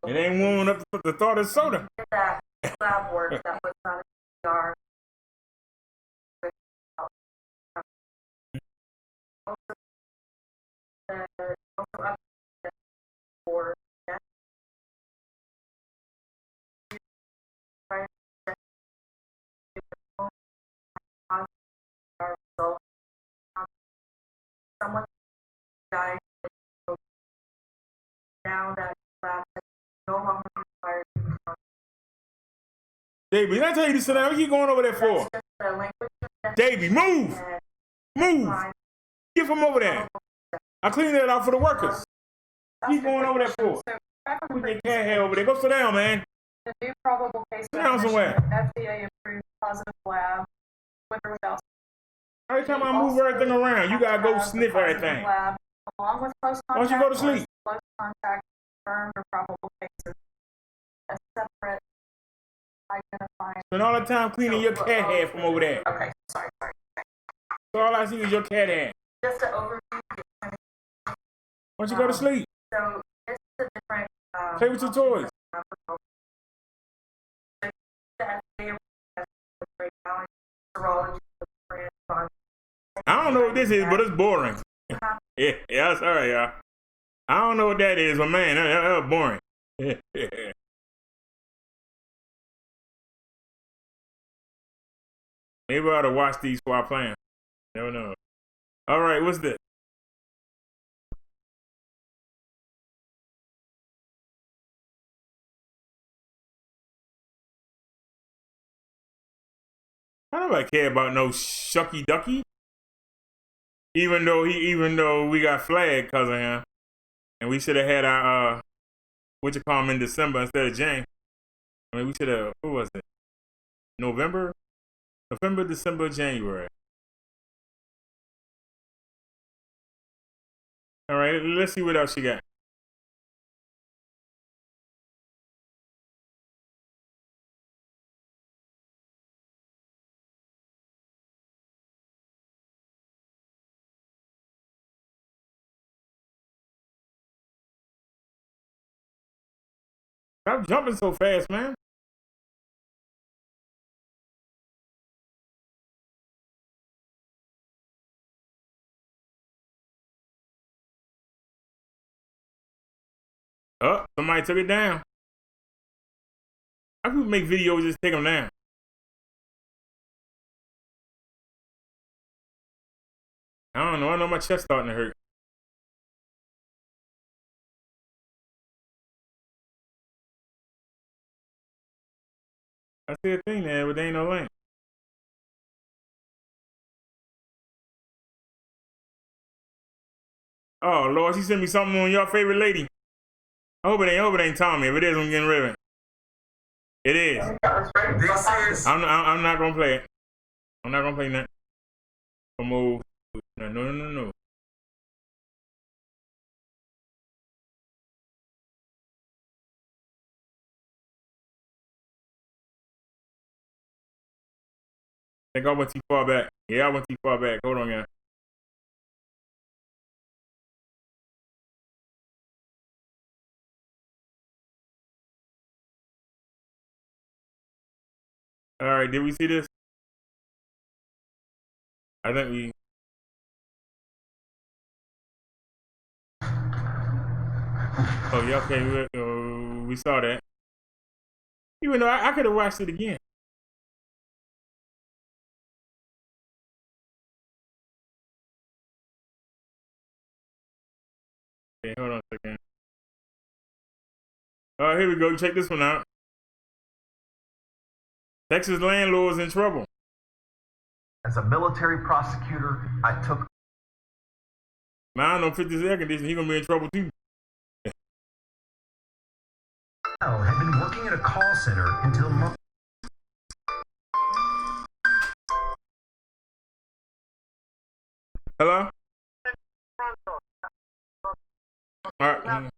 Speaker 1: It ain't warming up the thought of soda.
Speaker 8: That lab work that was on a PR. For someone died now that lab is no longer required.
Speaker 1: Davey, did I tell you to sit down? What you going over there for? Davey, move! Move! Get from over there. I cleaned that out for the workers. What you going over there for? Put your cat hair over there. Go sit down, man.
Speaker 16: The new probable case
Speaker 1: Sit down somewhere.
Speaker 16: FDA approved positive lab with or without.
Speaker 1: Every time I move everything around, you gotta go sniff everything.
Speaker 16: Lab, along with close contact.
Speaker 1: Why don't you go to sleep?
Speaker 16: Close contact confirmed or probable cases. A separate identifying.
Speaker 1: Spend all the time cleaning your cat hair from over there.
Speaker 16: Okay, sorry.
Speaker 1: So all I see is your cat hair.
Speaker 8: Just to overview.
Speaker 1: Why don't you go to sleep?
Speaker 8: So this is a different.
Speaker 1: Play with your toys. I don't know what this is, but it's boring. Yeah, that's all right, y'all. I don't know what that is, but man, that's boring. Maybe I ought to watch these while playing. Never know. All right, what's this? I don't really care about no shucky ducky. Even though we got flagged because of him, and we should have had our in December instead of January. I mean, we should have, what was it? November, December, January. All right, let's see what else she got. Stop jumping so fast, man. Oh, somebody took it down. How people make videos just take them down? I don't know. I know my chest starting to hurt. I see a thing there, but there ain't no link. Oh Lord, she sent me something on your favorite lady. I hope it ain't Tommy. If it is, I'm getting rid of it. It is.
Speaker 9: This is.
Speaker 1: I'm not gonna play it. I'm not gonna play that. Move. No. I think I went too far back. Yeah, I went too far back. Hold on, guys. All right, did we see this? I think we. Oh yeah, okay, we saw that. Even though I could have watched it again. Okay, hold on a second. Here we go. Check this one out. Texas landlords in trouble.
Speaker 2: As a military prosecutor, I took.
Speaker 1: Man, I don't know if 50's air conditioning, he's gonna be in trouble too.
Speaker 2: Had been working at a call center until months.
Speaker 1: Hello? All right.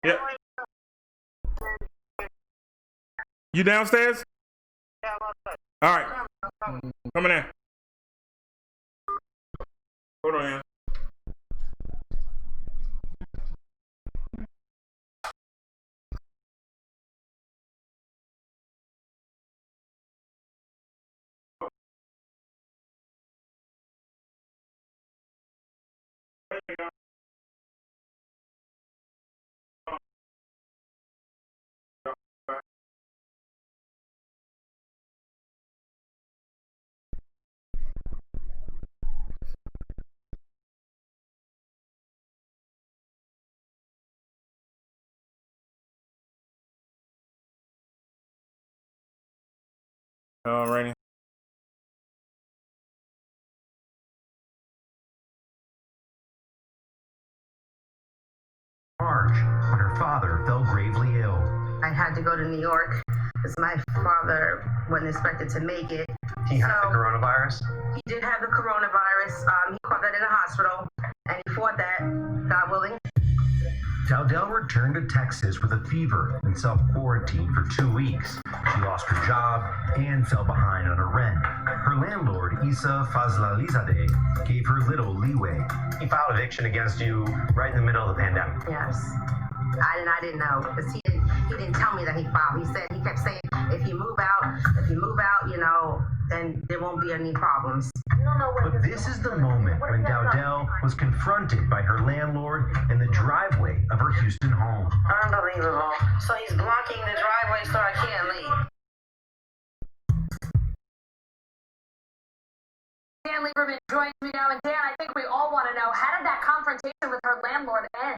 Speaker 1: Yep. You downstairs? All right. Coming in. Hold on, yeah. Alrighty.
Speaker 2: March, when her father fell gravely ill.
Speaker 8: I had to go to New York because my father wasn't expected to make it.
Speaker 2: He had the coronavirus?
Speaker 8: He did have the coronavirus. He caught that in the hospital, and he fought that, God willing.
Speaker 2: Dowdell returned to Texas with a fever and self-quarantined for 2 weeks. She lost her job and fell behind on her rent. Her landlord, Isa Fazlalizadeh, gave her little leeway. He filed eviction against you right in the middle of the pandemic.
Speaker 8: Yes. I didn't know because he didn't tell me that he filed. He kept saying, if you move out, you know, then there won't be any problems.
Speaker 2: But this is the moment when Dowdell was confronted by her landlord in the driveway of her Houston home.
Speaker 8: Unbelievable. So he's blocking the driveway so I can't leave.
Speaker 16: Dan Lieberman joins me now, and Dan, I think we all want to know, how did that confrontation with her landlord end?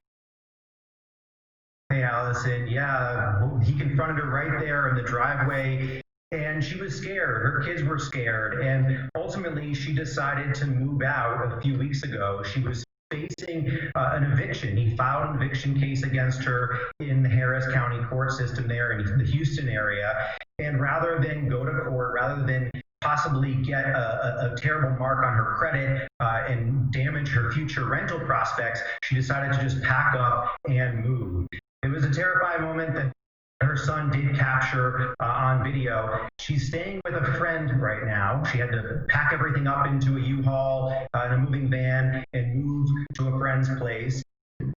Speaker 17: Hey, Allison. Yeah, he confronted her right there in the driveway, and she was scared. Her kids were scared, and ultimately she decided to move out a few weeks ago. She was facing an eviction. He filed an eviction case against her in the Harris County court system there in the Houston area. And rather than go to court, rather than possibly get a terrible mark on her credit and damage her future rental prospects, she decided to just pack up and move. It was a terrifying moment that her son did capture on video. She's staying with a friend right now. She had to pack everything up into a U-Haul in a moving van and move to a friend's place.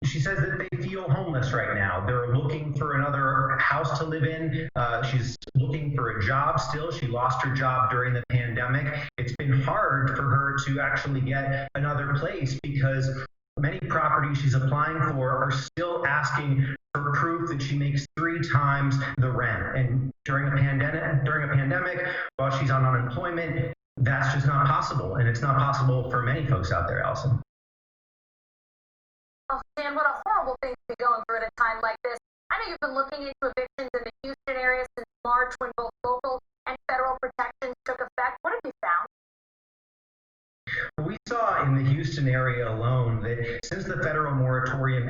Speaker 17: She says that they feel homeless right now. They're looking for another house to live in. She's looking for a job still. She lost her job during the pandemic. It's been hard for her to actually get another place because many properties she's applying for are still asking for proof that she makes 3 times the rent. And during a pandemic, while she's on unemployment, that's just not possible. And it's not possible for many folks out there, Allison.
Speaker 16: Oh, Dan, what a horrible thing to be going through at a time like this. I know you've been looking into evictions in the Houston area since March when both local and federal protections took effect. What have you found?
Speaker 17: We saw in the Houston area alone that since the federal moratorium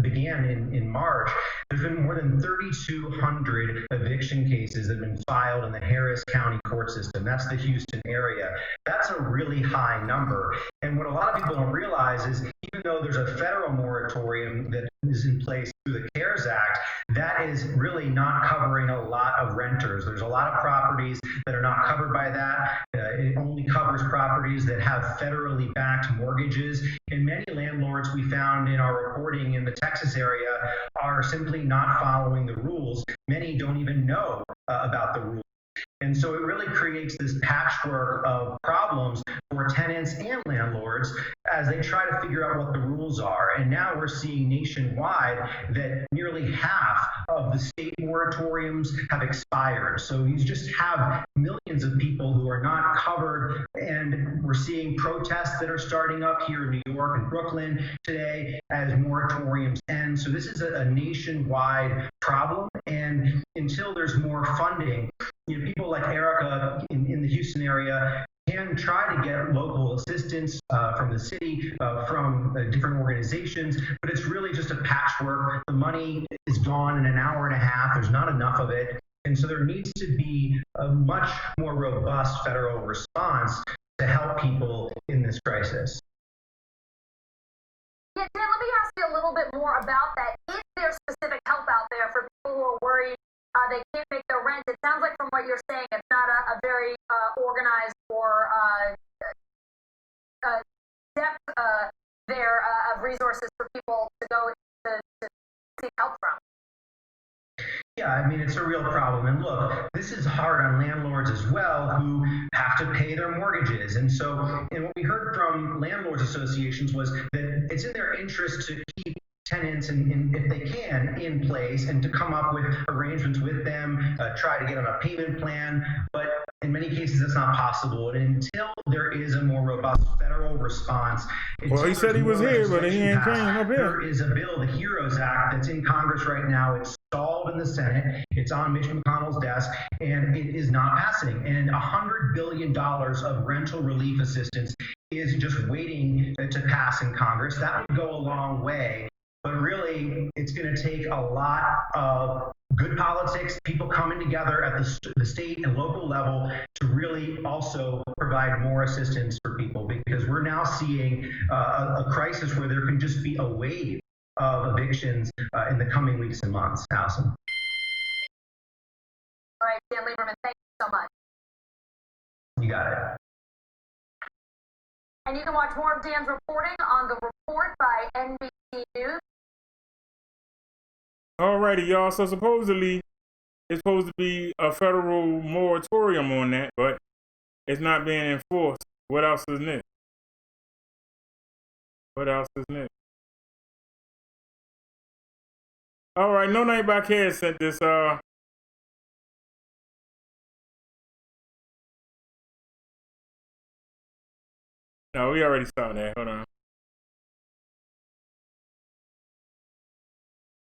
Speaker 17: began in March, there's been more than 3,200 eviction cases that have been filed in the Harris County court system. That's the Houston area. That's a really high number. And what a lot of people don't realize is even though there's a federal moratorium that is in place through the CARES Act, that is really not covering a lot of renters. There's a lot of properties that are not covered by that. It only covers properties that have federally backed mortgages. And many landlords we found in our reporting in the Texas area are simply not following the rules. Many don't even know about the rules. And so it really creates this patchwork of problems for tenants and landlords as they try to figure out what the rules are. And now we're seeing nationwide that nearly half of the state moratoriums have expired. So you just have millions of people who are not covered. And we're seeing protests that are starting up here in New York and Brooklyn today as moratoriums end. So this is a nationwide problem. And until there's more funding, people like Erica in the Houston area can try to get local assistance from the city, from different organizations, but it's really just a patchwork. The money is gone in an hour and a half. There's not enough of it. And so there needs to be a much more robust federal response to help people in this crisis.
Speaker 16: Yeah, Dan, let me ask you a little bit more about that. Is there specific help out there for people who are worried they can't make their rent? It sounds like from what you're saying, it's not a very organized or depth there of resources for people to go to seek help from.
Speaker 17: Yeah, I mean, it's a real problem. And look, this is hard on landlords as well who have to pay their mortgages. And so, and what we heard from landlords associations was that it's in their interest to keep tenants, and if they can, in place and to come up with arrangements with them, try to get on a payment plan. But in many cases, it's not possible. And until there is a more robust federal response,
Speaker 1: well, he said he was here, but he ain't came up here.
Speaker 17: There is a bill, the HEROES Act, that's in Congress right now. It's stalled in the Senate. It's on Mitch McConnell's desk, and it is not passing. And $100 billion of rental relief assistance is just waiting to pass in Congress. That would go a long way. But really, it's going to take a lot of good politics, people coming together at the state and local level to really also provide more assistance for people, because we're now seeing a crisis where there can just be a wave of evictions in the coming weeks and months. Allison.
Speaker 16: All right, Dan Lieberman, thank you so much.
Speaker 17: You got it.
Speaker 16: And you can watch more of Dan's reporting on The Report by NBC News.
Speaker 1: Alrighty, y'all. So supposedly it's supposed to be a federal moratorium on that, but it's not being enforced. What else is next? What else is next? All right, No Night by Cass sent this. No, we already saw that. Hold on.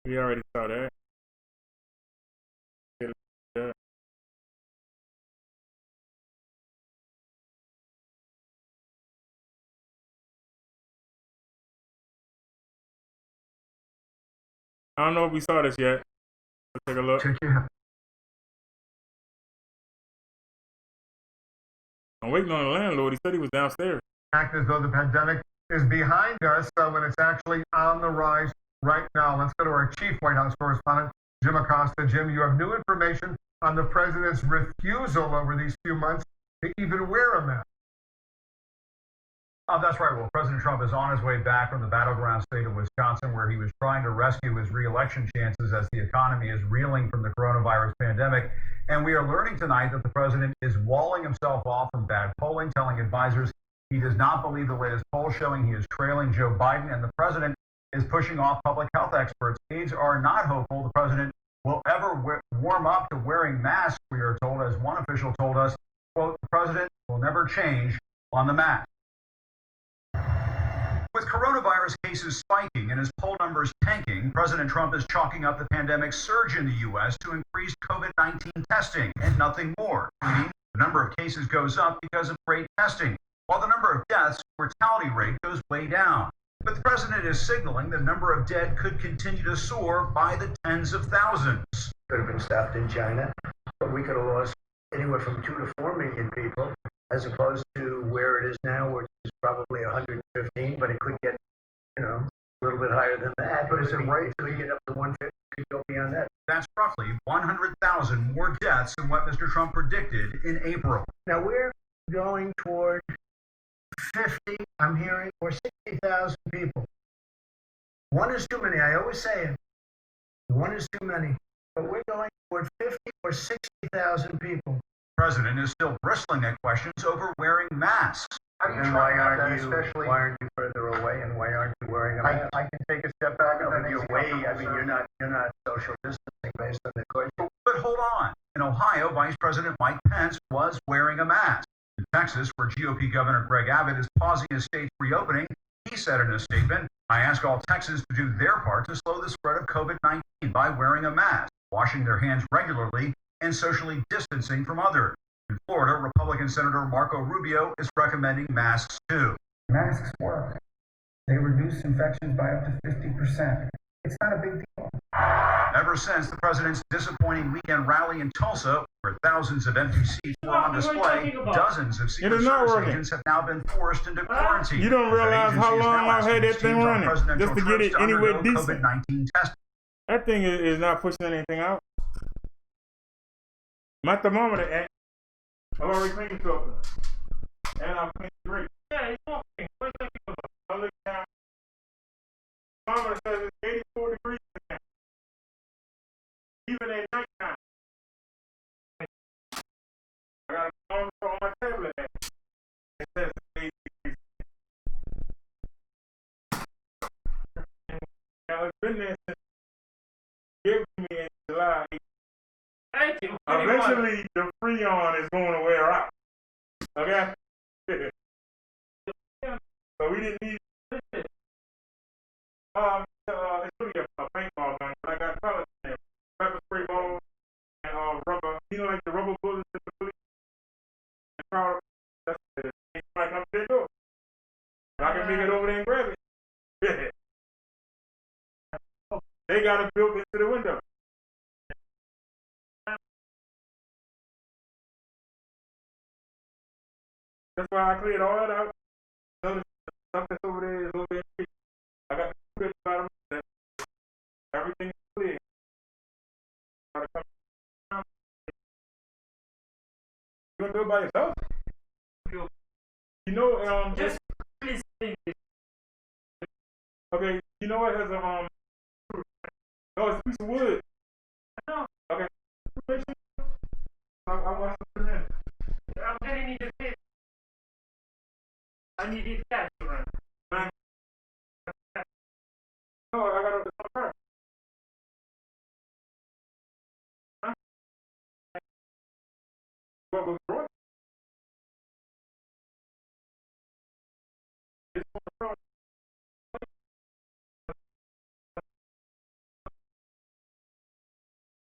Speaker 1: We already saw that. I don't know if we saw this yet. Let's take a look.
Speaker 3: Check it out.
Speaker 1: I'm waiting on the landlord. He said he was downstairs.
Speaker 3: Act as though the pandemic is behind us when it's actually on the rise right now. Let's go to our chief White House correspondent, Jim Acosta. Jim, you have new information on the president's refusal over these few months to even wear a mask.
Speaker 18: That's right. Well, President Trump is on his way back from the battleground state of Wisconsin, where he was trying to rescue his re-election chances as the economy is reeling from the coronavirus pandemic. And we are learning tonight that the president is walling himself off from bad polling, telling advisors he does not believe the latest poll showing he is trailing Joe Biden, and the president is pushing off public health experts. Aides are not hopeful the president will ever warm up to wearing masks, we are told, as one official told us, quote, the president will never change on the mask. With coronavirus cases spiking and his poll numbers tanking, President Trump is chalking up the pandemic surge in the U.S. to increased COVID-19 testing and nothing more, meaning the number of cases goes up because of great testing, while the number of deaths, mortality rate goes way down. But the president is signaling the number of dead could continue to soar by the tens of thousands.
Speaker 9: Could have been stopped in China, but we could have lost anywhere from 2 to 4 million people, as opposed to where it is now, which is probably 115, but it could get, a little bit higher than that. But it's a rate to get up to 150, could go beyond that.
Speaker 18: That's roughly 100,000 more deaths than what Mr. Trump predicted in April.
Speaker 9: Now we're going toward 50, I'm hearing, or 60,000 people. One is too many. I always say it. One is too many. But we're going toward 50 or 60,000 people.
Speaker 18: The president is still bristling at questions over wearing masks.
Speaker 9: And why aren't you further away, and why aren't you wearing a mask? I can take a step back. You're way. I mean, you're not social distancing based on the question.
Speaker 18: But hold on. In Ohio, Vice President Mike Pence was wearing a mask. In Texas, where GOP Governor Greg Abbott is pausing his state's reopening, he said in a statement, I ask all Texans to do their part to slow the spread of COVID-19 by wearing a mask, washing their hands regularly, and socially distancing from others. In Florida, Republican Senator Marco Rubio is recommending masks too.
Speaker 19: Masks work. They reduce infections by up to 50%. It's not a big deal.
Speaker 18: Ever since the president's disappointing weekend rally in Tulsa, where thousands of empty seats were on display, dozens of Secret Service agents have now been forced into quarantine.
Speaker 1: You don't realize how long I've had that thing running just to get it anywhere decent.
Speaker 18: COVID-19 testing.
Speaker 1: That thing is not pushing anything out. My thermometer, I've already cleaned the filter. And I've cleaned the grate. Yeah, it's working. Where's that filter? I look down. The thermometer says it's 84 degrees again. Even at nighttime. I got a thermometer on my tablet. It says it's 80 degrees. Now it's been there since given to me in July. Eventually, the Freon is going to wear out. Okay? So we didn't need it. It's really a paintball gun, but I got pellets in there. Pepper spray balls and rubber. You know, like the rubber bullets that the police and powder. That's it. Somebody come to the door. I can make it over there and grab it. They got it built into the window. That's why I cleared all that out. Notice the stuff that's over there is over there. I got the script bottom that everything is clear. You gonna do it by yourself? You know, just okay. You know what has a no, it's a piece of wood. Okay. I want to put it in. I'm gonna need to pay. I need these cash around. No, I got to first. Huh? What was wrong? This was wrong.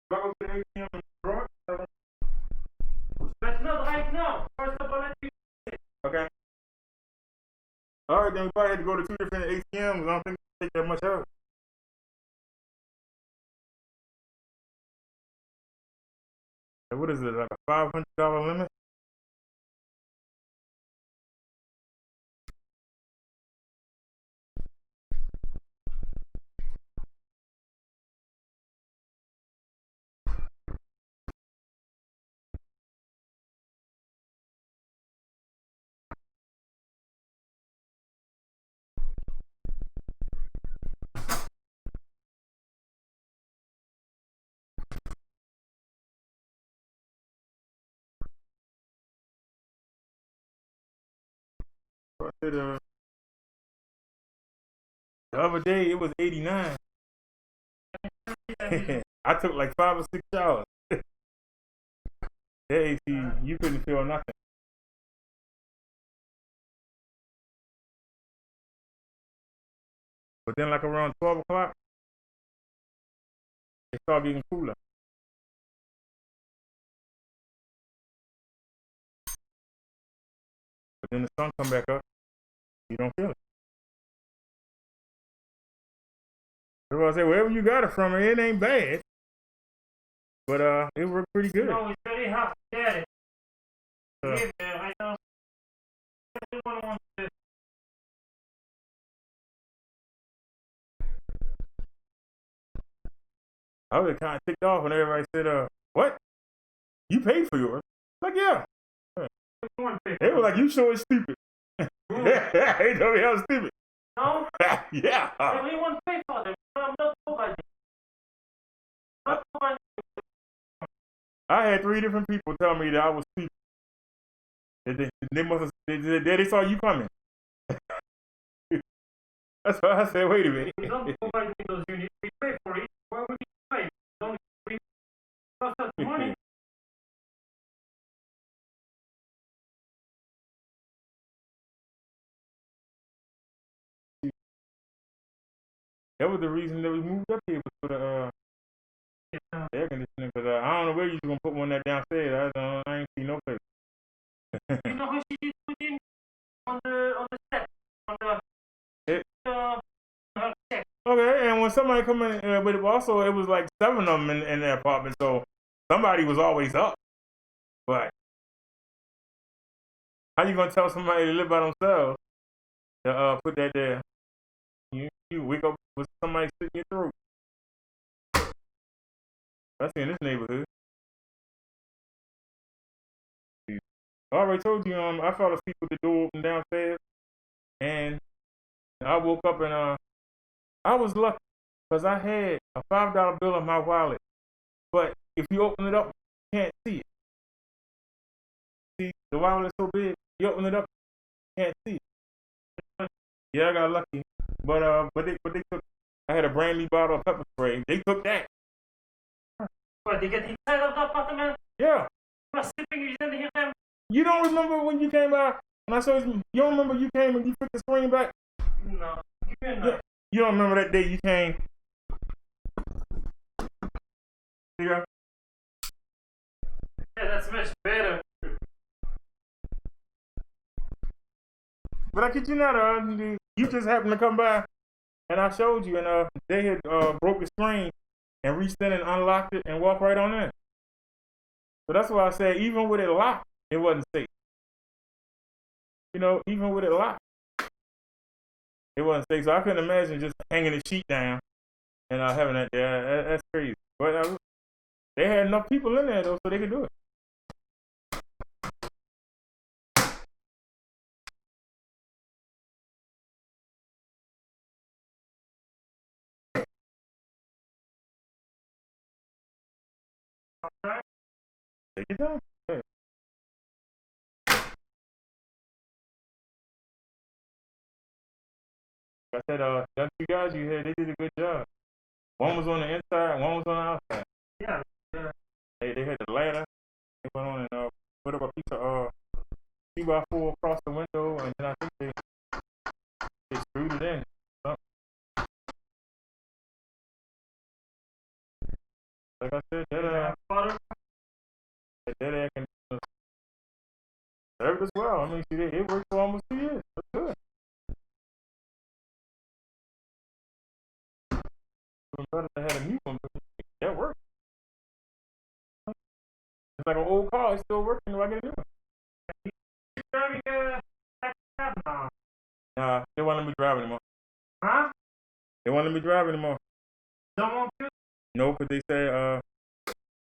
Speaker 1: What was the ATM in wrong? That's not right now. First of all, let me. Okay. All right, then we probably had to go to 2 different ATMs. I don't think it take that much out. What is it, like a $500 limit? I said, the other day it was 89. I took like 5 or 6 showers. That AC, you couldn't feel nothing. But then like around 12 o'clock, it started getting cooler. But then the sun come back up, you don't feel it. So I say, wherever you got it from, it ain't bad. But it worked pretty good.
Speaker 5: No, it's very hard to get it. I know. Everyone wants it.
Speaker 1: I was kind of ticked off when everybody said, what? You paid for yours? Like, yeah. They were like, you sure is stupid. They told me I was stupid.
Speaker 5: No?
Speaker 1: Yeah.
Speaker 5: Everyone pay for them. I'm not nobody. Not nobody.
Speaker 1: I had 3 different people tell me that I was stupid. They must have, they saw you coming. That's why I said, wait a minute.
Speaker 5: We don't provide those units. We pay for it. Why would you pay? Don't we cost us money?
Speaker 1: That was the reason that we moved up here was for the air conditioning. Because I don't know where you're going to put one that downstairs. I ain't see no place.
Speaker 5: You know how she did put in on the step? On the step.
Speaker 1: Okay, and when somebody come in, but also it was like 7 of them in the apartment, so somebody was always up. But how you gonna tell somebody to live by themselves to put that there? You wake up with somebody sitting your throat. That's in this neighborhood. I already told you, I fell asleep with the door open downstairs, and I woke up and I was lucky because I had a $5 bill in my wallet, but if you open it up, you can't see it. See, the wallet is so big, you open it up, you can't see it. Yeah, I got lucky, but they took. I had a brand new bottle of pepper spray. They took that.
Speaker 5: What, they get inside of the apartment?
Speaker 1: Yeah.
Speaker 5: You were sleeping, you didn't hear them?
Speaker 1: You don't remember when you came by and I showed you? You don't remember you came and you put the screen back?
Speaker 5: No.
Speaker 1: You don't remember that day you came? Yeah.
Speaker 5: Yeah, that's much better.
Speaker 1: But I kid you not, you just happened to come by and I showed you, and they had broke the screen and reached in and unlocked it and walked right on in. So that's why I said even with it locked, it wasn't safe. You know, even with it locked, it wasn't safe. So I couldn't imagine just hanging the sheet down and having that there. That's crazy. But they had enough people in there, though, so they could do it. Take your time. Hey. I said, them 2 guys you had, they did a good job. One was on the inside, one was on the outside.
Speaker 5: Yeah.
Speaker 1: They had the ladder. They went on and put up a piece of 2x4 across the window, and then I think they screwed it in. Like I said, that air conditioner served us well. I mean, see, it worked for almost 2 years. That's good. It was better to have a new one, but that worked. It's like an old car. It's still working. Do I get a new one? Nah, they won't let me drive anymore.
Speaker 5: Huh?
Speaker 1: They won't let me drive anymore.
Speaker 5: Don't want to?
Speaker 1: No, because they say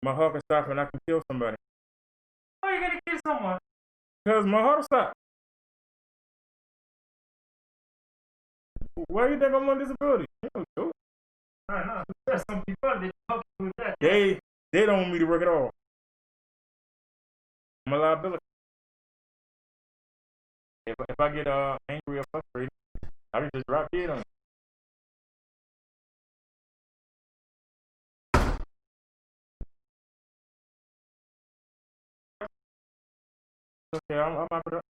Speaker 1: my heart can stop and I can kill somebody.
Speaker 5: Why are you gonna kill someone?
Speaker 1: Because my heart will stop. Why do you think I'm on disability?
Speaker 5: I know. There's some people that talk with that.
Speaker 1: They don't want me to work at all. I'm a liability. If I get angry or frustrated, I can just drop dead on it. Okay, I'm up for that.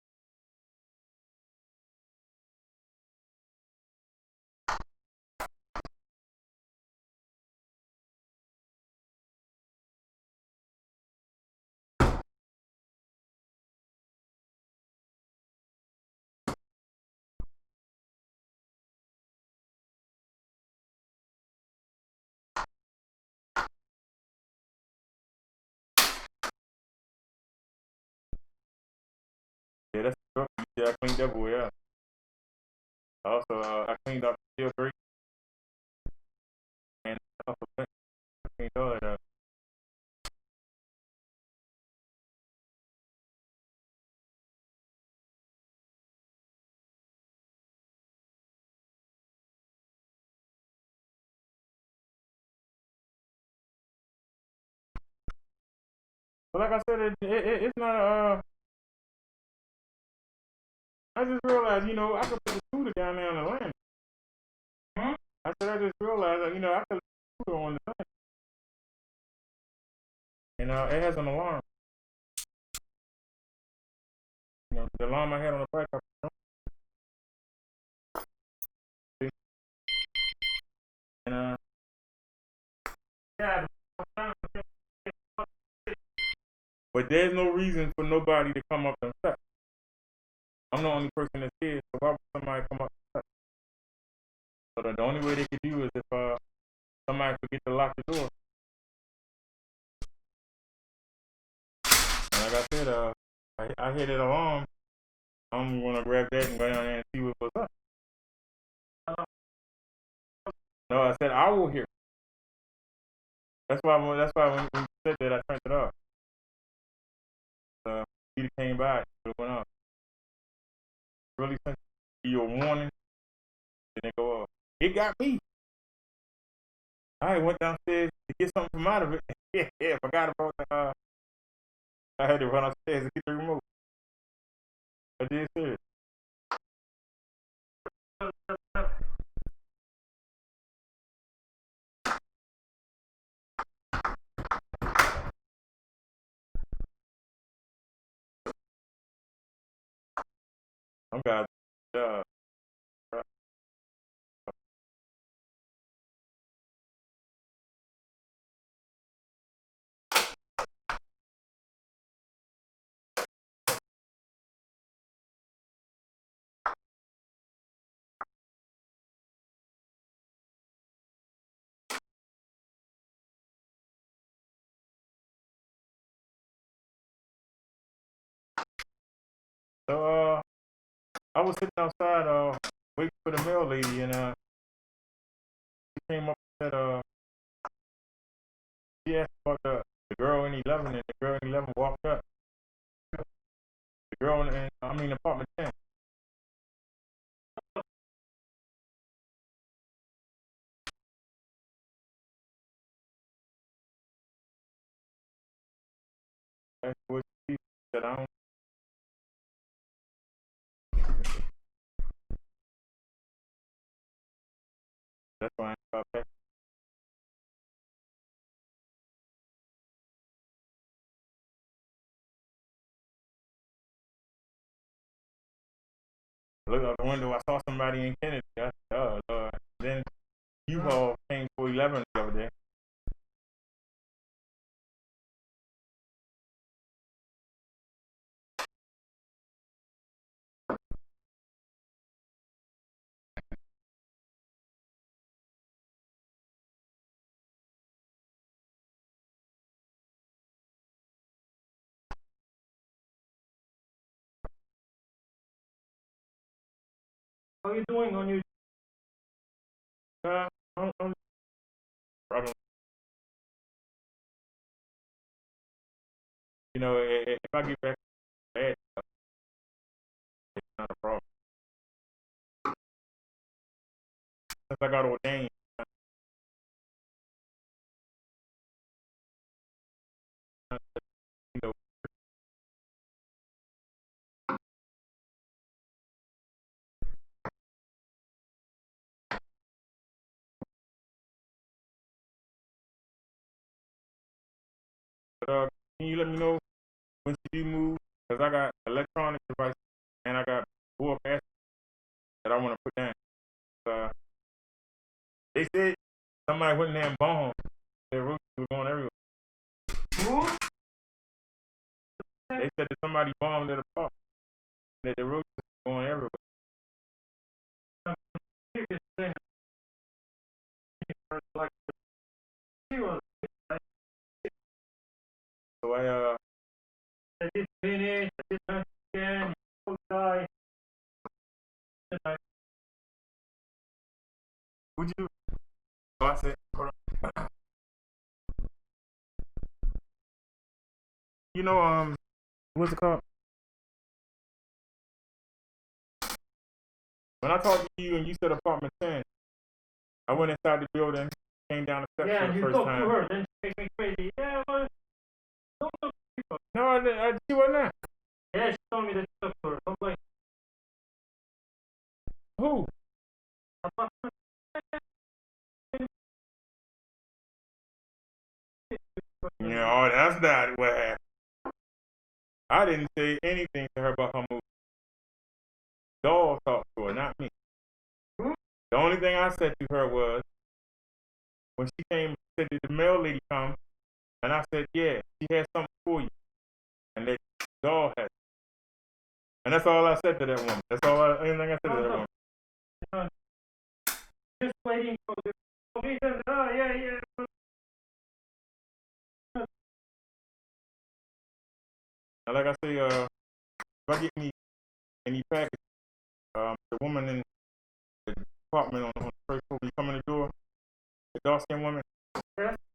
Speaker 1: Yeah, that's the truck. Yeah, I cleaned that boy out. Also, I cleaned up the steel brake. And also, I cleaned all that up. But like I said, it's not I just realized, I could put the scooter down there on the land. I said, I just realized, I could put the scooter on the land. And it has an alarm. The alarm I had on the bike. And
Speaker 5: Yeah.
Speaker 1: but there's no reason for nobody to come up and touch. I'm the only person that's here, so why would somebody come up and touch? So the only way they could do is if somebody forget to lock the door. And like I said, I hear that alarm. I'm gonna grab that and go down there and see what was up. No, I said I will hear. That's why when you said that, I turned it off. He came by, it went off. Really sent you a warning, then it go off. It got me. I went downstairs to get something from out of it. Yeah, forgot about the. I had to run upstairs to get the remote. I did serious. I'm got So I was sitting outside waiting for the mail lady, and she came up and said she asked about the girl in 11, and the girl in 11 walked up. The girl in apartment 10. That's what she said. I don't. That's why I ain't got back. I looked out the window. I saw somebody in Kennedy. I said, oh Lord. Then U-Haul came for 11 the other day.
Speaker 5: How are you doing on your?
Speaker 1: I'm struggling. You know, if I get back to bad stuff, it's not a problem. Since I got ordained, you know, but can you let me know when you do move? Because I got electronic devices and I got board passes that I want to put down. They said somebody went in there and bombed. Their roaches were going everywhere.
Speaker 5: Who?
Speaker 1: They said that somebody bombed at a park. That the roaches were going everywhere. So
Speaker 5: I did finish. I did not again. You die.
Speaker 1: What'd you do? Oh, I said, hold on. You know, what's it called? When I talked to you and you said apartment 10, I went inside the building, came down the steps
Speaker 5: Yeah,
Speaker 1: for the
Speaker 5: you
Speaker 1: first
Speaker 5: talked
Speaker 1: time.
Speaker 5: to her, then she made me crazy. Yeah, well, don't talk to people.
Speaker 1: No, I didn't. She wasn't there.
Speaker 5: Yeah, she told me that you talked to her. Don't blame
Speaker 1: Who? No, that's not what happened. I didn't say anything to her about her movie. Dog talked to her, not me. The only thing I said to her was, when she came, said, did the mail lady come? And I said, yeah, she has something for you. And that dog had it. And that's all I said to that woman. That's anything I said to that woman.
Speaker 5: Just waiting for the reason. Oh, yeah.
Speaker 1: Now, like I say, if I get any package, the woman in the apartment on the first floor, when you come in the door, the dark-skinned woman,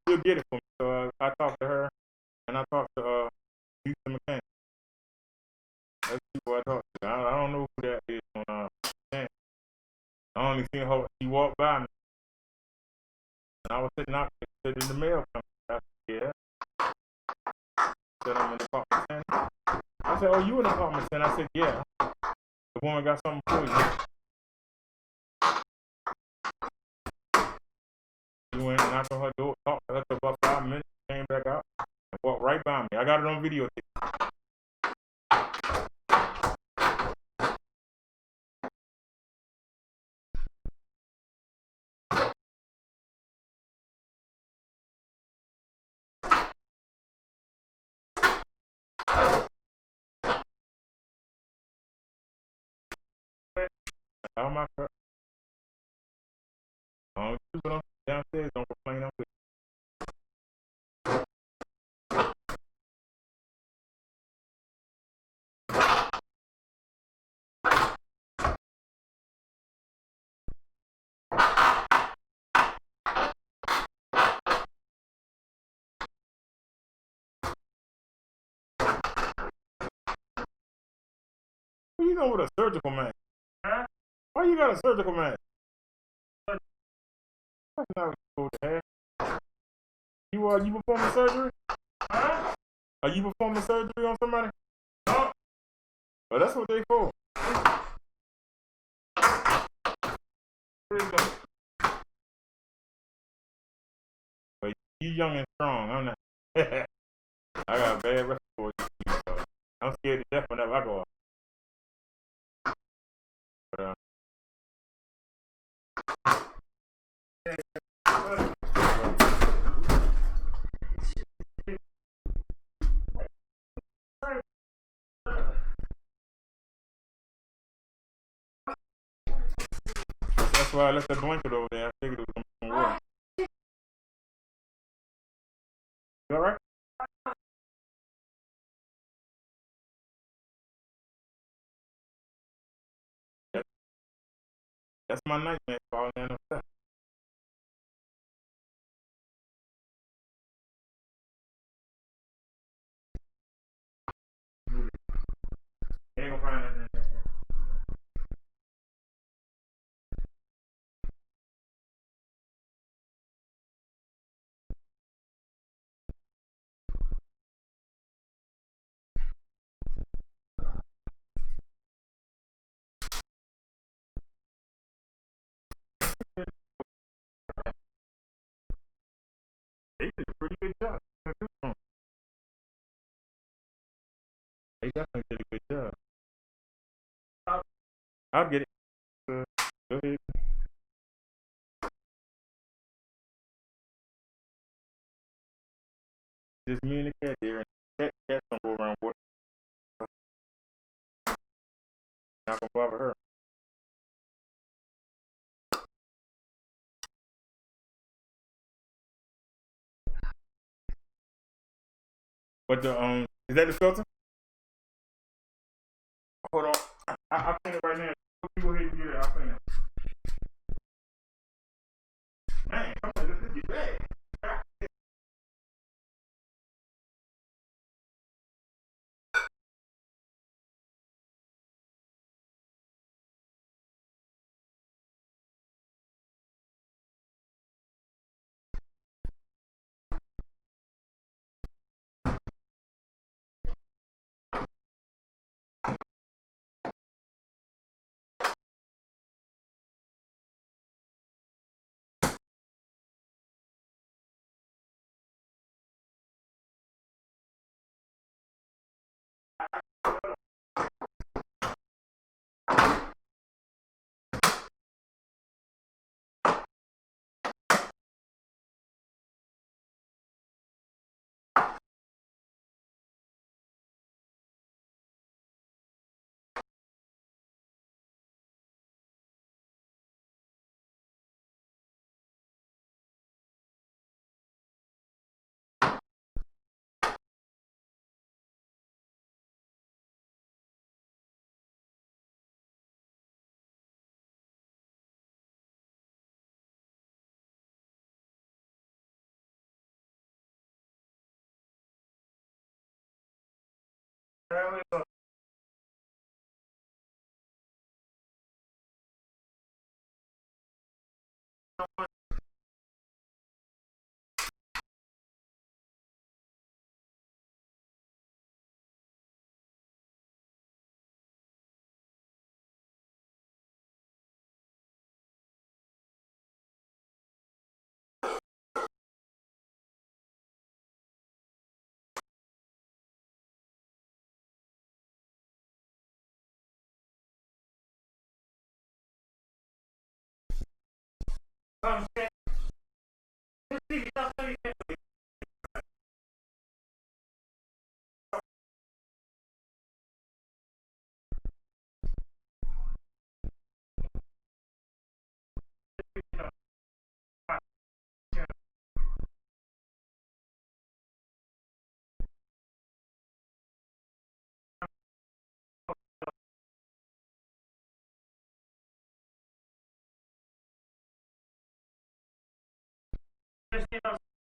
Speaker 1: she'll get it for me. So I talked to her, and I talked to Houston McCann. That's people I talked to. I don't know who that is on I only seen her, she walked by me. And I was sitting out there, said, in the mail coming. I said, yeah. Said, I'm in the apartment 10. I said, oh, you in the apartment 10? I said, yeah. The woman got something for you. She went and knocked on her door, talked to her for about 5 minutes, came back out, and walked right by me. I got it on video. All my crap. People downstairs don't complain. I'm with Where you going with a surgical mask?
Speaker 5: Huh?
Speaker 1: Why you got a surgical mask? That's not what you're supposed to have. You performing surgery?
Speaker 5: Huh?
Speaker 1: Are you performing surgery on somebody? No. Well, that's what they for. But you young and strong. I'm not. I got a bad respiratory disease, so I'm scared to death whenever I go out. But, that's why I left that blanket over there. I figured it was going to work. You all right? That's my nightmare, falling down the steps. Ain't gonna find nothing in there. They did a pretty good job. They definitely did a good job. I'll get it. Go ahead. Just me and the cat there, and the cat's gonna go around what? Not gonna bother her. But the is that the filter? Hold on, I'll clean it right now. You go ahead and get it. I'll clean it. Man, come on, this is your bag.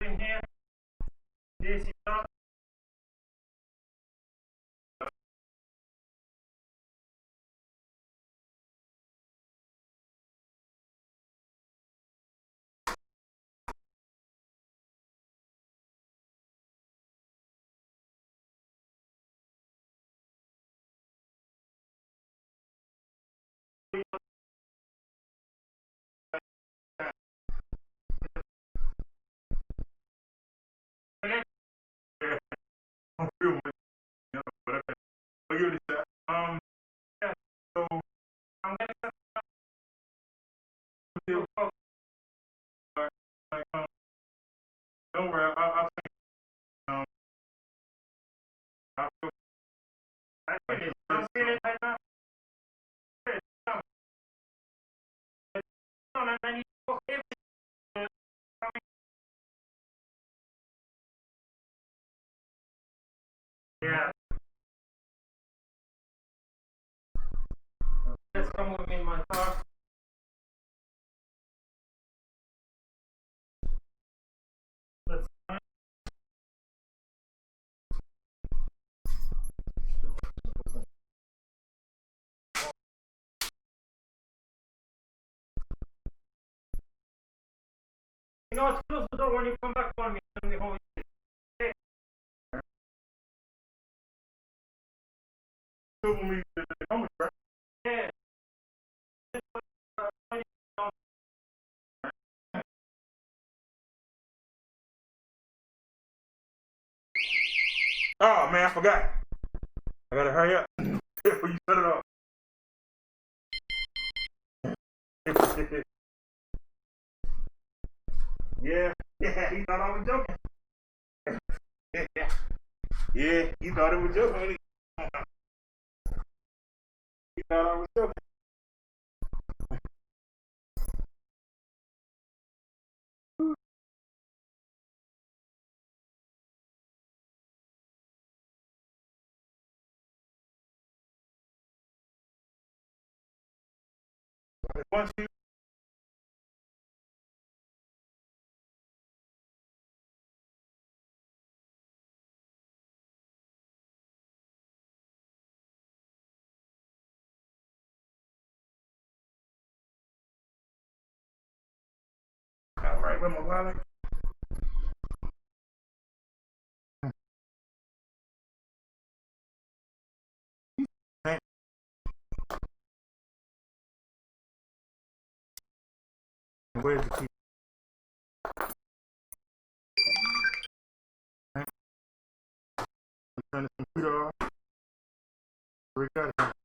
Speaker 1: In here, this is not. Yeah, so I'm gonna don't worry, I'll take I'm feeling right now. Yeah. Just come with me in my car.
Speaker 5: You know, close the door when you come back on me in the Holy Spirit. Okay? Yeah.
Speaker 1: Oh man, I forgot. I gotta hurry up before you set it off. Yeah, he thought I was joking. Yeah, he thought it was joking. He thought I was joking. Once you all right, with my wallet. Where's the key? Turn the computer off. Record it.